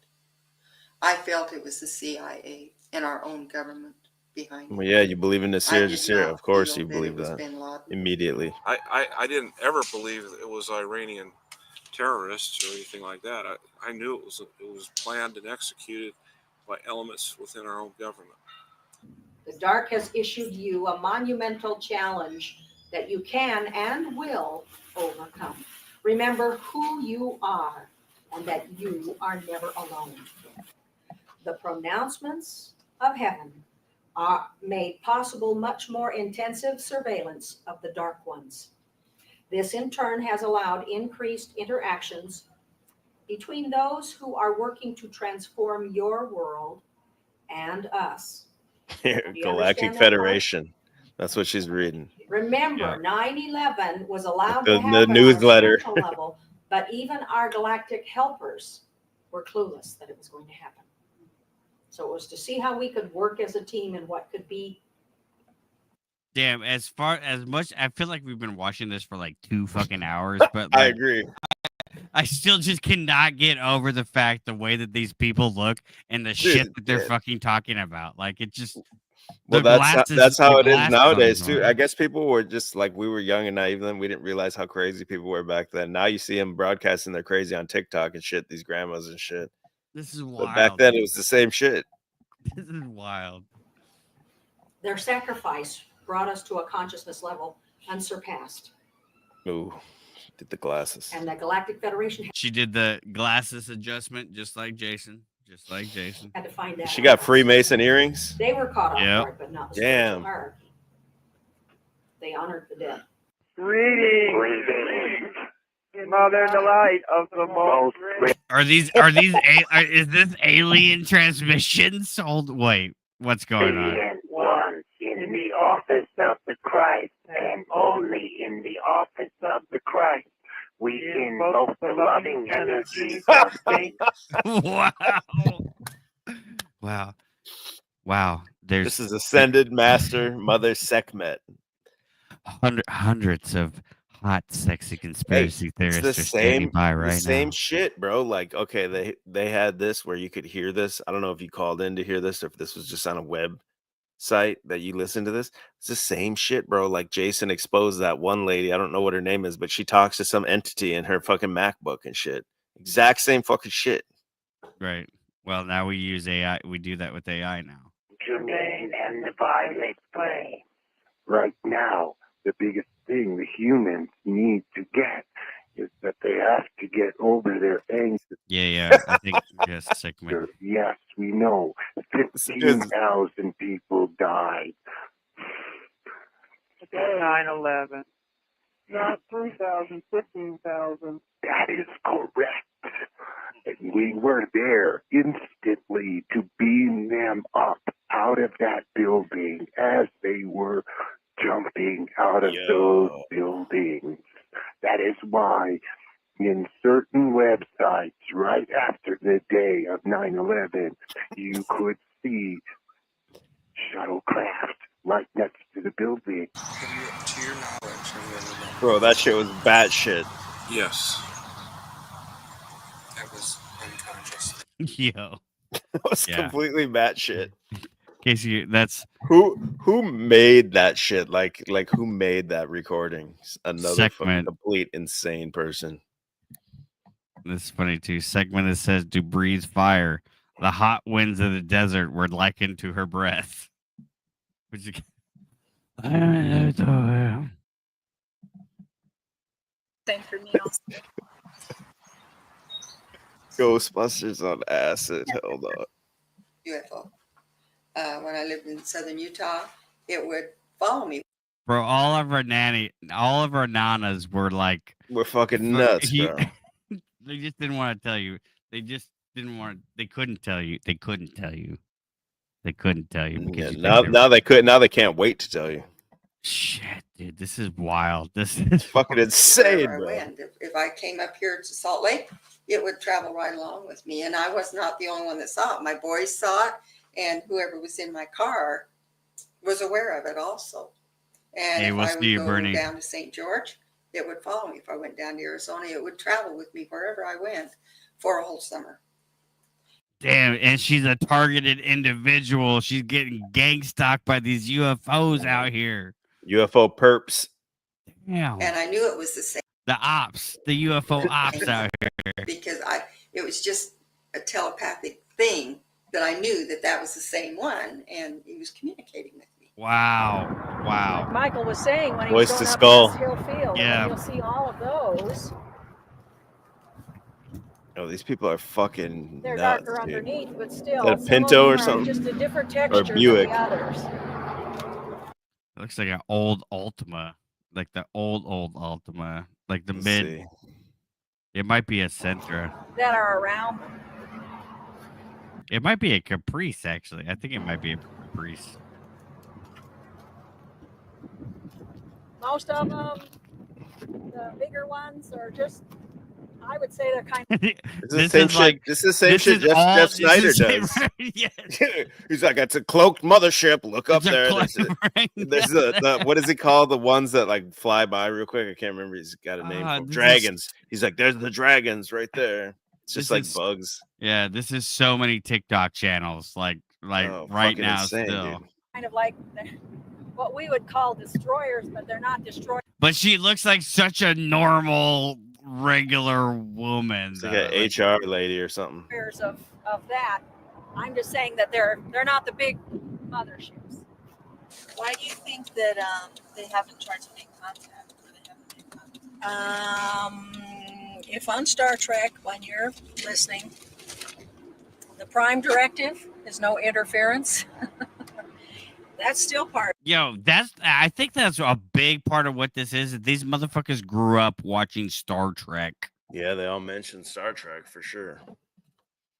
S20: I felt it was the CIA and our own government behind it.
S3: Well, yeah, you believe in NESERA,
S20: I did
S3: GESERA.
S20: not
S3: Of course,
S20: feel
S3: you
S20: that
S3: believe
S20: it was
S3: that
S20: bin Laden.
S3: immediately.
S21: I didn't ever believe it was Iranian terrorists or anything like that. I knew it was planned and executed by elements within our own government.
S5: The dark has issued you a monumental challenge that you can and will overcome. Remember who you are and that you are never alone. The pronouncements of heaven are made possible much more intensive surveillance of the dark ones. This in turn has allowed increased interactions between those who are working to transform your world and us.
S3: Galactic Federation. That's what she's reading.
S5: Remember, 9/11 was allowed
S3: The
S5: to happen
S3: newsletter.
S5: on a spiritual level, but even our galactic helpers were clueless that it was going to happen. So it was to see how we could work as a team and what could be.
S1: Damn, as much, I feel like we've been watching this for like 2 fucking hours, but
S3: I
S1: like,
S3: agree.
S1: I still just cannot get over the fact the way that these people look and the shit that they're fucking talking about. Like, it just
S3: Well,
S1: the glasses.
S3: that's how
S1: the
S3: it is
S1: glasses
S3: nowadays
S1: on
S3: too.
S1: them.
S3: I guess people were just like, we were young and naive then. We didn't realize how crazy people were back then. Now you see them broadcasting they're crazy on TikTok and shit. These grandmas and shit.
S1: This is wild.
S3: But back then it was the same shit.
S1: This is wild.
S5: Their sacrifice brought us to a consciousness level unsurpassed.
S3: Ooh, did the glasses.
S5: And the Galactic Federation
S1: She did the glasses adjustment just like Jason. Just like Jason.
S5: had to find that
S3: She
S5: out.
S3: got Freemason earrings.
S5: They were caught off
S1: Yep.
S5: guard, but not the
S3: Damn.
S5: spiritual hierarchy. They honored the dead.
S6: Greetings, Mother in the light of the most.
S1: Is this alien transmissions? Wait, what's going on?
S6: One in the office of the Christ, and only in the office of the Christ. We invoke the loving energies of faith.
S1: Wow.
S3: This is Ascended Master Mother Sekhmet.
S1: Hundreds of hot, sexy conspiracy theorists
S3: It's
S1: are standing by right
S3: the same
S1: now.
S3: shit, bro. Like, okay, they had this where you could hear this. I don't know if you called in to hear this or if this was just on a web site that you listen to this. It's the same shit, bro. Like Jason exposed that one lady. I don't know what her name is, but she talks to some entity in her fucking MacBook and shit. Exact same fucking shit.
S1: Right. Well, now we use AI. We do that with AI now.
S6: Germain and the Violet Flame. Right now, the biggest thing the humans need to get is that they have to get over their anger.
S1: Yeah. I think yes, Segment.
S6: Yes, we know. 15,000 people died. 9/11. Not 3,000, 15,000. That is correct. And we were there instantly to beam them up out of that building as they were jumping out of those buildings. That is why in certain websites right after the day of 9/11, you could see shuttlecraft right next to the building.
S22: To your knowledge,
S3: Bro, that shit was batshit.
S22: yes, I was unconscious.
S1: Yo.
S3: It was completely batshit.
S1: Casey, that's
S3: who made that shit? Like who made that recording? Another fucking
S1: Segment.
S3: complete insane person.
S1: This is funny too. Segment that says to breathe fire. The hot winds of the desert were likened to her breath. Which is
S23: Same for me also.
S3: Ghostbusters on acid. Hold on.
S20: UFO. When I lived in southern Utah, it would follow me.
S1: Bro, all of our nanas were like,
S3: we're fucking nuts, bro.
S1: They just didn't want to tell you. They just didn't want. They couldn't tell you. They couldn't tell you. They couldn't tell you because you
S3: Now they could. Now they can't wait to tell you.
S1: Shit, dude, this is wild. This is
S3: fucking insane,
S20: Wherever
S3: bro.
S20: I went. If I came up here to Salt Lake, it would travel right along with me. And I was not the only one that saw it. My boys saw it, and whoever was in my car was aware of it also. And
S1: Hey,
S20: if
S1: we'll
S20: I
S1: see
S20: would
S1: you,
S20: go
S1: Bernie.
S20: down to St. George, it would follow me. If I went down to Arizona, it would travel with me wherever I went for a whole summer.
S1: damn. And she's a targeted individual. She's getting gang stalked by these UFOs out here.
S3: UFO perps.
S1: Damn.
S20: And I knew it was the same.
S1: The ops, the UFO ops out here.
S20: Because it was just a telepathic thing that I knew that was the same one, and he was communicating with me.
S1: Wow.
S4: Michael was saying when he
S3: Voice
S4: was
S3: to
S4: going
S3: skull.
S4: up this hill field,
S1: Yeah.
S4: and you'll see all of those.
S3: Oh, these people are fucking
S4: They're
S3: nuts,
S4: darker
S3: dude.
S4: underneath, but
S3: Is
S4: still,
S3: that a
S4: some
S3: Pinto
S4: of
S3: or
S4: them are
S3: something?
S4: just a different
S3: Or
S4: texture than
S3: Buick?
S4: the others.
S1: It looks like an old Ultima. Like the old Ultima. Like the
S3: Let's
S1: mid.
S3: see.
S1: It might be a Sentra.
S4: That are around.
S1: It might be a Caprice, actually. I think it might be a Caprice.
S4: Most of them, the bigger ones, are just
S17: I would say they're kind of.
S3: This is the same shit. This is the same shit Jeff Snyder does.
S1: Yes.
S3: He's like, it's a cloaked mothership. Look up
S1: It's a
S3: there.
S1: cloak, right?
S3: There's the what is he called? The ones that like fly by real quick. I can't remember. He's got a name for them. Dragons. He's like, there's the dragons right there. It's just like bugs.
S1: Yeah, this is so many TikTok channels, like right now
S3: insane,
S1: still.
S3: dude.
S17: Kind of like what we would call destroyers, but they're not destroyers.
S1: But she looks like such a normal, regular woman.
S3: It's like an HR lady or something.
S17: Of that. I'm just saying that they're not the big motherships.
S8: Why do you think that they haven't tried to make contact? Or they haven't made contact?
S17: If on Star Trek, when you're listening, the Prime Directive is no interference. That's still part.
S1: Yo, I think that's a big part of what this is. These motherfuckers grew up watching Star Trek.
S3: Yeah, they all mentioned Star Trek for sure.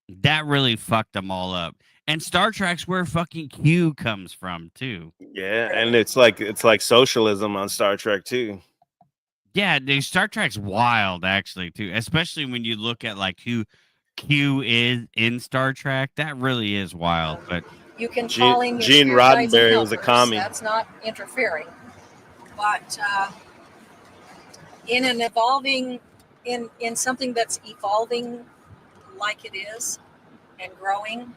S1: That really fucked them all up. And Star Trek's where fucking Q comes from too.
S3: Yeah, and it's like socialism on Star Trek too.
S1: Yeah, dude, Star Trek's wild actually too, especially when you look at like who Q is in Star Trek. That really is wild. But
S17: You can call in your
S3: Gene
S17: spirit guides and
S3: Roddenberry was a
S17: helpers.
S3: commie.
S17: That's not interfering. But in an evolving, in something that's evolving like it is and growing.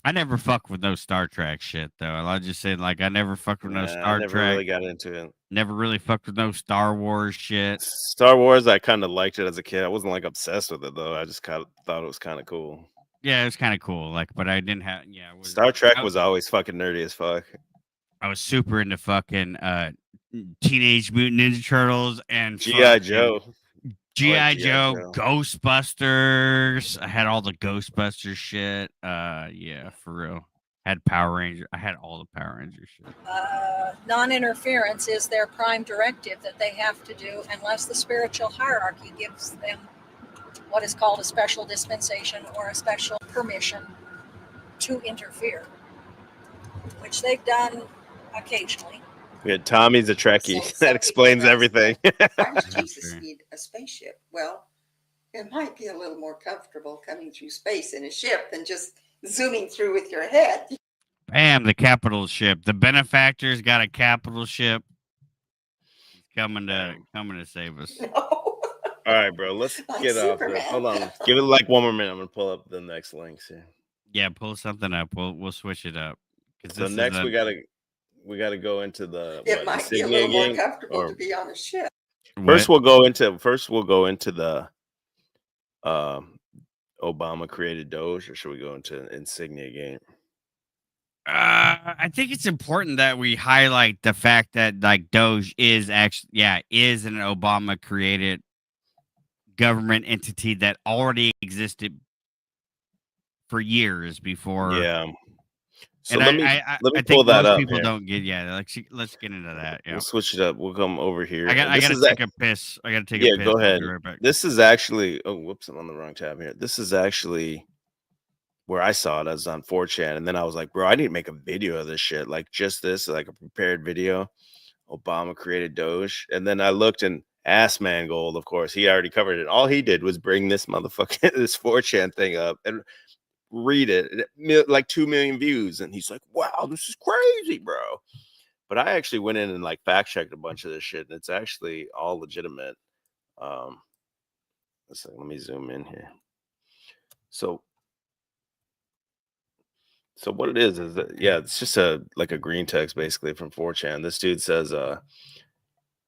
S1: I never fuck with no Star Trek shit though. I'll just say like I never fucked with no Star
S3: I never
S1: Trek.
S3: really got into it.
S1: Never really fucked with no Star Wars shit.
S3: Star Wars, I kind of liked it as a kid. I wasn't like obsessed with it though. I just kind of thought it was kind of cool.
S1: Yeah, it was kind of cool. Like, but I didn't have. Yeah,
S3: Star Trek was always fucking nerdy as fuck.
S1: I was super into fucking Teenage Mutant Ninja Turtles and
S3: G.I. Joe.
S1: G.I. Joe, Ghostbusters. I had all the Ghostbusters shit. Yeah, for real. Had Power Ranger. I had all the Power Ranger shit.
S17: Non-interference is their prime directive that they have to do unless the spiritual hierarchy gives them what is called a special dispensation or a special permission to interfere, which they've done occasionally.
S3: Yeah, Tommy's a Trekkie. That explains everything.
S20: Why does Jesus need a spaceship? Well, it might be a little more comfortable coming through space in a ship than just zooming through with your head.
S1: Bam, the capital ship. The benefactor's got a capital ship. He's coming to save us.
S3: All right, bro. Let's get off this. Hold on. Give it like 1 more minute. I'm gonna pull up the next links here.
S1: Yeah, pull something up. We'll switch it up.
S3: So next we gotta go into the
S20: It might be a little more comfortable to be on a ship.
S3: First we'll go into the Obama created Doge, or should we go into InsigniaGate?
S1: I think it's important that we highlight the fact that like Doge is actually is an Obama created government entity that already existed for years before.
S3: Yeah. So
S1: and
S3: let me
S1: I
S3: pull
S1: think
S3: that
S1: most
S3: up.
S1: people
S3: here.
S1: don't get let's get into that. Yeah.
S3: We'll switch it up. We'll come over here.
S1: I gotta take a piss. I gotta take a piss.
S3: Yeah, go ahead.
S1: I'll be right back.
S3: This is actually whoops, I'm on the wrong tab here. This is actually where I saw it. I was on 4chan, and then I was like, bro, I need to make a video of this shit. Like just this, like a prepared video. Obama created Doge. And then I looked, and Ass Mangold, of course, he already covered it. All he did was bring this motherfucker, this 4chan thing up and read it, like 2 million views. And he's like, wow, this is crazy, bro. But I actually went in and like fact checked a bunch of this shit, and it's actually all legitimate. Let me zoom in here. So what it is that it's just a green text basically from 4chan. This dude says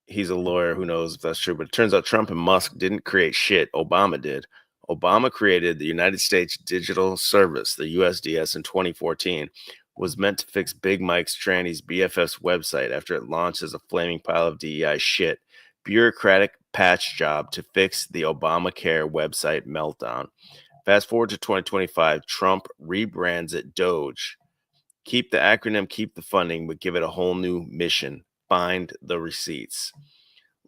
S3: he's a lawyer, who knows if that's true, but it turns out Trump and Musk didn't create shit. Obama did. Obama created the United States Digital Service, the USDS, in 2014. Was meant to fix Big Mike's tranny's BFF's website after it launched as a flaming pile of DEI shit. Bureaucratic patch job to fix the Obamacare website meltdown. Fast forward to 2025, Trump rebrands it Doge. Keep the acronym, keep the funding, but give it a whole new mission. Find the receipts.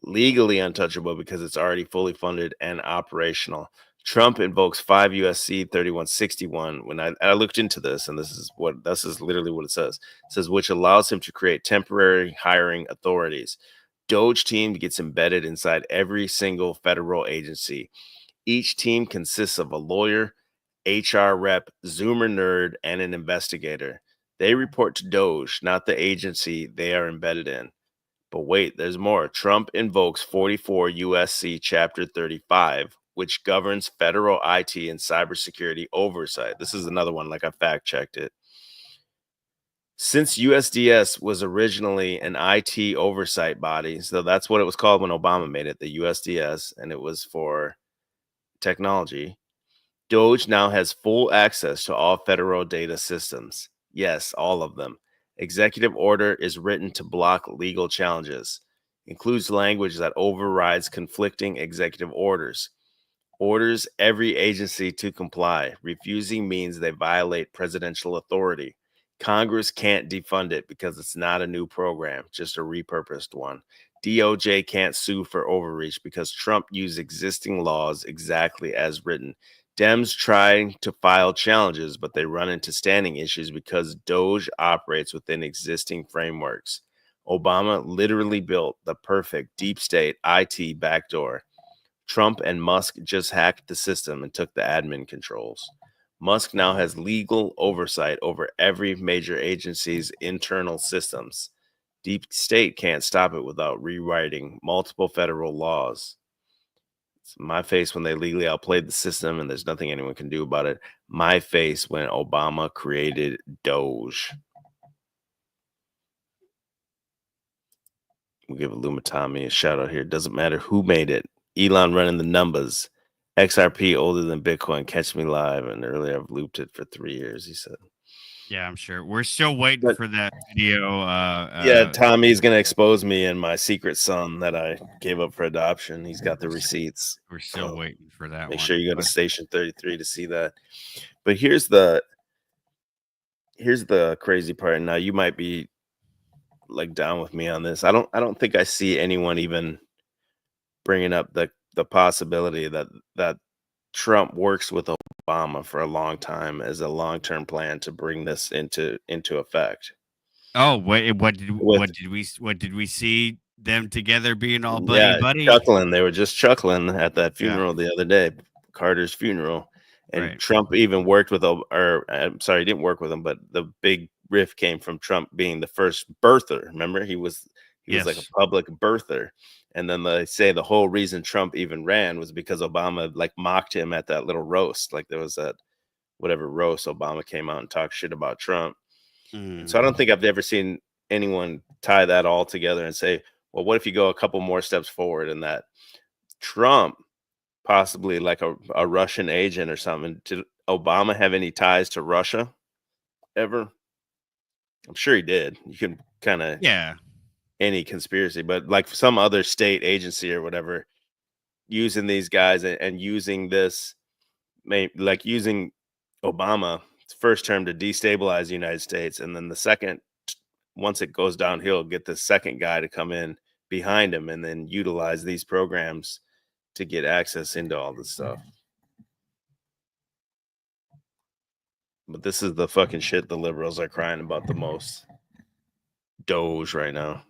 S3: Legally untouchable because it's already fully funded and operational. Trump invokes 5 USC 3161. When I looked into this, and this is literally what it says. It says, which allows him to create temporary hiring authorities. Doge team gets embedded inside every single federal agency. Each team consists of a lawyer, HR rep, Zoomer nerd, and an investigator. They report to Doge, not the agency they are embedded in. But wait, there's more. Trump invokes 44 USC Chapter 35, which governs federal IT and cybersecurity oversight. This is another one, like I fact-checked it. Since USDS was originally an IT oversight body, so that's what it was called when Obama made it, the USDS, and it was for technology, Doge now has full access to all federal data systems. Yes, all of them. Executive order is written to block legal challenges. Includes language that overrides conflicting executive orders. Orders every agency to comply. Refusing means they violate presidential authority. Congress can't defund it because it's not a new program, just a repurposed one. DOJ can't sue for overreach because Trump used existing laws exactly as written. Dems try to file challenges, but they run into standing issues because Doge operates within existing frameworks. Obama literally built the perfect deep state IT backdoor. Trump and Musk just hacked the system and took the admin controls. Musk now has legal oversight over every major agency's internal systems. Deep state can't stop it without rewriting multiple federal laws. It's my face when they legally outplayed the system and there's nothing anyone can do about it. My face when Obama created Doge. We'll give Illuminati a shout out here. Doesn't matter who made it. Elon running the numbers. XRP older than Bitcoin. Catch me live. And earlier I've looped it for 3 years, he said.
S1: Yeah, I'm sure. We're still waiting for that video.
S3: Yeah, Tommy's going to expose me and my secret son that I gave up for adoption. He's got the receipts.
S1: We're still waiting for that
S3: Make
S1: one.
S3: sure you go to Station 33 to see that. But here's the crazy part. Now you might be like down with me on this. I don't think I see anyone even bringing up the possibility that Trump works with Obama for a long time as a long-term plan to bring this into effect.
S1: Oh, what did we see them together being all buddy?
S3: Chuckling. They were just chuckling at that funeral the other day, Carter's funeral. And Trump even worked with, or I'm sorry, he didn't work with him, but the big riff came from Trump being the first birther. Remember, he was like a public birther. And then they say the whole reason Trump even ran was because Obama like mocked him at that little roast. Like there was that whatever roast, Obama came out and talked shit about Trump. So I don't think I've ever seen anyone tie that all together and say, well, what if you go a couple more steps forward and that Trump possibly like a Russian agent or something? Did Obama have any ties to Russia ever? I'm sure he did. You can kind of any conspiracy, but like some other state agency or whatever using these guys and using this, like using Obama first term to destabilize the United States, and then the second, once it goes downhill, get the second guy to come in behind him and then utilize these programs to get access into all this stuff. But this is the fucking shit the liberals are crying about the most. Doge right now.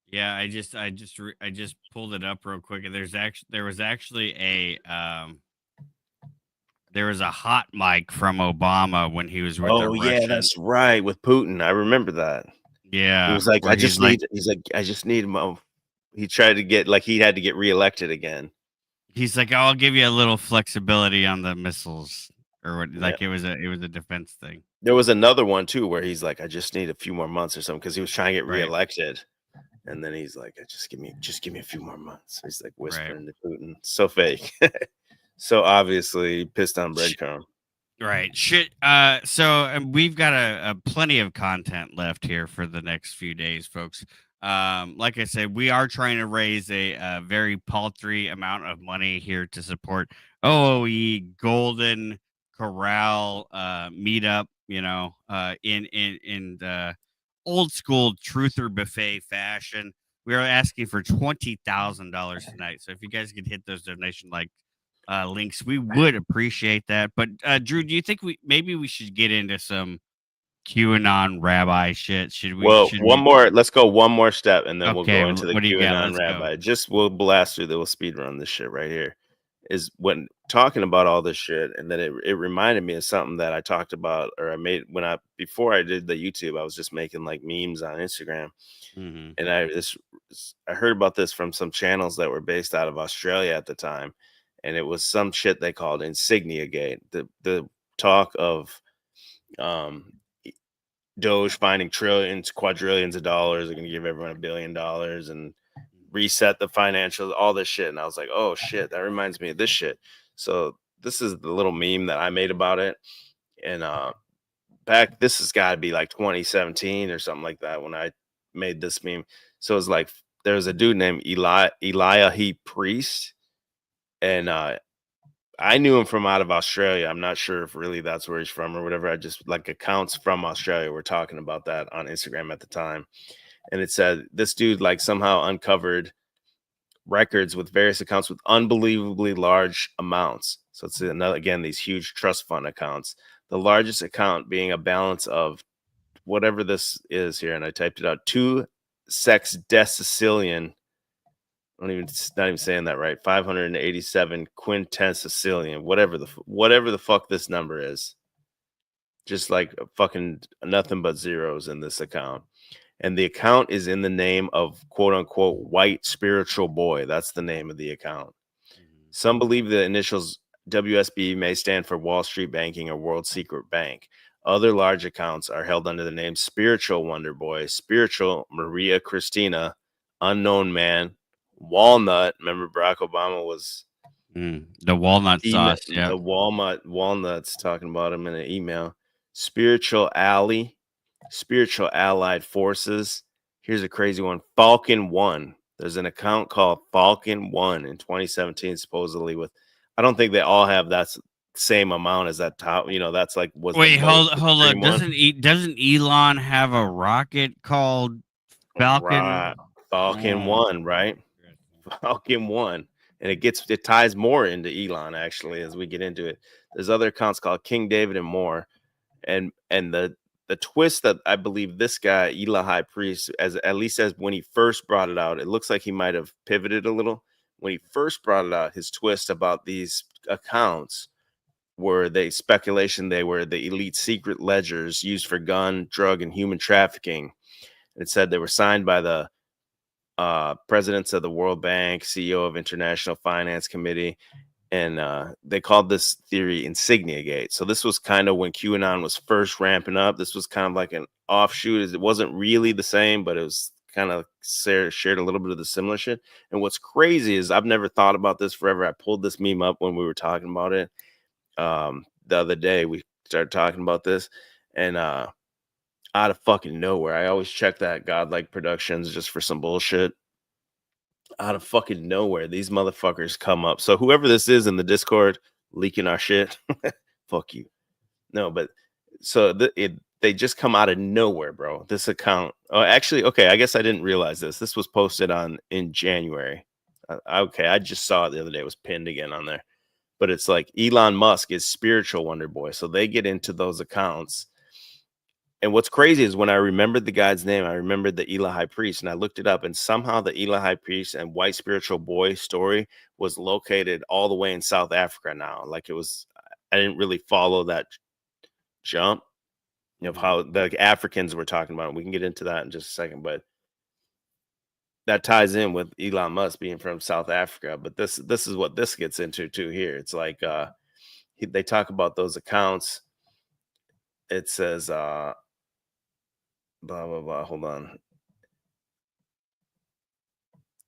S1: Yeah, I just pulled it up real quick, and there was actually a hot mic from Obama when he was with the Russian.
S3: That's right, with Putin. I remember that.
S1: Yeah,
S3: he was like, I just need him. He tried to get he had to get reelected again.
S1: He's like, I'll give you a little flexibility on the missiles, or what? Like it was a defense thing.
S3: There was another one too where he's like, I just need a few more months or something because he was trying to get reelected. And then he's like, just give me a few more months. He's like whispering to Putin. So fake. So obviously pissed on breadcrumb.
S1: Right. Shit. So we've got a plenty of content left here for the next few days, folks. Like I said, we are trying to raise a very paltry amount of money here to support OOE Golden Corral meetup, in the old school truther buffet fashion. We are asking for $20,000 tonight. So if you guys could hit those donation links, we would appreciate that. But Drew, do you think we should get into some QAnon Rabbi shit? Should we?
S3: Well, let's go one more step and then we'll go into the QAnon Rabbi.
S1: Go.
S3: We'll blast through we'll speed run this shit right here. is when talking about all this shit, and then it reminded me of something that I talked about, or I made before I did the YouTube. I was just making like memes on Instagram, and I heard about this from some channels that were based out of Australia at the time, and it was some shit they called InsigniaGate. The talk of Doge finding trillions, quadrillions of dollars. They're going to give everyone $1 billion and reset the financials, all this shit. And I was like, oh shit, that reminds me of this shit. So this is the little meme that I made about it. And this has got to be like 2017 or something like that when I made this meme. So it's like there's a dude named Eliahi Priest, and I knew him from out of Australia. I'm not sure if really that's where he's from or whatever. I just like accounts from Australia were talking about that on Instagram at the time. And it said this dude like somehow uncovered records with various accounts with unbelievably large amounts. So it's another, again, these huge trust fund accounts. The largest account being a balance of whatever this is here. And I typed it out, 2 sexdecillion. Not even saying that right. 587 quintessicillion, whatever the fuck this number is. Just like fucking nothing but zeros in this account. And the account is in the name of quote unquote white spiritual boy. That's the name of the account. Some believe the initials WSB may stand for Wall Street Banking or World Secret Bank. Other large accounts are held under the name Spiritual Wonder Boy, Spiritual Maria Christina, Unknown Man, Walnut. Remember Barack Obama was
S1: the walnut sauce. Yeah.
S3: The walnuts talking about him in an email. Spiritual Ally, Spiritual Allied Forces. Here's a crazy one. Falcon 1. There's an account called Falcon 1 in 2017, supposedly with, I don't think they all have that same amount as that top. You know, that's like was.
S1: Wait, hold up. Doesn't Elon have a rocket called Falcon?
S3: Falcon 1, right? Falcon 1. And it ties more into Elon actually as we get into it. There's other accounts called King David and more. And the twist that I believe this guy, Eli Priest, at least as when he first brought it out, it looks like he might have pivoted a little. When he first brought it out, his twist about these accounts were they were the elite secret ledgers used for gun, drug, and human trafficking. It said they were signed by the presidents of the World Bank, CEO of International Finance Committee, and they called this theory InsigniaGate. So this was kind of when QAnon was first ramping up. This was kind of like an offshoot. It wasn't really the same, but it was kind of shared a little bit of the similar shit. And what's crazy is I've never thought about this forever. I pulled this meme up when we were talking about it the other day. We started talking about this, and out of fucking nowhere, I always check that Godlike Productions just for some bullshit. Out of fucking nowhere, these motherfuckers come up. So whoever this is in the Discord leaking our shit, fuck you. No, but so they just come out of nowhere, bro. This account. Oh, actually, okay. I guess I didn't realize this. This was posted in January. Okay, I just saw it the other day. It was pinned again on there. But it's like Elon Musk is Spiritual Wonder Boy. So they get into those accounts. And what's crazy is when I remembered the guy's name, I remembered the Eli Priest, and I looked it up, and somehow the Eli Priest and White Spiritual Boy story was located all the way in South Africa now. Like it was, I didn't really follow that jump of how the Africans were talking about it. We can get into that in just a second, but that ties in with Elon Musk being from South Africa. But this is what this gets into too here. It's like they talk about those accounts. It says blah blah blah. Hold on.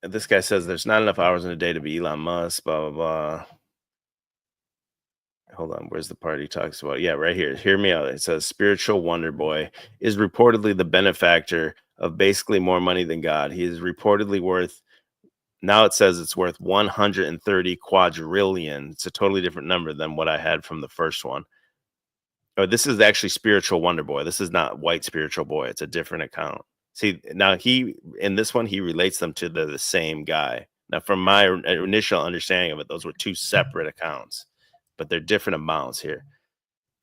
S3: And this guy says there's not enough hours in a day to be Elon Musk. Blah blah blah. Hold on. Where's the part he talks about? Yeah, right here. Hear me out. It says Spiritual Wonder Boy is reportedly the benefactor of basically more money than God. He is reportedly worth. Now it says it's worth 130 quadrillion. It's a totally different number than what I had from the first one. Oh, this is actually Spiritual Wonder Boy. This is not White Spiritual Boy. It's a different account. See, now in this one, he relates them to the same guy. Now, from my initial understanding of it, those were two separate accounts, but they're different amounts here.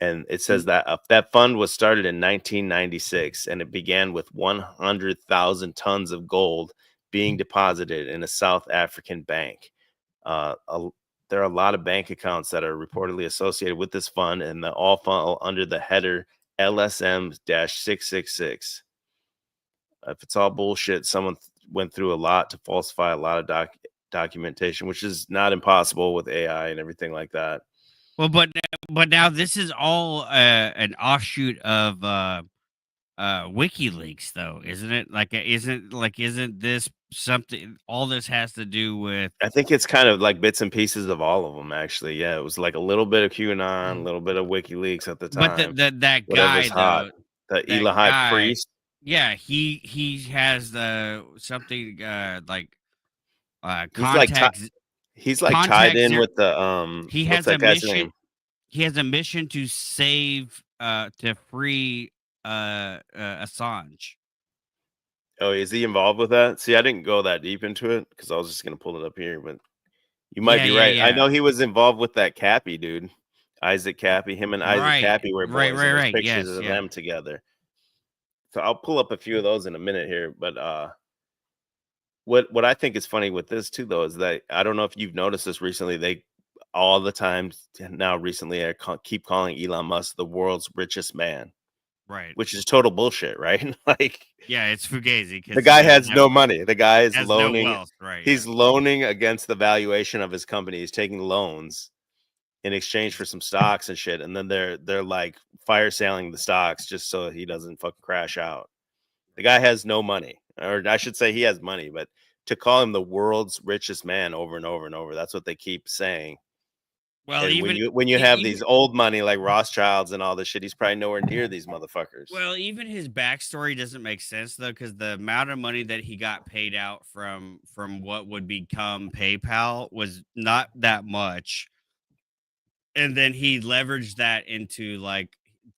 S3: And it says that that fund was started in 1996, and it began with 100,000 tons of gold being deposited in a South African bank. there are a lot of bank accounts that are reportedly associated with this fund, and they all fall under the header LSM-666. If it's all bullshit, someone went through a lot to falsify a lot of documentation, which is not impossible with AI and everything like that.
S1: Well, but now this is all an offshoot of WikiLeaks, though, isn't it? Isn't this something? All this has to do with.
S3: I think it's kind of like bits and pieces of all of them, actually. Yeah, it was like a little bit of QAnon, a little bit of WikiLeaks at the
S1: But
S3: time.
S1: that
S3: Whatever's
S1: guy
S3: hot.
S1: though,
S3: The Elohim priest.
S1: Yeah, he has the something
S3: He's like
S1: contacts.
S3: he's like tied in with the
S1: He
S3: what's
S1: has a
S3: that guy's
S1: mission.
S3: name?
S1: He has a mission to save to free Assange.
S3: Oh, is he involved with that? See, I didn't go that deep into it because I was just gonna pull it up here, but you might be right. I know he was involved with that Cappy dude, Isaac Cappy. Him and Isaac Cappy were boys. And there's pictures of them together. So I'll pull up a few of those in a minute here. But what I think is funny with this too, though, is that I don't know if you've noticed this recently. They all the time now recently keep calling Elon Musk the world's richest man.
S1: Right.
S3: Which is total bullshit, right? Like,
S1: yeah, it's fugazi.
S3: The guy has no money. The guy is loaning.
S1: No wealth, right?
S3: He's loaning against the valuation of his company. He's taking loans in exchange for some stocks and shit. And then they're like fire selling the stocks just so he doesn't fucking crash out. The guy has no money, or I should say he has money, but to call him the world's richest man over and over and over, that's what they keep saying.
S1: Well,
S3: and when you have these old money like Rothschilds and all this shit, he's probably nowhere near these motherfuckers.
S1: Well, even his backstory doesn't make sense though, because the amount of money that he got paid out from what would become PayPal was not that much, and then he leveraged that into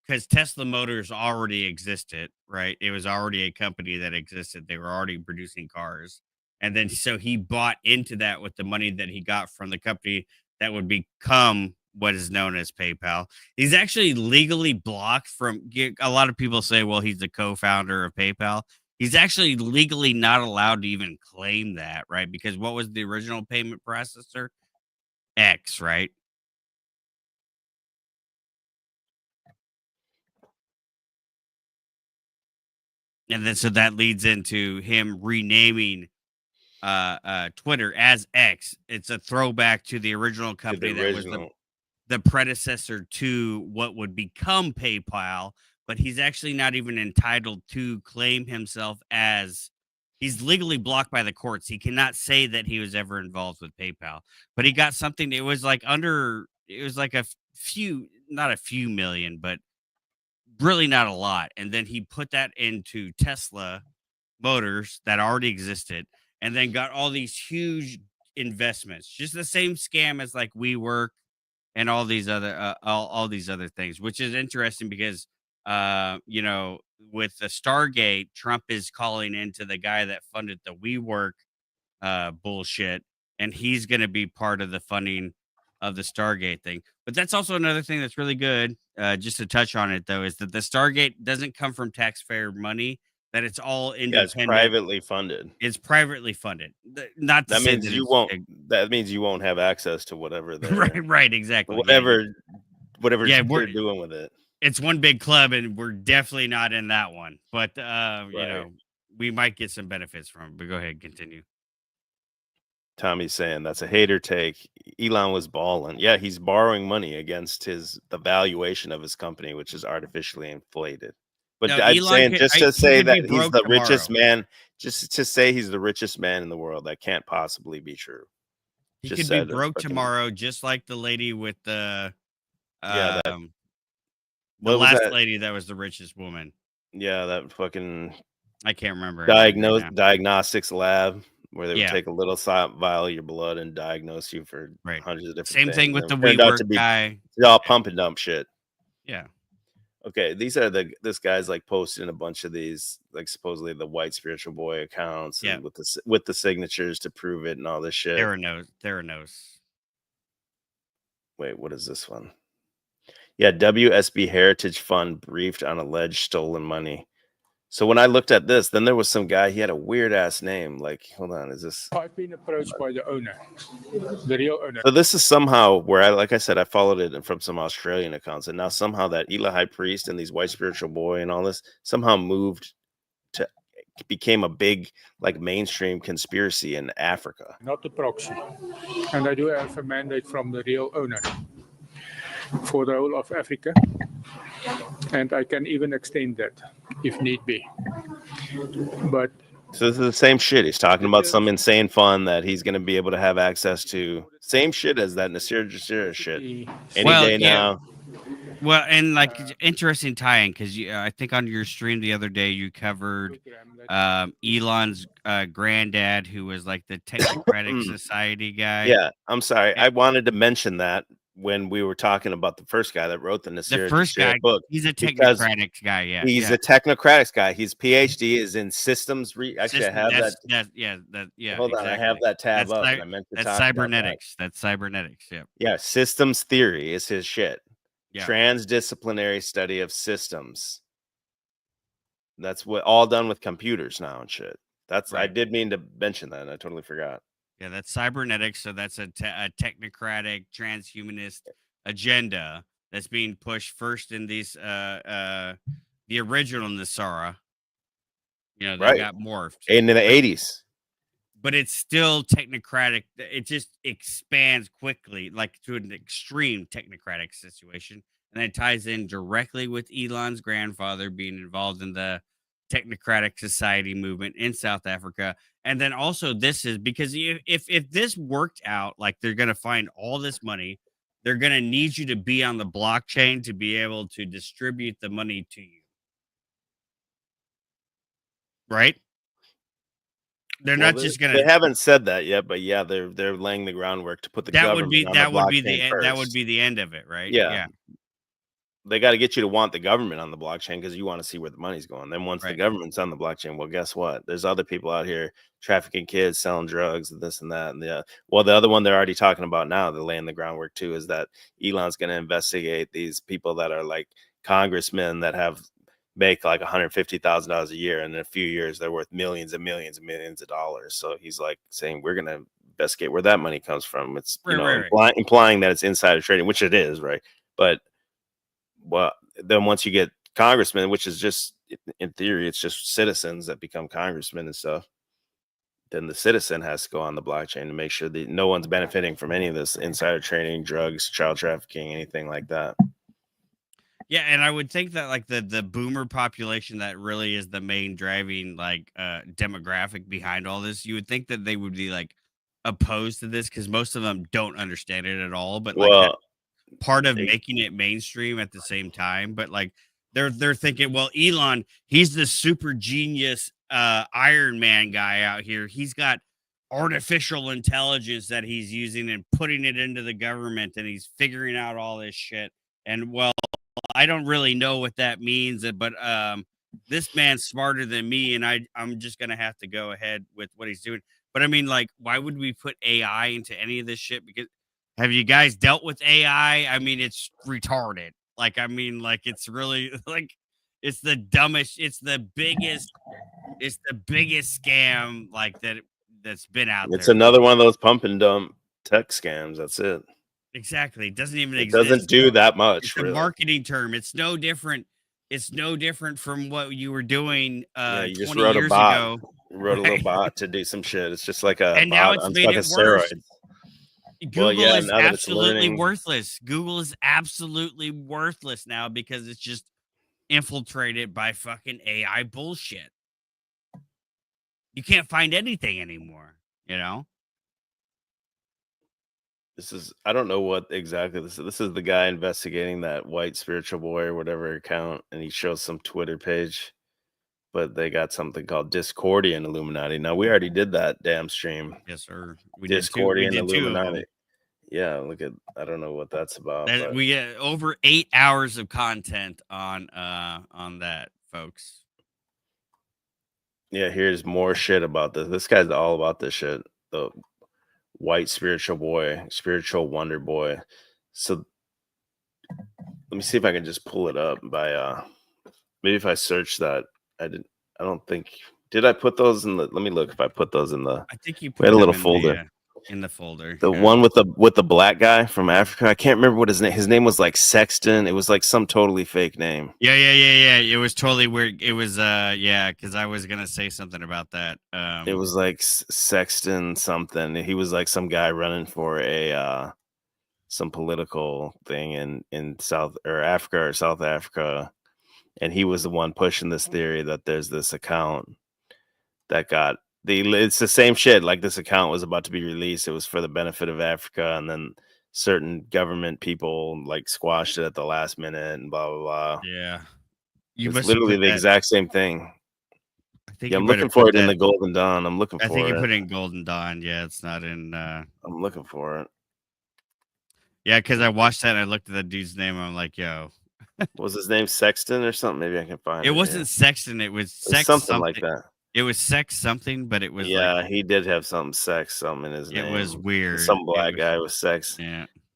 S1: because Tesla Motors already existed, right? It was already a company that existed. They were already producing cars, and then so he bought into that with the money that he got from the company that would become what is known as PayPal. He's actually legally blocked from. A lot of people say, well, he's the co-founder of PayPal. He's actually legally not allowed to even claim that, right? Because what was the original payment processor? X, right? And then so that leads into him renaming Twitter as X. It's a throwback to the original company that was the predecessor to what would become PayPal, but he's actually not even entitled to claim himself as. He's legally blocked by the courts. He cannot say that he was ever involved with PayPal, but he got something. It was like a few, not a few million, but really not a lot. And then he put that into Tesla Motors that already existed, and then got all these huge investments, just the same scam as like WeWork and all these other all these other things, which is interesting because with the Stargate, Trump is calling into the guy that funded the WeWork bullshit, and he's going to be part of the funding of the Stargate thing. But that's also another thing that's really good, just to touch on it though, is that the Stargate doesn't come from taxpayer money, that it's all independent.
S3: It's privately funded.
S1: It's privately funded. Not to
S3: that
S1: say
S3: means
S1: that
S3: you won't. That means you won't have access to whatever they're
S1: right, exactly.
S3: Whatever they're
S1: we're
S3: doing with it.
S1: It's one big club, and we're definitely not in that one. But we might get some benefits from it. But go ahead, continue.
S3: Tommy's saying that's a hater take. Elon was balling. Yeah, he's borrowing money against the valuation of his company, which is artificially inflated. But
S1: No,
S3: I'm
S1: Elon
S3: saying
S1: could-
S3: just
S1: I-
S3: to
S1: he
S3: say
S1: could be
S3: that he's
S1: broke
S3: the richest
S1: tomorrow.
S3: man, just to say he's the richest man in the world, that can't possibly be true.
S1: He
S3: Just
S1: could be
S3: said
S1: broke
S3: fucking-
S1: tomorrow, just like the lady with the
S3: Yeah,
S1: the
S3: what was
S1: last
S3: that?
S1: lady that was the richest woman.
S3: Yeah, that fucking
S1: I can't remember her name right now.
S3: diagnostics lab where they would
S1: Yeah.
S3: take a little vial of your blood and diagnose you for hundreds of different
S1: Same
S3: things.
S1: thing with
S3: And
S1: the
S3: it turned out
S1: WeWork
S3: to be
S1: guy.
S3: all pump and dump shit.
S1: Yeah.
S3: Okay, these are this guy's like posting a bunch of these like supposedly the white spiritual boy accounts and with the signatures to prove it and all this shit.
S1: Theranos.
S3: Wait, what is this one? Yeah, WSB Heritage Fund briefed on alleged stolen money. So when I looked at this, then there was some guy, he had a weird ass name. Like, hold on, is this?
S2: I've been approached by the owner, the real owner.
S3: So this is somehow where like I said, I followed it from some Australian accounts, and now somehow that Eli High Priest and these white spiritual boy and all this somehow moved to became a big like mainstream conspiracy in Africa.
S2: Not the proxy. And I do have a mandate from the real owner for the whole of Africa. And I can even extend that if need be. But
S3: so this is the same shit. He's talking about some insane fund that he's going to be able to have access to. Same shit as that NESERA GESERA shit. Any day now.
S1: Well, and like interesting tie-in because I think on your stream the other day you covered Elon's granddad, who was like the Technocratic Society guy.
S3: Yeah, I'm sorry. I wanted to mention that when we were talking about the first guy that wrote the NESERA GESERA book.
S1: He's a Technocratic guy. Yeah,
S3: he's a Technocratic guy. His PhD is in systems. Actually, I have that. Hold on, I have that tab up. And I meant to
S1: that's cybernetics. That's cybernetics. Yeah.
S3: Yeah, systems theory is his shit.
S1: Yeah.
S3: Transdisciplinary study of systems. That's what all done with computers now and shit. That's right. I did mean to mention that, and I totally forgot.
S1: Yeah, that's cybernetics. So that's a technocratic transhumanist agenda that's being pushed first in these the original NESARA. You know, they got morphed
S3: in the 80s.
S1: But it's still technocratic. It just expands quickly, like to an extreme technocratic situation. And it ties in directly with Elon's grandfather being involved in the Technocratic Society movement in South Africa. And then also this is because if this worked out, like they're going to find all this money, they're going to need you to be on the blockchain to be able to distribute the money to you. Right? They're not just going to.
S3: They haven't said that yet, but yeah, they're laying the groundwork to put the government on the blockchain first.
S1: That would be the end of it, right?
S3: Yeah. They got to get you to want the government on the blockchain because you want to see where the money's going. Then once the government's on the blockchain, well, guess what? There's other people out here trafficking kids, selling drugs, and this and that. And the other one they're already talking about now, they're laying the groundwork too, is that Elon's going to investigate these people that are like congressmen that make like $150,000 a year, and in a few years they're worth millions and millions and millions of dollars. So he's like saying we're going to investigate where that money comes from. It's implying that it's insider trading, which it is, right? But well, then once you get congressmen, which is just in theory, it's just citizens that become congressmen and stuff. Then the citizen has to go on the blockchain to make sure that no one's benefiting from any of this insider trading, drugs, child trafficking, anything like that.
S1: Yeah, and I would think that like the boomer population that really is the main driving like demographic behind all this, you would think that they would be like opposed to this because most of them don't understand it at all. But like part of making it mainstream at the same time, but like they're thinking, well, Elon, he's the super genius Iron Man guy out here. He's got artificial intelligence that he's using and putting it into the government, and he's figuring out all this shit. And well, I don't really know what that means, but this man's smarter than me, and I'm just gonna have to go ahead with what he's doing. But I mean, like, why would we put AI into any of this shit? Because have you guys dealt with AI? I mean, it's retarded. Like, I mean, like, it's really like it's the dumbest, it's the biggest scam like that's been out there.
S3: It's another one of those pump and dump tech scams. That's it.
S1: Exactly. It doesn't even
S3: exist. It doesn't do that much.
S1: It's a marketing term. It's no different. It's no different from what you were doing you just 20 years ago.
S3: You wrote a little bot to do some shit. It's just like a
S1: and now it's made it worse. Google is
S3: now that
S1: absolutely worthless. Google is absolutely worthless now because it's just infiltrated by fucking AI bullshit. You can't find anything anymore, you know?
S3: This is, I don't know what exactly this is. This is the guy investigating that white spiritual boy or whatever account, and he shows some Twitter page, but they got something called Discordian Illuminati. Now, we already did that damn stream.
S1: Yes, sir.
S3: Discordian Illuminati. Yeah, look at, I don't know what that's about.
S1: We get over 8 hours of content on that, folks.
S3: Yeah, here's more shit about this. This guy's all about this shit. The white spiritual boy, spiritual wonder boy. So let me see if I can just pull it up by maybe if I search that. I didn't, I don't think. Did I put those in the? Let me look if I put those in the.
S1: I think you
S3: We had
S1: put
S3: a little
S1: them
S3: folder.
S1: in the folder.
S3: The
S1: yeah.
S3: one with the black guy from Africa. I can't remember what his name. His name was like Sexton. It was like some totally fake name.
S1: Yeah. It was totally weird. It was because I was gonna say something about that.
S3: It was like Sexton something. He was like some guy running for a some political thing in South or Africa or South Africa, and he was the one pushing this theory that there's this account that got it's the same shit. Like this account was about to be released. It was for the benefit of Africa, and then certain government people like squashed it at the last minute and blah blah blah.
S1: Yeah,
S3: It's literally the exact same thing.
S1: I think
S3: I'm looking for it in the Golden Dawn. I'm looking for it.
S1: I think you put it in Golden Dawn. Yeah, it's not in.
S3: I'm looking for it.
S1: Yeah, because I watched that and I looked at the dude's name. And I'm like, yo.
S3: What was his name? Sexton or something? Maybe I can find it.
S1: It wasn't Sexton. It was Sex
S3: something like that.
S1: It was Sex something, but it was
S3: he did have something sex something in his name.
S1: It was weird.
S3: Some black guy with sex.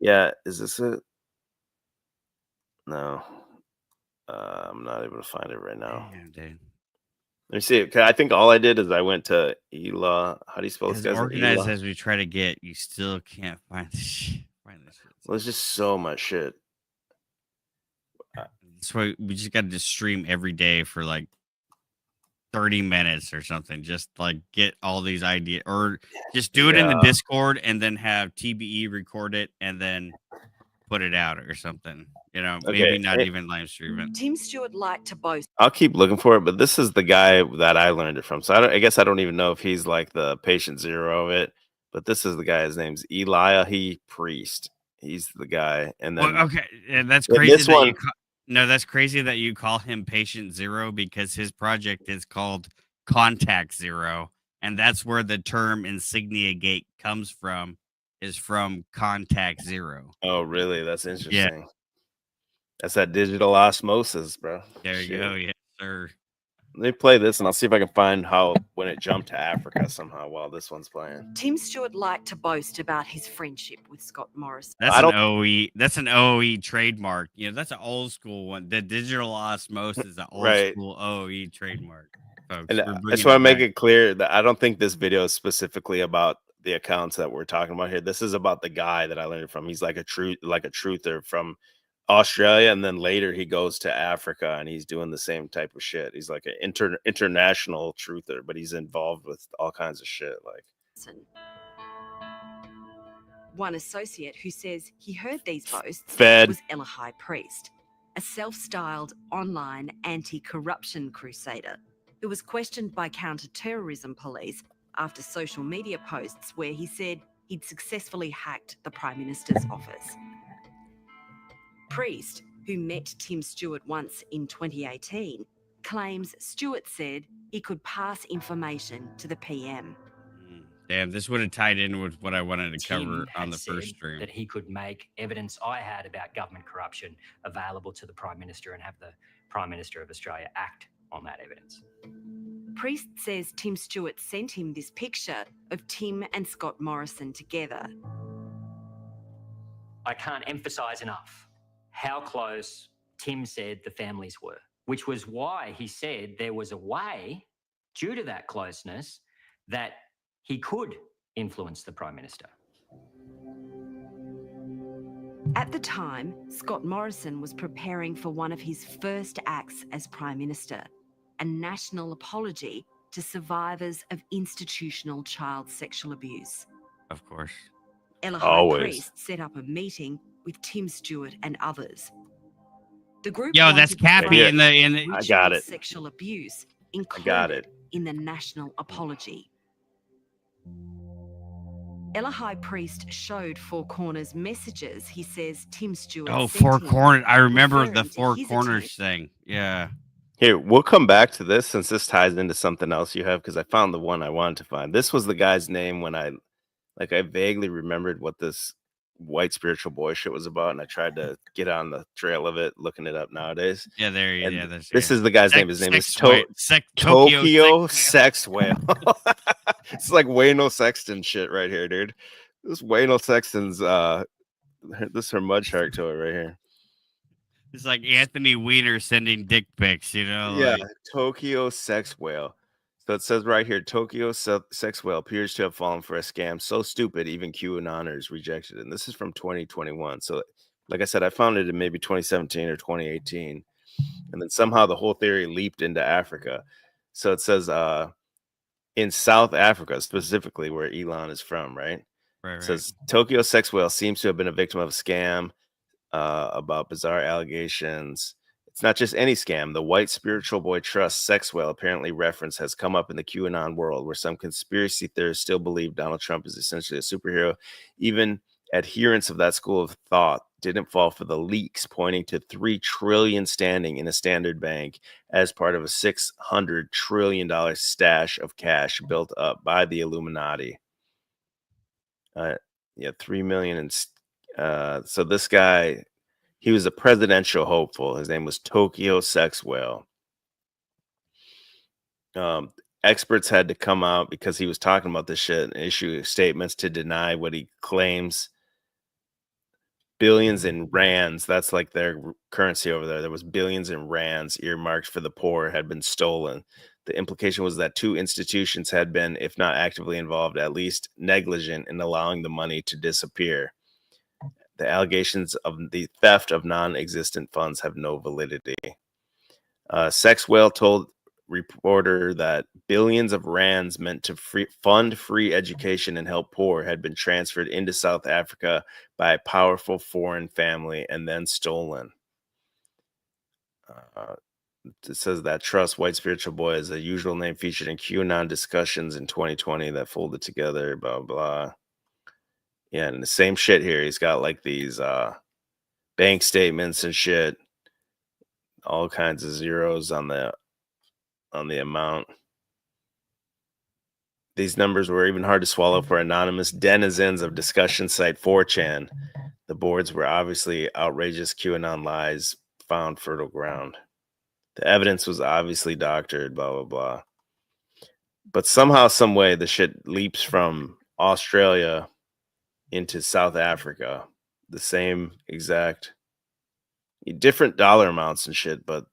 S3: Yeah. Is this it? No. I'm not able to find it right now.
S1: Damn, dude.
S3: Let me see. I think all I did is I went to Ela. How do you spell this
S1: As
S3: guy's name?
S1: organized
S3: Ela?
S1: as we try to get, you still can't find this shit.
S3: Well, there's just so much shit.
S1: That's why we just got to just stream every day for like 30 minutes or something. Just like get all these ideas, or just do it in the Discord and then have TBE record it and then put it out or something. You know, maybe not even live stream it.
S9: Tim Stewart liked to boast.
S3: I'll keep looking for it, but this is the guy that I learned it from. So I guess I don't even know if he's like the patient zero of it, but this is the guy. His name's Eliahi Priest. He's the guy. And then
S1: and that's crazy.
S3: This one,
S1: no, that's crazy that you call him Patient Zero because his project is called Contact Zero, and that's where the term InsigniaGate comes from. Is from Contact Zero.
S3: Oh, really? That's interesting.
S1: Yeah.
S3: That's that digital osmosis, bro.
S1: There you go. Yes, sir.
S3: Let me play this and I'll see if I can find how when it jumped to Africa somehow while this one's playing.
S9: Tim Stewart liked to boast about his friendship with Scott Morrison.
S1: That's an OE. That's an OE trademark. You know, that's an old school one. The digital osmosis is an old school OE trademark. Folks.
S3: And I just want to make it clear that I don't think this video is specifically about the accounts that we're talking about here. This is about the guy that I learned from. He's like a truther from Australia, and then later he goes to Africa and he's doing the same type of shit. He's like an international truther, but he's involved with all kinds of shit. Like
S9: one associate who says he heard these boasts
S3: Fed.
S9: was Elahai Priest, a self-styled online anti-corruption crusader who was questioned by counter-terrorism police after social media posts where he said he'd successfully hacked the Prime Minister's office. Priest, who met Tim Stewart once in 2018, claims Stewart said he could pass information to the PM.
S1: Damn, this would have tied in with what I wanted to
S10: Tim
S1: cover on
S10: had
S1: the first
S10: said
S1: stream.
S10: that he could make evidence I had about government corruption available to the Prime Minister and have the Prime Minister of Australia act on that evidence.
S9: Priest says Tim Stewart sent him this picture of Tim and Scott Morrison together.
S10: I can't emphasise enough how close Tim said the families were, which was why he said there was a way, due to that closeness, that he could influence the Prime Minister.
S9: At the time, Scott Morrison was preparing for one of his first acts as Prime Minister, a national apology to survivors of institutional child sexual abuse.
S1: Of course.
S9: Elahai Priest set up a meeting with Tim Stewart and others. The group
S1: Yo, that's
S9: wanted to
S1: Cappy
S9: find
S1: in the
S3: I got it.
S9: sexual abuse
S3: I got it.
S9: in the national apology. Elahai Priest showed Four Corners messages he says Tim Stewart sent
S1: Four
S9: him,
S1: Corners. I remember the
S9: referring to
S1: Four
S9: his
S1: Corners thing. Yeah.
S3: Here, we'll come back to this since this ties into something else you have because I found the one I wanted to find. This was the guy's name when I vaguely remembered what this white spiritual boy shit was about, and I tried to get on the trail of it, looking it up nowadays.
S1: Yeah, there you
S3: And
S1: go.
S3: This is the guy's name. His name is
S1: Tokyo
S3: Sexwale. It's like Wayno Sexton shit right here, dude. This Wayno Sexton's this is her mud shark toy right here.
S1: It's like Anthony Weiner sending dick pics,
S3: Yeah,
S1: like
S3: Tokyo sex whale. So it says right here, Tokyo sex whale appears to have fallen for a scam so stupid even QAnoners rejected it. And this is from 2021. So, like I said, I found it in maybe 2017 or 2018, and then somehow the whole theory leaped into Africa. So it says, in South Africa, specifically where Elon is from, right?
S1: Right,
S3: It says Tokyo sex whale seems to have been a victim of a scam about bizarre allegations. It's not just any scam. The white spiritual boy trust Sexwale apparently reference has come up in the QAnon world, where some conspiracy theorists still believe Donald Trump is essentially a superhero. Even adherents of that school of thought didn't fall for the leaks pointing to $3 trillion standing in a standard bank as part of a $600 trillion stash of cash built up by the Illuminati. Yeah, 3 million. And so this guy, he was a presidential hopeful. His name was Tokyo Sexwale. Experts had to come out because he was talking about this shit and issue statements to deny what he claims. Billions in rands, that's like their currency over there. There was billions in rands earmarked for the poor had been stolen. The implication was that two institutions had been, if not actively involved, at least negligent in allowing the money to disappear. The allegations of the theft of non-existent funds have no validity. Sexwale told reporter that billions of rands meant to fund free education and help poor had been transferred into South Africa by a powerful foreign family and then stolen. It says that Trust White Spiritual Boy is a usual name featured in QAnon discussions in 2020 that folded together, blah, blah. Yeah, and the same shit here. He's got like these bank statements and shit, all kinds of zeros on the amount. These numbers were even hard to swallow for anonymous denizens of discussion site 4chan. The boards were obviously outrageous QAnon lies found fertile ground. The evidence was obviously doctored, blah, blah, blah. But somehow, some way, the shit leaps from Australia into South Africa. The same exact, different dollar amounts and shit, but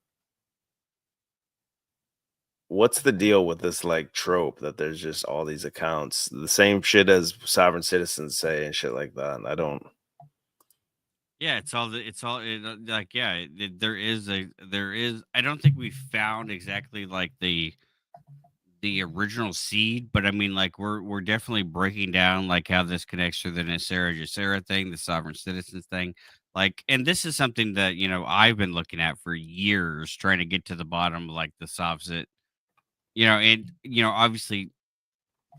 S3: what's the deal with this like trope that there's just all these accounts, the same shit as sovereign citizens say and shit like that? I don't.
S1: Yeah, like, yeah, there is. I don't think we found exactly like the original seed, but I mean, like we're definitely breaking down like how this connects to the NESERA GESERA thing, the sovereign citizens thing. Like, and this is something that I've been looking at for years, trying to get to the bottom of like the soft sit. And obviously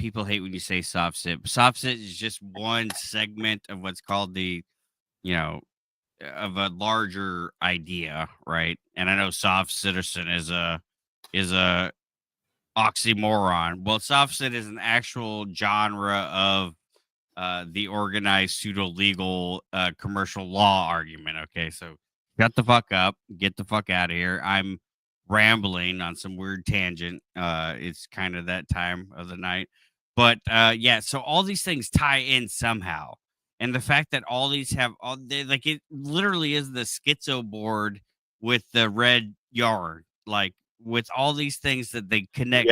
S1: people hate when you say soft sit. Soft sit is just one segment of what's called the of a larger idea, right? And I know soft citizen is a oxymoron. Well, soft sit is an actual genre of the organized pseudo legal commercial law argument. Okay, so shut the fuck up, get the fuck out of here. I'm rambling on some weird tangent. It's kind of that time of the night, but yeah. So all these things tie in somehow, and the fact that all these have like it literally is the schizo board with the red yarn, like with all these things that they connect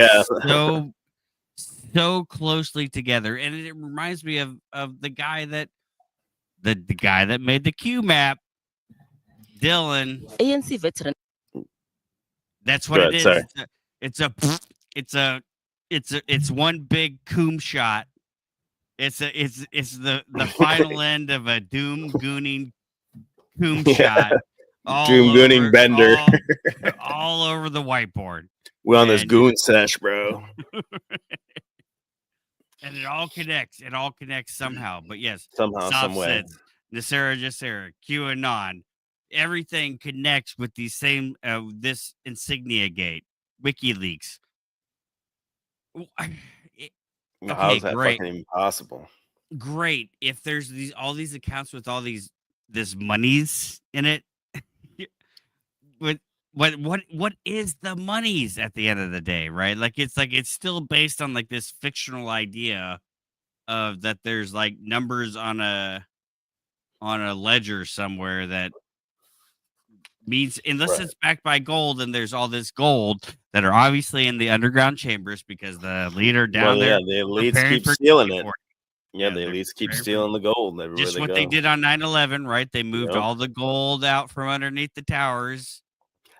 S1: so closely together. And it reminds me of the guy that the guy that made the Q map, Dylan.
S7: ANC veteran.
S1: That's what it is.
S3: Sorry.
S1: It's one big coom shot. It's the final end of a doom gooning coom shot.
S3: Doom gooning bender.
S1: all over the whiteboard.
S3: We're on this goon sesh, bro.
S1: And it all connects. It all connects somehow. But yes,
S3: Somehow,
S1: soft
S3: some way.
S1: sits, NESERA, GESERA, QAnon, everything connects with these same this InsigniaGate, WikiLeaks.
S3: How is that
S1: great.
S3: fucking impossible?
S1: Great. If there's all these accounts with all this monies in it, what is the monies at the end of the day, right? Like it's still based on like this fictional idea of that there's like numbers on a ledger somewhere that means unless
S3: Right.
S1: it's backed by gold, and there's all this gold that are obviously in the underground chambers because the leader down there
S3: the elites
S1: preparing
S3: keep
S1: for
S3: stealing it.
S1: for
S3: Yeah, the
S1: they're
S3: elites keep
S1: preparing for
S3: stealing the gold everywhere
S1: just
S3: they
S1: what
S3: go.
S1: they did on 9/11, right? They moved
S3: Yep.
S1: all the gold out from underneath the towers.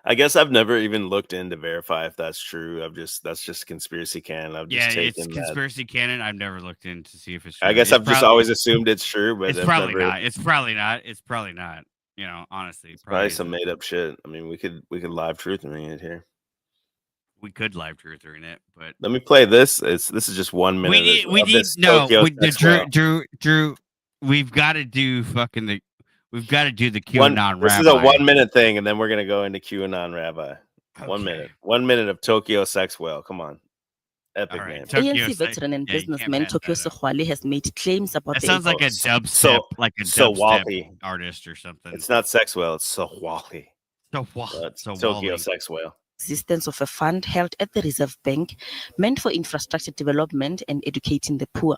S3: I guess I've never even looked in to verify if that's true. That's just conspiracy canon. I've just
S1: Yeah, it's
S3: taken that.
S1: conspiracy canon. I've never looked in to see if it's true.
S3: I guess
S1: It's
S3: I've just always assumed it's true, but
S1: it's
S3: I've
S1: probably
S3: never.
S1: not. It's probably not. It's probably not. You know, honestly,
S3: It's
S1: probably
S3: probably some
S1: isn't.
S3: made up shit. I mean, we could live truth in it here.
S1: We could live truth in it, but
S3: Let me play this. This is just 1 minute of this Tokyo Sexwale.
S1: Drew. We've got to do the
S3: One.
S1: QAnon
S3: This
S1: Rabbi.
S3: is a 1 minute thing, and then we're gonna go into QAnon Rabbi.
S1: Okay.
S3: 1 minute. 1 minute of Tokyo Sexwale. Come on. Epic
S1: All right,
S3: name.
S1: Tokyo
S7: ANC veteran and
S1: yeah, you can't
S7: businessman
S1: pass
S7: Tokyo
S1: that up.
S7: Sexwale has made claims about
S1: That
S7: the
S1: sounds like a dubstep,
S3: Wally.
S1: artist or something.
S3: It's not Sexwale. It's Wally.
S1: So
S3: Tokyo
S1: Wally.
S3: Sexwale.
S7: existence of a fund held at the Reserve Bank meant for infrastructure development and educating the poor.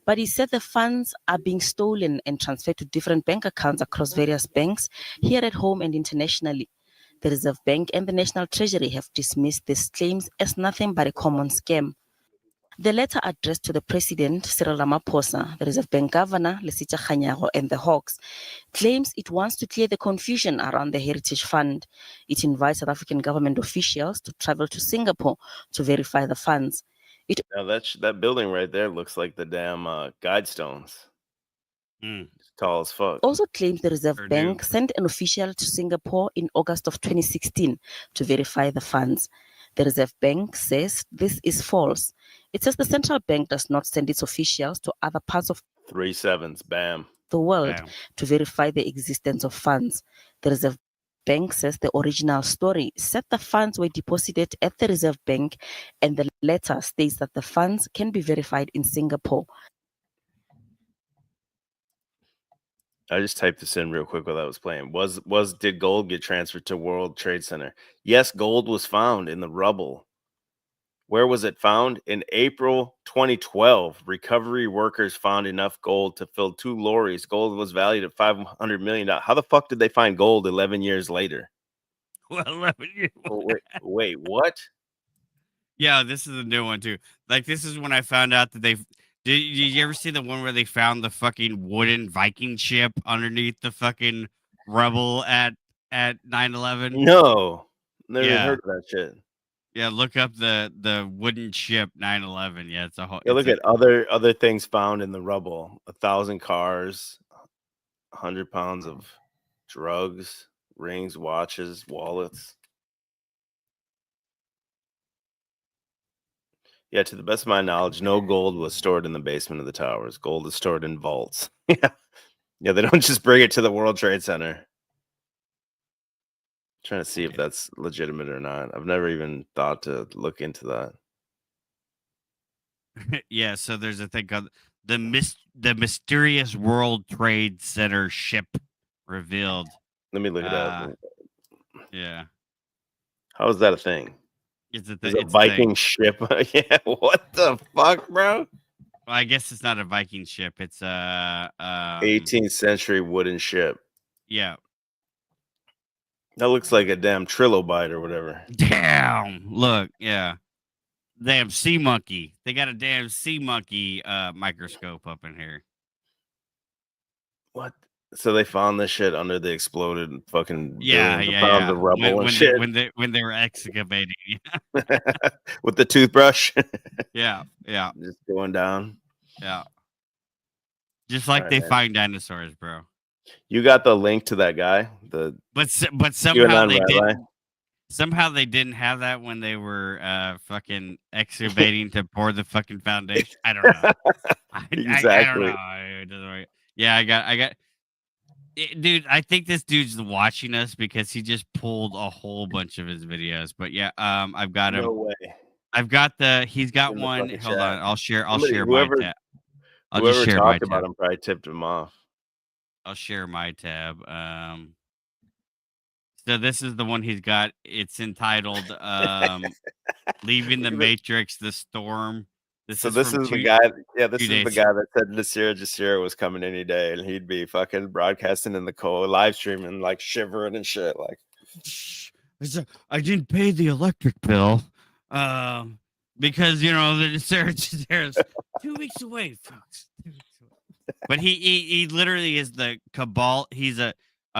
S7: But he said the funds are being stolen and transferred to different bank accounts across various banks here at home and internationally. The Reserve Bank and the National Treasury have dismissed these claims as nothing but a common scam. The letter addressed to the President, Cyril Ramaphosa, the Reserve Bank Governor, Lesita Kganyago, and the Hawks, claims it wants to clear the confusion around the Heritage Fund. It invites South African government officials to travel to Singapore to verify the funds.
S3: Now that building right there looks like the damn Guidestones. It's tall as fuck.
S7: Also claims the Reserve Bank sent an official to Singapore in August of 2016 to verify the funds. The Reserve Bank says this is false. It says the central bank does not send its officials to other parts of
S3: 3 sevens. Bam.
S7: the world to verify the existence of funds. The Reserve Bank says the original story said the funds were deposited at the Reserve Bank, and the letter states that the funds can be verified in Singapore.
S3: I just typed this in real quick while I was playing. Did gold get transferred to World Trade Center? Yes, gold was found in the rubble. Where was it found? In April 2012, recovery workers found enough gold to fill 2 lorries. Gold was valued at $500 million. How the fuck did they find gold 11 years later?
S1: Well, 11 years.
S3: Wait, what?
S1: Yeah, this is a new one too. Like, this is when I found out that did you ever see the one where they found the fucking wooden Viking ship underneath the fucking rubble at 9/11?
S3: No, never even
S1: Yeah.
S3: heard of that shit.
S1: Yeah, look up the wooden ship 9/11. Yeah, it's a whole.
S3: Yeah,
S1: it's
S3: look at other things found in the rubble. 1,000 cars, 100 pounds of drugs, rings, watches, wallets. Yeah, to the best of my knowledge, no gold was stored in the basement of the towers. Gold is stored in vaults. Yeah, they don't just bring it to the World Trade Center. Trying to see if that's legitimate or not. I've never even thought to look into that.
S1: Yeah, so there's a thing called the mysterious World Trade Center ship revealed.
S3: Let me look it up.
S1: Yeah.
S3: How is that a thing?
S1: It's a
S3: It's a Viking ship. Yeah, what the fuck, bro?
S1: Well, I guess it's not a Viking ship. It's a
S3: 18th century wooden ship.
S1: Yeah.
S3: That looks like a damn trilobite or whatever.
S1: Damn. Look, yeah. Damn sea monkey. They got a damn sea monkey microscope up in here.
S3: What? So they found this shit under the exploded fucking billions of
S1: Yeah.
S3: pounds of rubble and shit.
S1: When they were excavating.
S3: With the toothbrush.
S1: Yeah.
S3: Just going down.
S1: Yeah. Just like
S3: Alright,
S1: they
S3: man.
S1: find dinosaurs, bro.
S3: You got the link to that guy?
S1: But somehow
S3: QAnon
S1: they
S3: Rabbi?
S1: didn't. Somehow they didn't have that when they were fucking excavating to pour the fucking foundation. I don't know. I don't
S3: Exactly.
S1: know. It doesn't work. Yeah, I got. Dude, I think this dude's watching us because he just pulled a whole bunch of his videos. But yeah, I've got him.
S3: No way.
S1: I've got he's got
S3: In the
S1: one.
S3: fucking
S1: Hold
S3: chat.
S1: on, I'll share
S3: Whoever-
S1: my tab. I'll just
S3: Whoever
S1: share my
S3: talked about
S1: tab.
S3: him probably tipped him off.
S1: I'll share my tab. So this is the one he's got. It's entitled "Leaving the Matrix: The Storm
S3: So this is the guy. Yeah, this is the guy that said Nera Jera was coming any day, and he'd be fucking broadcasting in the cold, live streaming, like shivering and shit. Like,
S1: I didn't pay the electric bill, because the NESERA GESERA's 2 weeks away, folks. But he literally is the Cabal. He's a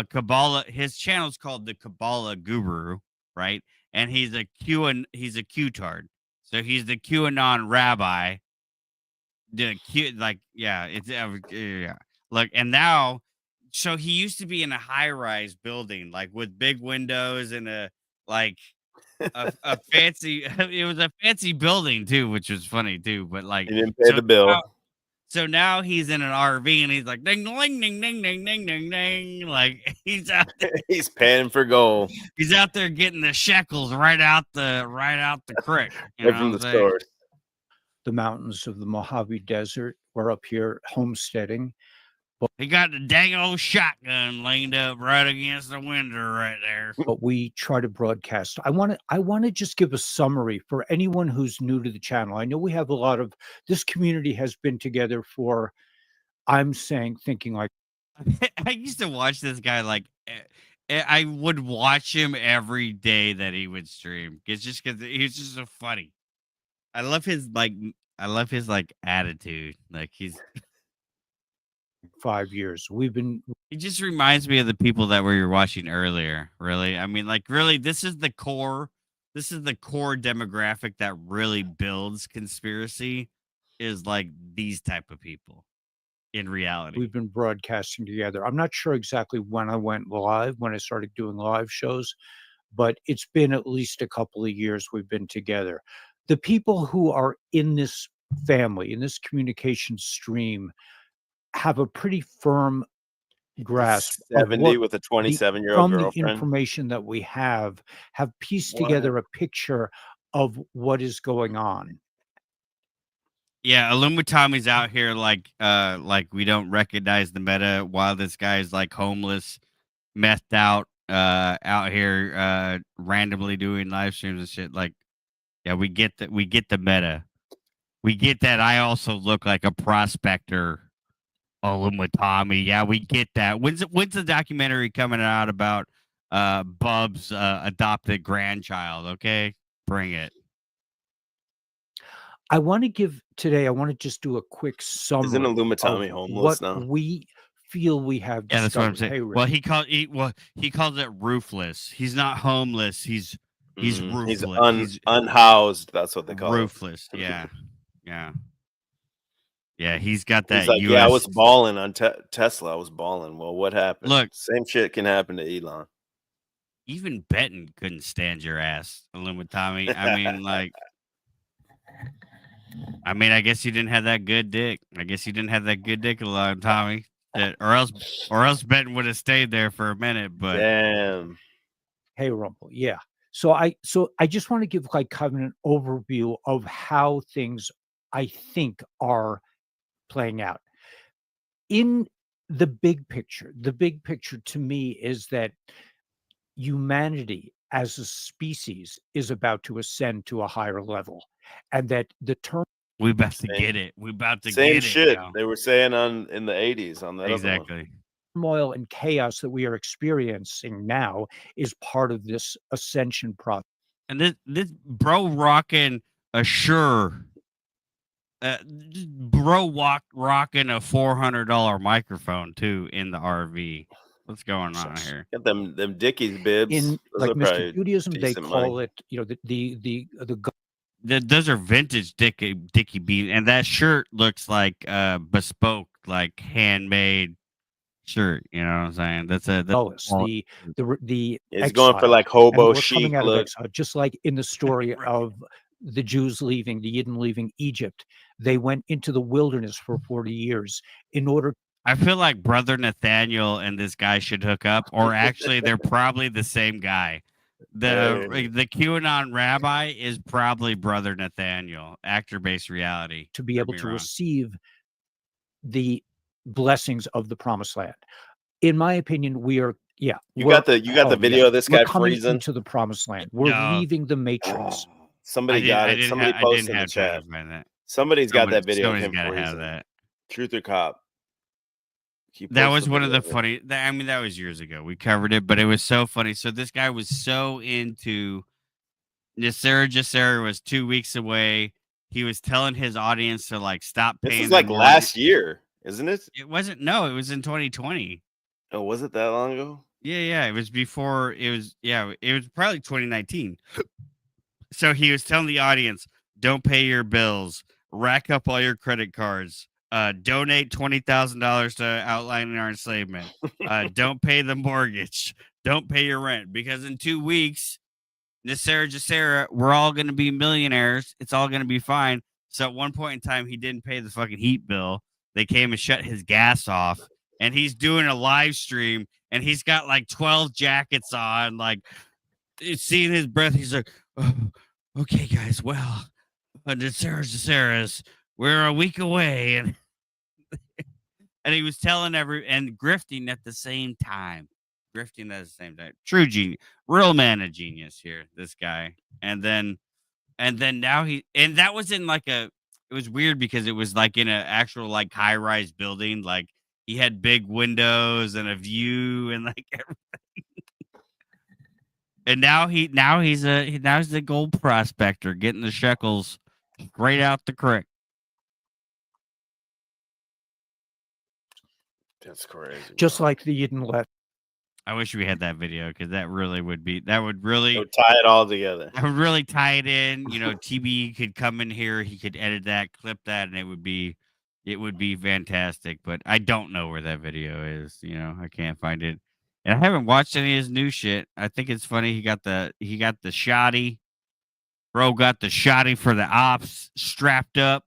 S1: Kabbalah. His channel's called the Kabbalah Guru, right? And he's a Q-tard. So he's the QAnon Rabbi. The Q, yeah. Look, and now, so he used to be in a high-rise building, like with big windows and a fancy. It was a fancy building too, which was funny too. But like,
S3: he didn't pay the bill.
S1: So now he's in an RV and he's like ding ding ding ding ding ding ding ding. Like he's out there.
S3: He's panning for gold.
S1: He's out there getting the shekels right out the creek.
S3: Right from the stores.
S11: The mountains of the Mojave Desert. We're up here homesteading.
S1: He got the dang old shotgun leaned up right against the window right there.
S11: But we try to broadcast. I want to just give a summary for anyone who's new to the channel. I know we have a lot of this community has been together for. Thinking like.
S1: I used to watch this guy like. I would watch him every day that he would stream. It's just because he's just so funny. I love his attitude. Like he's.
S11: 5 years.
S1: He just reminds me of the people that we were watching earlier. Really. I mean, like, really, this is the core demographic that really builds conspiracy is like these type of people in reality.
S11: We've been broadcasting together. I'm not sure exactly when I went live, when I started doing live shows, but it's been at least a couple of years we've been together. The people who are in this family, in this communication stream, have a pretty firm grasp
S3: 70 with a 27-year-old girlfriend.
S11: From the information that we have pieced together a picture of what is going on.
S1: Yeah, Illuminati's out here like we don't recognize the meta while this guy's like homeless, methed out here randomly doing live streams and shit. Like, yeah, we get the meta. We get that I also look like a prospector. Illuminati, yeah, we get that. When's the documentary coming out about Bub's adopted grandchild? Okay, bring it.
S11: I want to just do a quick summary.
S3: Isn't Illuminati homeless now?
S11: We feel we have.
S1: Yeah, that's what I'm saying. Well, he calls it roofless. He's not homeless. He's roofless.
S3: He's unhoused. That's what they call
S1: roofless.
S3: it.
S1: Yeah, yeah. Yeah, he's got that.
S3: He's like, yeah, I was balling on Tesla. I was balling. Well, what happened?
S1: Look,
S3: same shit can happen to Elon.
S1: Even Benton couldn't stand your ass, Illuminati. I mean, like, I guess you didn't have that good dick. Illuminati. Or else Benton would have stayed there for a minute. But
S3: damn.
S11: Hey, Rumble. Yeah. So I just want to give like kind of an overview of how things I think are playing out in the big picture. The big picture to me is that humanity as a species is about to ascend to a higher level, and that the term
S1: we about to get it. We about to
S3: same
S1: get
S3: shit
S1: it,
S3: they were saying in the 80s on that
S1: exactly.
S11: Turmoil and chaos that we are experiencing now is part of this ascension process.
S1: And this bro rocking a Shure. Rocking a $400 microphone too in the RV. What's going on here?
S3: Get them Dickies bibs.
S11: In like Mr. Judaism, they call it,
S1: those are vintage Dickie beats, and that shirt looks like bespoke, like handmade shirt. You know what I'm saying? That's
S3: it's going for like hobo chic look,
S11: just like in the story of the Jews the Yidden leaving Egypt. They went into the wilderness for 40 years in order.
S1: I feel like Brother Nathaniel and this guy should hook up, or actually they're probably the same guy. The QAnon Rabbi is probably Brother Nathaniel, actor-based reality.
S11: To be able to receive the blessings of the promised land. In my opinion, we are, yeah.
S3: You got the video of this guy freezing
S11: into the promised land. We're leaving the matrix.
S3: Somebody got it. Somebody posted in the chat. Somebody's got that video of
S1: Somebody's
S3: him
S1: gotta have
S3: freezing.
S1: that.
S3: Truth or cop. He
S1: That
S3: posted
S1: was one of
S3: video
S1: the
S3: it.
S1: funny. I mean, that was years ago. We covered it, but it was so funny. So this guy was so into Nera Jera was 2 weeks away. He was telling his audience to like stop
S3: This
S1: paying
S3: is
S1: their
S3: like
S1: mortgage.
S3: last year, isn't it?
S1: It wasn't. No, it was in 2020.
S3: Oh, was it that long ago?
S1: Yeah. It was before. It was. Yeah, it was probably 2019. So he was telling the audience, "Don't pay your bills. Rack up all your credit cards. Donate $20,000 to outlining our enslavement. Don't pay the mortgage. Don't pay your rent because in 2 weeks, Nera Jera, we're all going to be millionaires. It's all going to be fine." So at one point in time, he didn't pay the fucking heat bill. They came and shut his gas off, and he's doing a live stream, and he's got like 12 jackets on, like seeing his breath. He's like, "Oh, okay, guys, well, Nera Jera's, we're a week away," and he was telling and grifting at the same time. True genius, real man of genius here, this guy. And then now that was in like it was weird because it was like in an actual like high-rise building. Like he had big windows and a view and like everything. And now he's the gold prospector getting the shekels right out the creek.
S3: That's crazy.
S11: Just like the Eden left.
S1: I wish we had that video because that would really
S3: tie it all together.
S1: I would really tie it in. You know, TB could come in here, he could edit that, clip that, and it would be fantastic. But I don't know where that video is. You know, I can't find it. And I haven't watched any of his new shit. I think it's funny. He got the shotty. Bro got the shotty for the ops, strapped up,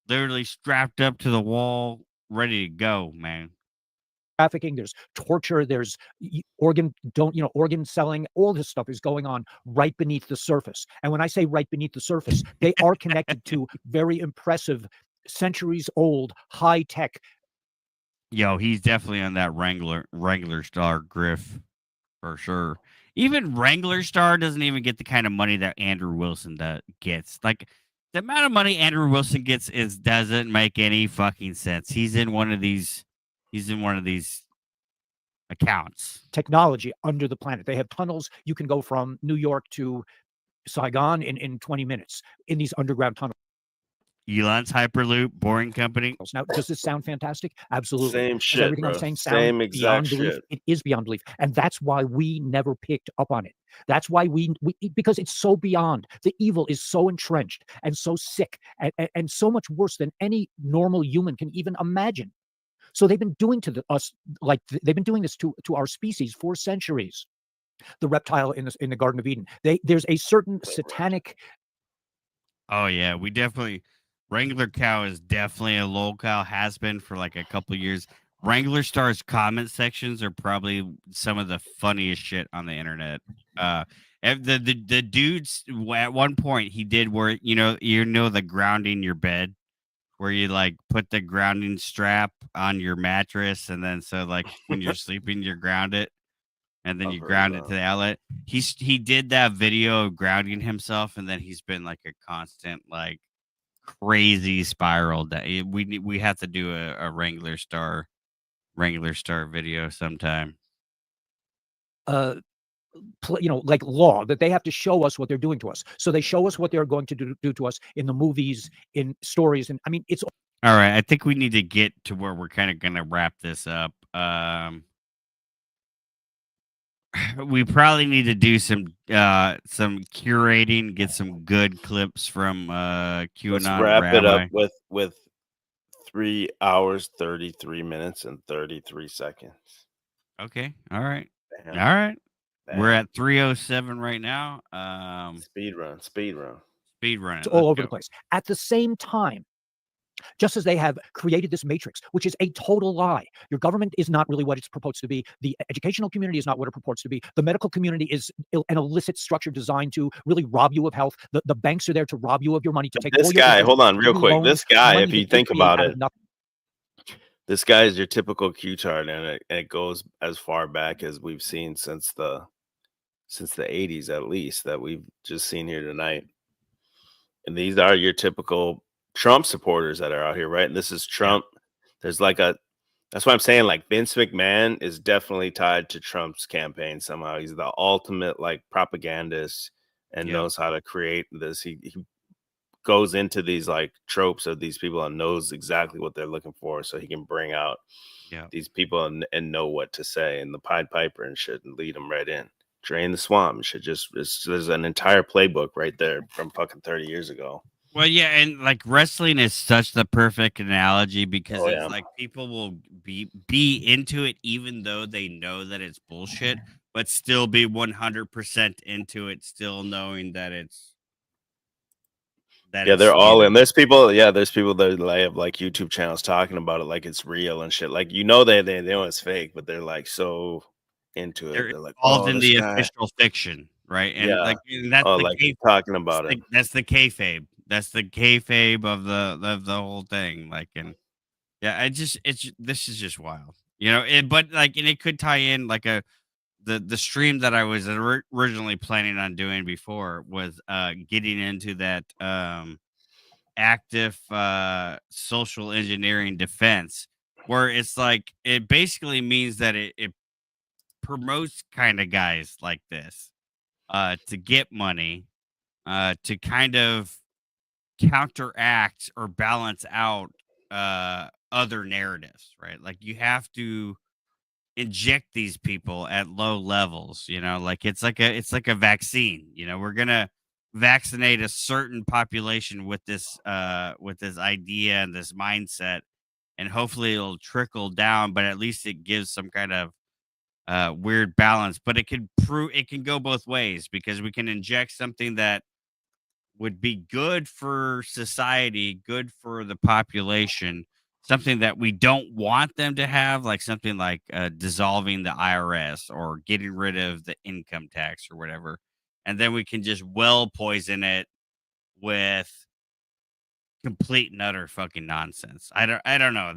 S1: literally strapped up to the wall, ready to go, man.
S11: Trafficking, there's torture, there's organ selling. All this stuff is going on right beneath the surface. And when I say right beneath the surface, they are connected to very impressive, centuries old, high tech.
S1: Yo, he's definitely on that Wrangler Star griff for sure. Even Wrangler Star doesn't even get the kind of money that Andrew Wilson gets. Like the amount of money Andrew Wilson gets doesn't make any fucking sense. He's in one of these accounts.
S11: Technology under the planet. They have tunnels. You can go from New York to Saigon in 20 minutes in these underground tunnels.
S1: Elon's Hyperloop, Boring Company.
S11: Now, does this sound fantastic? Absolutely.
S3: Same
S11: Does
S3: shit,
S11: everything
S3: bro.
S11: I'm saying sound
S3: Same exact
S11: beyond belief?
S3: shit.
S11: It is beyond belief. And that's why we never picked up on it. That's why we because it's so beyond. The evil is so entrenched and so sick and so much worse than any normal human can even imagine. So they've been doing to us like they've been doing this to our species for centuries. The reptile in the Garden of Eden. There's a certain satanic.
S1: Oh yeah, we definitely. Wrangler Cow is definitely a low cow. Has been for like a couple of years. Wrangler Star's comment sections are probably some of the funniest shit on the internet. The dudes at one point he did where you know the grounding your bed, where you like put the grounding strap on your mattress, and then so like when you're sleeping you ground it, and then you ground it to the outlet. He did that video of grounding himself, and then he's been like a constant like crazy spiral that we have to do a Wrangler Star video sometime.
S11: Like law that they have to show us what they're doing to us. So they show us what they're going to do to us in the movies, in stories, and I mean it's
S1: all right. I think we need to get to where we're kind of going to wrap this up. We probably need to do some curating, get some good clips from QAnon
S3: Let's wrap
S1: Rabbi.
S3: it up with 3 hours, 33 minutes, and 33 seconds.
S1: Okay. All right.
S3: Damn.
S1: All right.
S3: Damn.
S1: We're at 3:07 right now.
S3: Speed run.
S11: It's all over the place. At the same time, just as they have created this matrix, which is a total lie. Your government is not really what it's purports to be. The educational community is not what it purports to be. The medical community is an illicit structure designed to really rob you of health. The banks are there to rob you of your money, to take
S3: This
S11: all your
S3: guy,
S11: interest,
S3: hold on real quick.
S11: loans,
S3: This guy,
S11: money
S3: if you
S11: that
S3: think
S11: create
S3: about
S11: out
S3: it,
S11: of nothing.
S3: this guy is your typical Q-tard, and it goes as far back as we've seen since the 80s, at least, that we've just seen here tonight. And these are your typical Trump supporters that are out here, right? And this is Trump. There's like that's why I'm saying like Vince McMahon is definitely tied to Trump's campaign somehow. He's the ultimate like propagandist and knows how to create this. He goes into these like tropes of these people and knows exactly what they're looking for, so he can bring out these people and know what to say, and the Pied Piper and shit, and lead them right in, drain the swamp and shit. There's an entire playbook right there from fucking 30 years ago.
S1: Well, yeah, and like wrestling is such the perfect analogy because it's like people will be into it even though they know that it's bullshit, but still be 100% into it, still knowing that it's
S3: they're all in. There's people that have like YouTube channels talking about it like it's real and shit. Like, you know, they know it's fake, but they're like so into it. They're like,
S1: involved in the official fiction, right? And
S3: Yeah.
S1: like and that's
S3: Oh,
S1: the
S3: like talking about it.
S1: That's the kayfabe. That's the kayfabe of the whole thing. Like, and yeah, this is just wild, you know. But like, and it could tie in like the stream that I was originally planning on doing before was getting into that active social engineering defense, where it's like it basically means that it promotes kind of guys like this to get money to kind of counteract or balance out other narratives, right? Like, you have to inject these people at low levels, you know, like it's like a vaccine, you know. We're gonna vaccinate a certain population with this idea and this mindset, and hopefully it'll trickle down, but at least it gives some kind of weird balance. But it can go both ways, because we can inject something that would be good for society, good for the population, something that we don't want them to have, like something like dissolving the IRS or getting rid of the income tax or whatever. And then we can just poison it with complete and utter fucking nonsense. I don't know.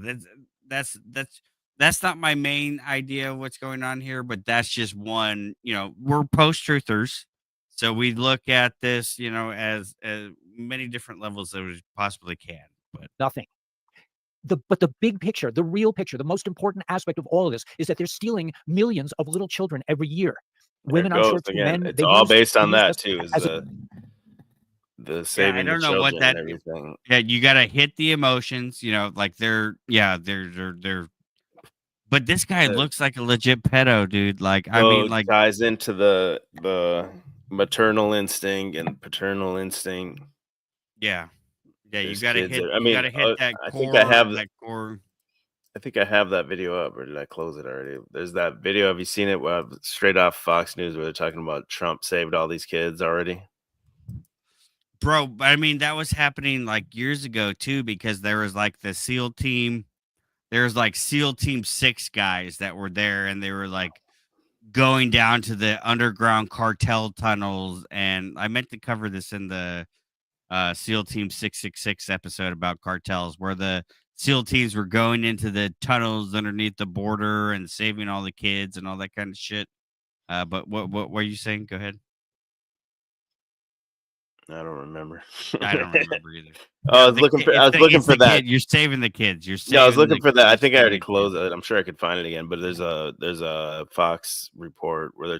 S1: That's not my main idea of what's going on here, but that's just one. You know, we're post-truthers, so we look at this, you know, as many different levels as we possibly can. But
S11: nothing. But the big picture, the real picture, the most important aspect of all of this is that they're stealing millions of little children every year. Women, I'm sure, too, men.
S3: It's all based on that too. Is the saving the children and everything.
S1: Yeah, you got to hit the emotions, you know, like they're. But this guy looks like a legit pedo, dude. Like, I mean, like,
S3: ties into the maternal instinct and paternal instinct.
S1: Yeah,
S3: There's
S1: you got to
S3: kids
S1: hit.
S3: that- I
S1: You
S3: mean,
S1: got to hit that
S3: I
S1: core.
S3: think I have
S1: that core.
S3: I think I have that video up, or did I close it already? There's that video. Have you seen it? Straight off Fox News, where they're talking about Trump saved all these kids already.
S1: Bro, I mean, that was happening like years ago too, because there was like the SEAL team. There's like SEAL Team 6 guys that were there, and they were like going down to the underground cartel tunnels. And I meant to cover this in the SEAL Team 666 episode about cartels, where the SEAL teams were going into the tunnels underneath the border and saving all the kids and all that kind of shit. But what were you saying? Go ahead.
S3: I don't remember.
S1: I don't remember either.
S3: I was looking for that.
S1: You're saving the kids.
S3: I was looking for that. I think I already closed it. I'm sure I could find it again. But there's a Fox report where they're.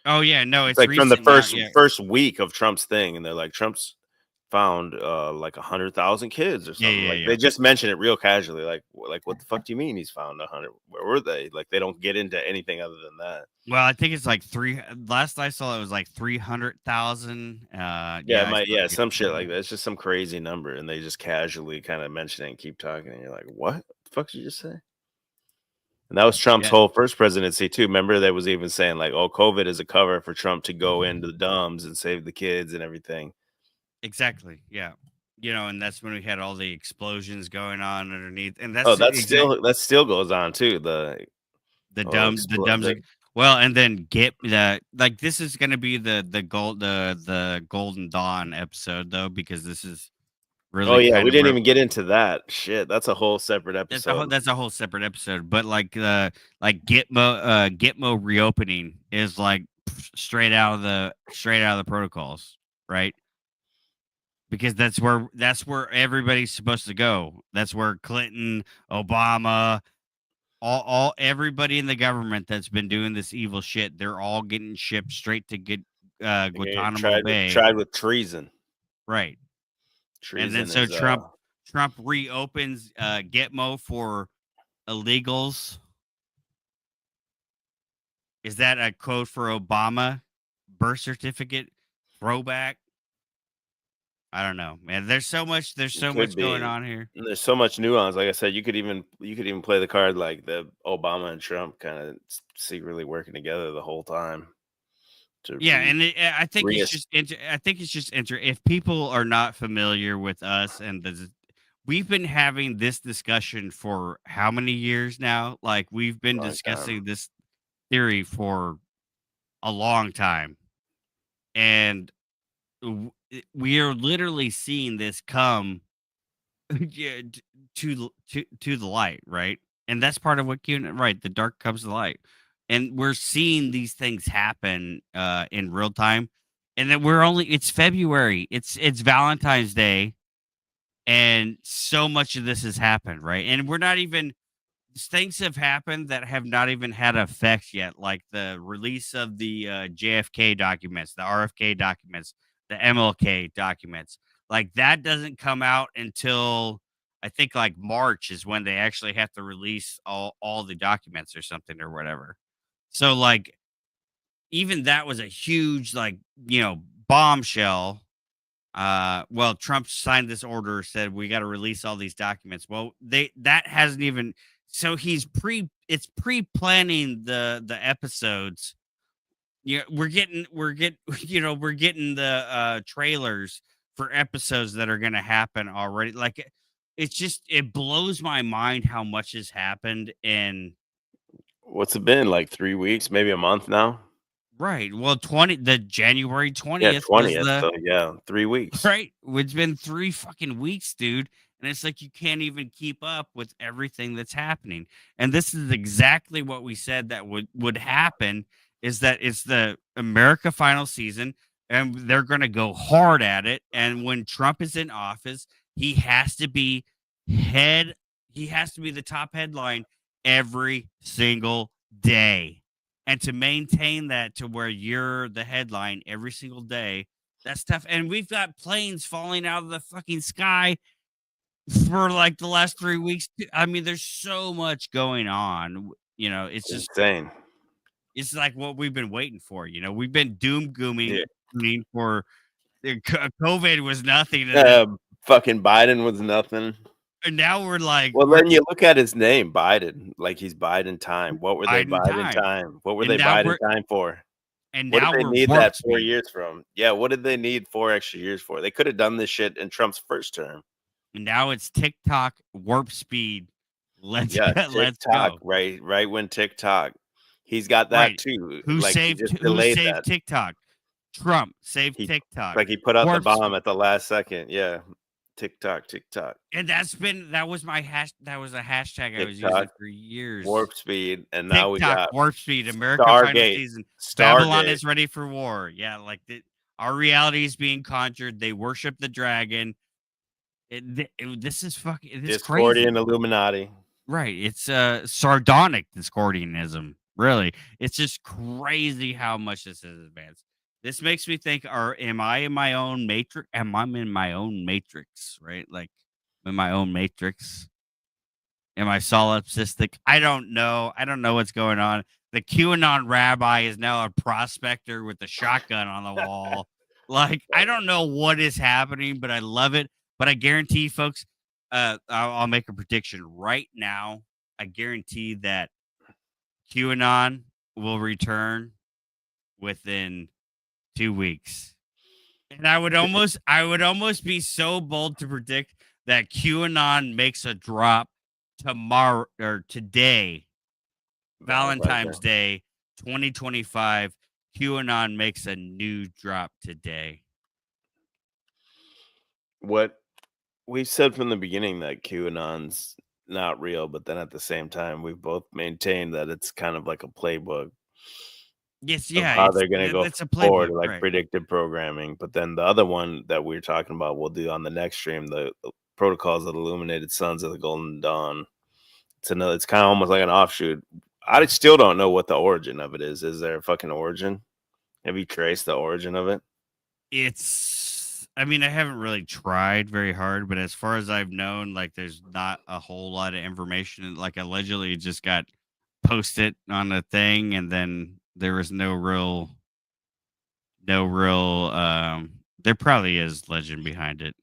S1: Oh yeah, no, it's
S3: like from the
S1: recent
S3: first week of Trump's thing, and they're like, Trump's found like 100,000 kids or something. They just mention it real casually, like what the fuck do you mean he's found 100? Where were they? Like, they don't get into anything other than that.
S1: Well, I think it's like last I saw it was like 300,000.
S3: Some shit like that. It's just some crazy number, and they just casually kind of mention it and keep talking, and you're like, what the fuck did you just say? And that was Trump's whole first presidency too. Remember, they was even saying like, oh, COVID is a cover for Trump to go into the dumbs and save the kids and everything.
S1: Exactly. Yeah. You know, and that's when we had all the explosions going on underneath. And
S3: that still goes on too. The
S1: dumbs. Well, and then this is going to be the Golden Dawn episode though, because this is really.
S3: Oh yeah, we didn't even get into that shit. That's a whole separate episode.
S1: That's a whole separate episode. But like Gitmo reopening is like straight out of the protocols, right? because that's where everybody's supposed to go. That's where Clinton, Obama, all everybody in the government that's been doing this evil shit, they're all getting shipped straight to Guantanamo Bay.
S3: Tried with treason.
S1: Right.
S3: Treason
S1: And then so
S3: is
S1: Trump reopens Gitmo for illegals. Is that a code for Obama? Birth certificate throwback? I don't know, man. There's so much going on here.
S3: There's so much nuance. Like I said, you could even play the card like the Obama and Trump kind of secretly working together the whole time.
S1: I think it's just if people are not familiar with us we've been having this discussion for how many years now? Like we've been discussing this theory for a long time, and we are literally seeing this come to the light, right? And that's part of what QAnon, right? The dark comes to light, and we're seeing these things happen in real time. And then it's February, it's Valentine's Day, and so much of this has happened, right? And we're not even things have happened that have not even had effect yet, like the release of the JFK documents, the RFK documents, the MLK documents. Like that doesn't come out until I think like March is when they actually have to release all the documents or something or whatever. So like even that was a huge bombshell. Well, Trump signed this order, said we got to release all these documents. Well, that hasn't even. So it's pre-planning the episodes. Yeah, we're getting the trailers for episodes that are going to happen already. Like it blows my mind how much has happened in
S3: what's it been, like 3 weeks, maybe a month now?
S1: Right. Well, the January 20th.
S3: Yeah, 20th. So yeah, 3 weeks.
S1: Right. It's been 3 fucking weeks, dude. And it's like you can't even keep up with everything that's happening. And this is exactly what we said that would happen, is that it's the America final season and they're going to go hard at it. And when Trump is in office, he has to be the top headline every single day. And to maintain that to where you're the headline every single day, that's tough. And we've got planes falling out of the fucking sky for like the last 3 weeks. I mean, there's so much going on. It's just
S3: insane.
S1: It's like what we've been waiting for. We've been dooming for COVID was nothing.
S3: Fucking Biden was nothing.
S1: And now we're like,
S3: well, then you look at his name, Biden. Like he's Biden time. What were they Biden time? What were they Biden time for?
S1: And
S3: what
S1: now
S3: did they need that 4 years from? Yeah, what did they need 4 extra years for? They could have done this shit in Trump's first term.
S1: And now it's TikTok warp speed. Let's go.
S3: Right when TikTok. He's got that too.
S1: Who saved TikTok? Trump saved TikTok.
S3: Like he put out the bomb at the last second. Yeah. TikTok.
S1: And that was a hashtag I was using for years.
S3: Warp speed. And
S1: TikTok,
S3: now we got
S1: warp speed. America final season. Babylon is ready for war. Yeah, like our reality is being conjured. They worship the dragon. This is fucking
S3: Discordian
S1: crazy.
S3: Illuminati.
S1: Right. It's sardonic Discordianism. Really. It's just crazy how much this has advanced. This makes me think, am I in my own matrix? Am I in my own matrix, right? Like in my own matrix. Am I solipsistic? I don't know. I don't know what's going on. The QAnon Rabbi is now a prospector with a shotgun on the wall. Like, I don't know what is happening, but I love it. But I guarantee, folks, I'll make a prediction right now. I guarantee that QAnon will return within 2 weeks. And I would almost be so bold to predict that QAnon makes a drop tomorrow or today, Valentine's Day 2025. QAnon makes a new drop today.
S3: What we said from the beginning that QAnon's not real, but then at the same time, we've both maintained that it's kind of like a playbook.
S1: Yes,
S3: of
S1: yeah,
S3: how they're going to go
S1: it's a
S3: forward,
S1: playbook,
S3: like
S1: right?
S3: predictive programming. But then the other one that we were talking about, we'll do on the next stream, the protocols of the Illuminated Sons of the Golden Dawn. It's kind of almost like an offshoot. I still don't know what the origin of it is. Is there a fucking origin? Have you traced the origin of it?
S1: I mean, I haven't really tried very hard, but as far as I've known, like there's not a whole lot of information. Like allegedly it just got posted on a thing and then there was no real there probably is legend behind it.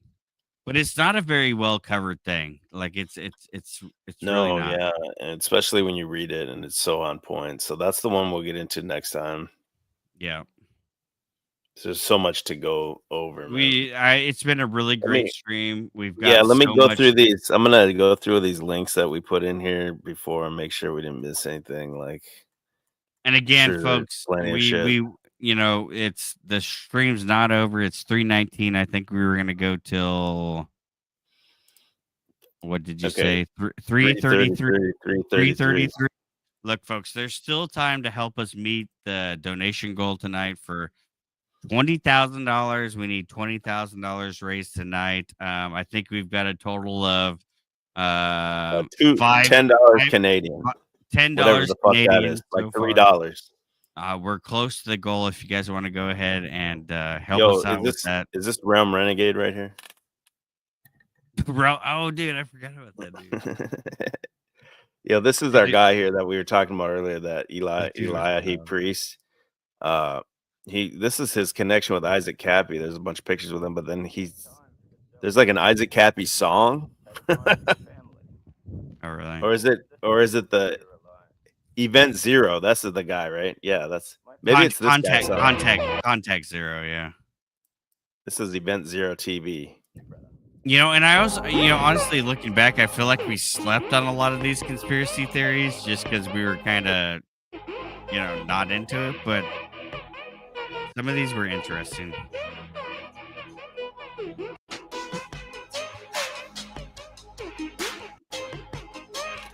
S1: But it's not a very well covered thing. Like it's really
S3: No,
S1: not.
S3: yeah, and especially when you read it and it's so on point. So that's the one we'll get into next time.
S1: Yeah.
S3: There's so much to go over, man.
S1: It's been a really great stream. We've got
S3: Yeah, let me
S1: so
S3: go
S1: much.
S3: through these. I'm gonna go through these links that we put in here before and make sure we didn't miss anything. Like,
S1: And again,
S3: sure,
S1: folks,
S3: plenty of shit.
S1: we it's the stream's not over. It's 3:19. I think we were gonna go till what did you say? 3:33. 3:33. Look, folks, there's still time to help us meet the donation goal tonight for $20,000. We need $20,000 raised tonight. I think we've got a total of
S3: $10 Canadian.
S1: $10
S3: Whatever the fuck
S1: Canadian.
S3: that is, like
S1: so
S3: $3.
S1: We're close to the goal. If you guys want to go ahead and help us out with that.
S3: Is this Realm Renegade right here?
S1: Oh, dude, I forgot about that, dude.
S3: Yo, this is our guy here that we were talking about earlier, that Eli Priest. This is his connection with Isaac Cappy. There's a bunch of pictures with him, but then there's like an Isaac Cappy song.
S1: Oh, really?
S3: Or is it the Event Zero? That's the guy, right? Yeah, it's this guy's song.
S1: Contact Zero, yeah.
S3: This is Event Zero TV.
S1: And I also, honestly, looking back, I feel like we slept on a lot of these conspiracy theories just because we were kind of, not into it. But some of these were interesting.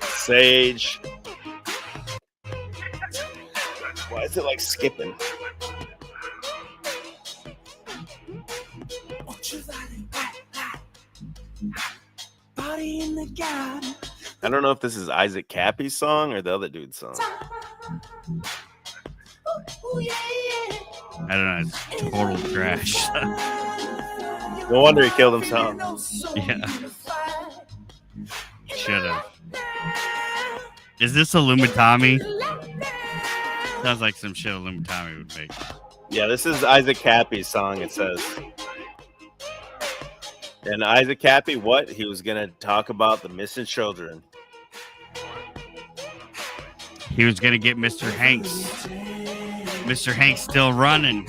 S3: Sage. Why is it like skipping? I don't know if this is Isaac Cappy's song or the other dude's song.
S1: I don't know. It's total trash.
S3: No wonder he killed himself.
S1: Yeah. Should have. Is this Illuminati? Sounds like some shit Illuminati would make.
S3: Yeah, this is Isaac Cappy's song, it says. And Isaac Cappy, what? He was going to talk about the missing children.
S1: He was going to get Mr. Hanks. Mr. Hanks still running.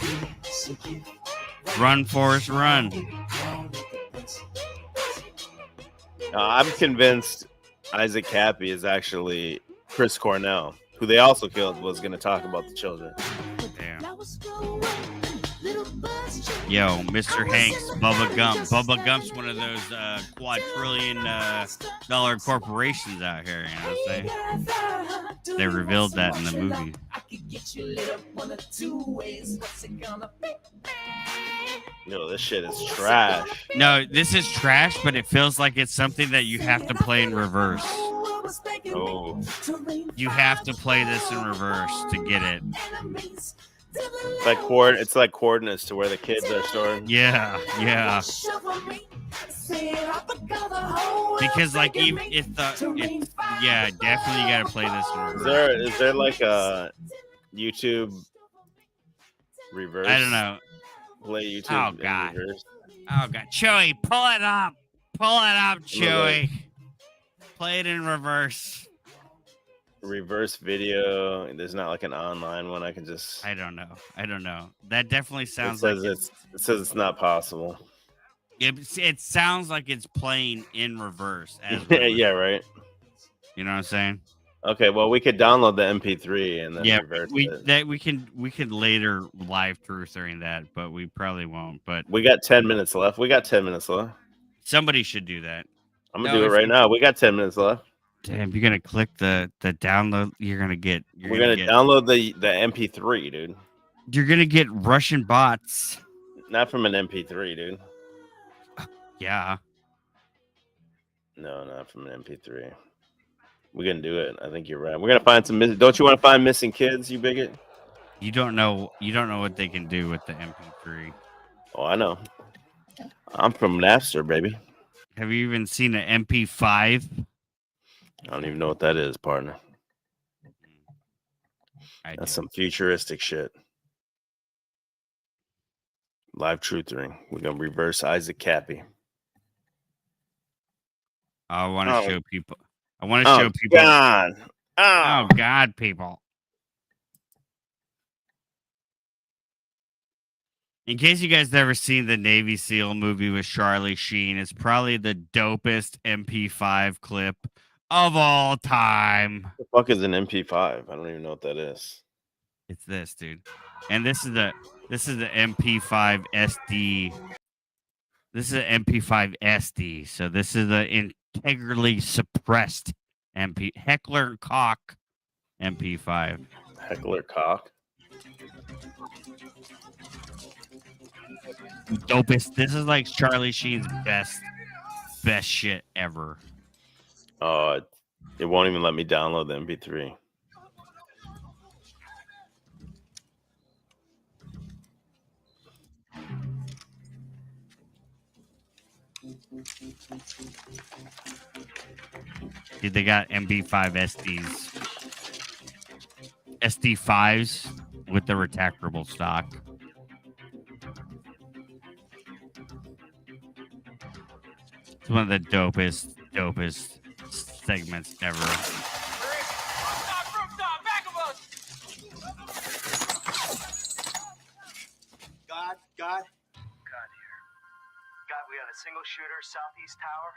S1: Run, Forrest, run.
S3: I'm convinced Isaac Cappy is actually Chris Cornell, who they also killed, was going to talk about the children.
S1: Damn. Yo, Mr. Hanks, Bubba Gump. Bubba Gump's one of those quadrillion dollar corporations out here, you know what I'm saying? They revealed that in the movie.
S3: No, this shit is trash.
S1: No, this is trash, but it feels like it's something that you have to play in reverse.
S3: Oh.
S1: You have to play this in reverse to get it.
S3: It's like coordinates to where the kids are stored.
S1: Yeah. Because like even definitely you gotta play this in reverse.
S3: Is there like a YouTube reverse?
S1: I don't know.
S3: Play YouTube.
S1: Oh god. Chewy, pull it up, Chewy. Play it in reverse.
S3: Reverse video. There's not like an online one. I can just.
S1: I don't know. That definitely sounds
S3: it says it's not possible.
S1: It sounds like it's playing in reverse.
S3: Yeah, right.
S1: You know what I'm saying?
S3: Okay, well, we could download the MP3 and then reverse it.
S1: We could later live truthing that, but we probably won't. But
S3: we got 10 minutes left.
S1: Somebody should do that.
S3: I'm gonna do it right now. We got 10 minutes left.
S1: Damn, you're gonna click the download. You're gonna get.
S3: We're gonna download the MP3, dude.
S1: You're gonna get Russian bots.
S3: Not from an MP3, dude.
S1: Yeah.
S3: No, not from an MP3. We're gonna do it. I think you're right. We're gonna find some. Don't you want to find missing kids, you bigot?
S1: You don't know. You don't know what they can do with the MP3.
S3: Oh, I know. I'm from Napster, baby.
S1: Have you even seen an MP5?
S3: I don't even know what that is, partner. That's some futuristic shit. Live truthering. We're gonna reverse Isaac Cappy.
S1: I want to show people. I want to show people.
S3: God.
S1: Oh God, people. In case you guys never seen the Navy SEAL movie with Charlie Sheen, it's probably the dopest MP5 clip of all time.
S3: The fuck is an MP5? I don't even know what that is.
S1: It's this, dude. And this is the MP5 SD. This is an MP5 SD. So this is the integrally suppressed MP Heckler Koch MP5.
S3: Heckler Koch.
S1: Dopest. This is like Charlie Sheen's best shit ever.
S3: It won't even let me download the MP3.
S1: Dude, they got MB5 SDs. SD5s with the retractable stock. It's one of the dopest segments ever.
S13: God here. God, we have a single shooter, southeast tower.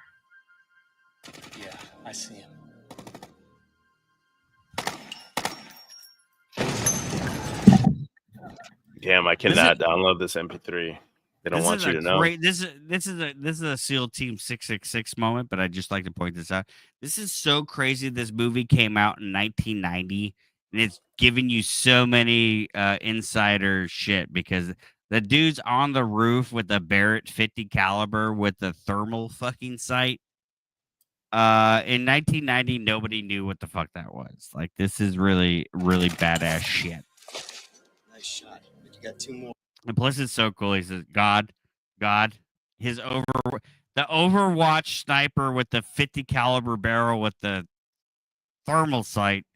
S13: Yeah, I see him.
S3: Damn, I cannot download this MP3. They don't want you to know.
S1: This is a SEAL Team 666 moment, but I'd just like to point this out. This is so crazy. This movie came out in 1990, and it's giving you so many insider shit because the dude's on the roof with a Barrett 50 caliber with the thermal fucking sight. In 1990, nobody knew what the fuck that was. Like, this is really, really badass shit.
S13: Nice shot. But you got two more.
S1: And plus, it's so cool. He says, God, the Overwatch sniper with the 50 caliber barrel with the thermal sight.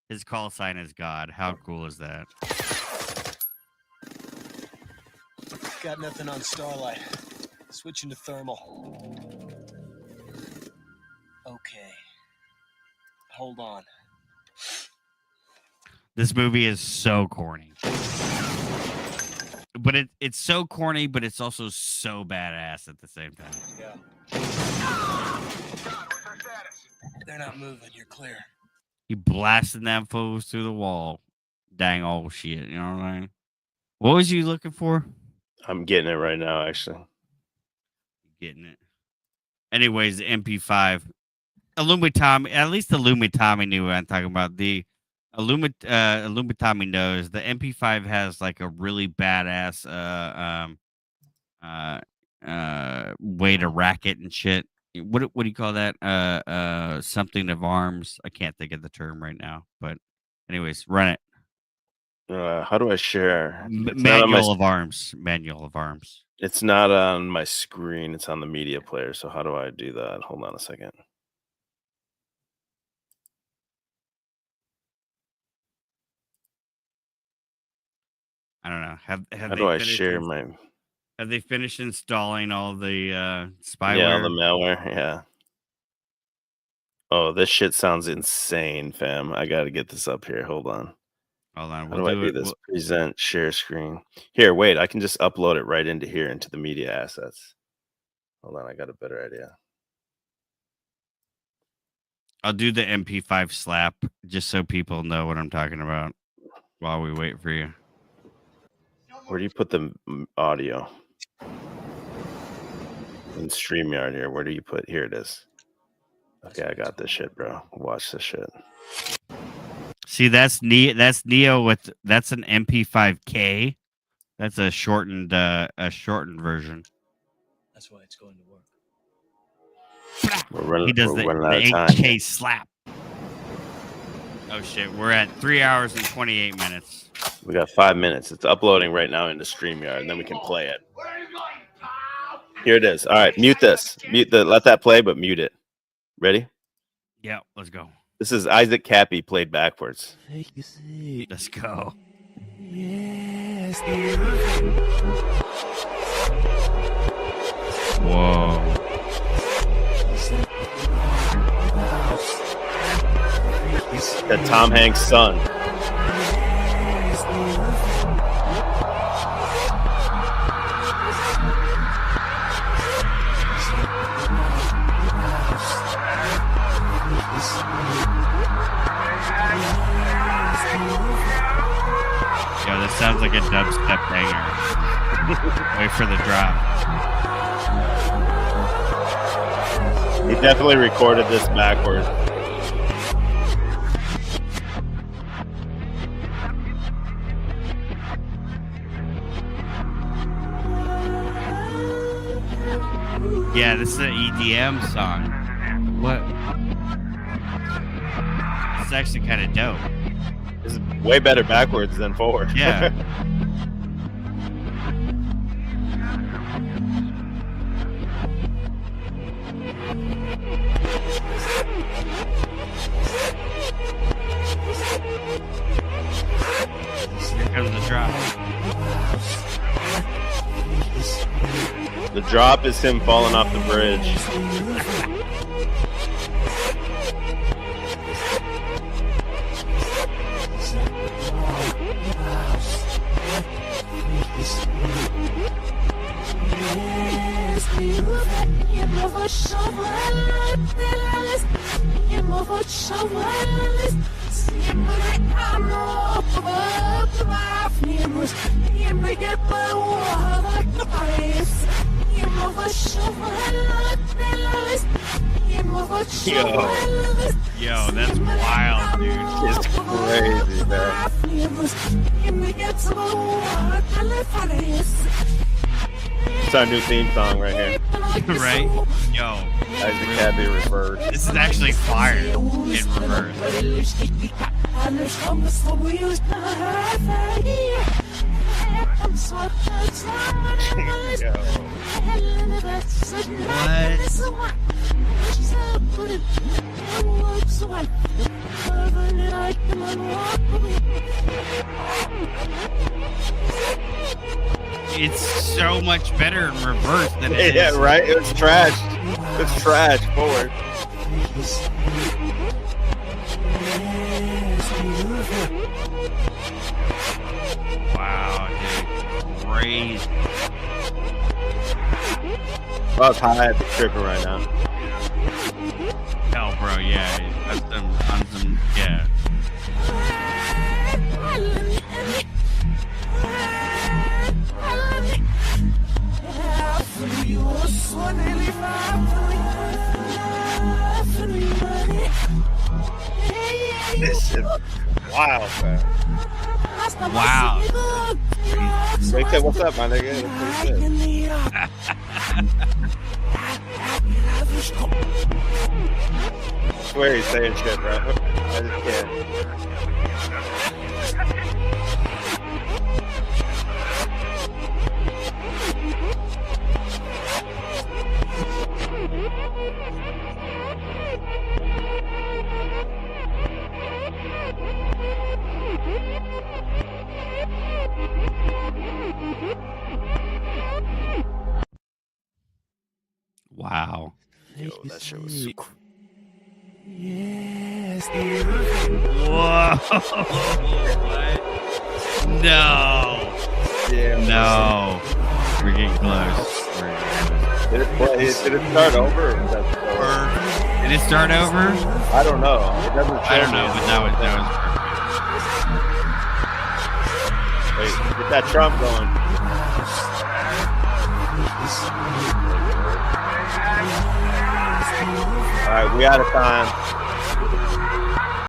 S1: His call sign is God. How cool is that?
S13: Got nothing on Starlight. Switching to thermal. Okay. Hold on.
S1: This movie is so corny. But it's so corny, but it's also so badass at the same time.
S13: Yeah. They're not moving. You're clear.
S1: He blasting them fools through the wall. Dang old shit. You know what I mean? What was you looking for?
S3: I'm getting it right now, actually.
S1: Getting it. Anyways, the MP5. Illumitami, at least Illumitami knew what I'm talking about. The Illumitami knows the MP5 has like a really badass way to rack it and shit. What do you call that? Something of arms. I can't think of the term right now. But anyways, run it.
S3: How do I share?
S1: Manual of arms. Manual of arms.
S3: It's not on my screen. It's on the media player. So how do I do that? Hold on a second.
S1: I don't know.
S3: How do I share my?
S1: Have they finished installing all the spyware?
S3: Yeah, the malware. Yeah. Oh, this shit sounds insane, fam. I got to get this up here. Hold on.
S1: Hold on.
S3: How do I do this? Present share screen. Here, wait. I can just upload it right into here into the media assets. Hold on. I got a better idea.
S1: I'll do the MP5 slap just so people know what I'm talking about while we wait for you.
S3: Where do you put the audio? In StreamYard here. Where do you put? Here it is. Okay, I got this shit, bro. Watch this shit.
S1: See, that's Neo with that's an MP5K. That's a shortened version.
S14: That's why it's going to work.
S3: We're
S1: He does
S3: running
S1: the
S3: out of time.
S1: 8K slap. Oh shit, we're at 3 hours and 28 minutes.
S3: We got 5 minutes. It's uploading right now into StreamYard, and then we can play it. Here it is. All right, mute this. Let that play, but mute it. Ready?
S1: Yeah, let's go.
S3: This is Isaac Cappy played backwards.
S1: Let's go. Whoa.
S3: The Tom Hanks' son.
S1: Yo, this sounds like a dubstep banger. Wait for the drop.
S3: He definitely recorded this backwards.
S1: Yeah, this is an EDM song. What? It's actually kind of dope.
S3: This is way better backwards than forward.
S1: Yeah. Here comes the drop.
S3: The drop is him falling off the bridge.
S1: Yo, that's wild, dude.
S3: It's crazy, man. It's our new theme song right here.
S1: Right? Yo.
S3: Isaac Cappy reverse.
S1: This is actually fire in reverse. It's so much better in reverse than it
S3: Yeah,
S1: is.
S3: right? It was trash. It's trash forward.
S1: Wow, dude. Crazy.
S3: I was high at the stripper right now.
S1: Hell, bro, yeah. On some, yeah.
S3: This shit wild, man.
S1: Wow.
S3: They said, what's up, my nigga? That's pretty good. I swear he's saying shit, bro. I just can't.
S1: Wow.
S3: Yo, that shit was so cool.
S1: Whoa. What? No.
S3: Yeah.
S1: No. We're getting close.
S3: Did it start over? Or was that slower?
S1: Did it start over?
S3: I don't know. It doesn't show
S1: I don't know,
S3: me.
S1: but that was
S3: Wait, get that Trump going. right, we out of time.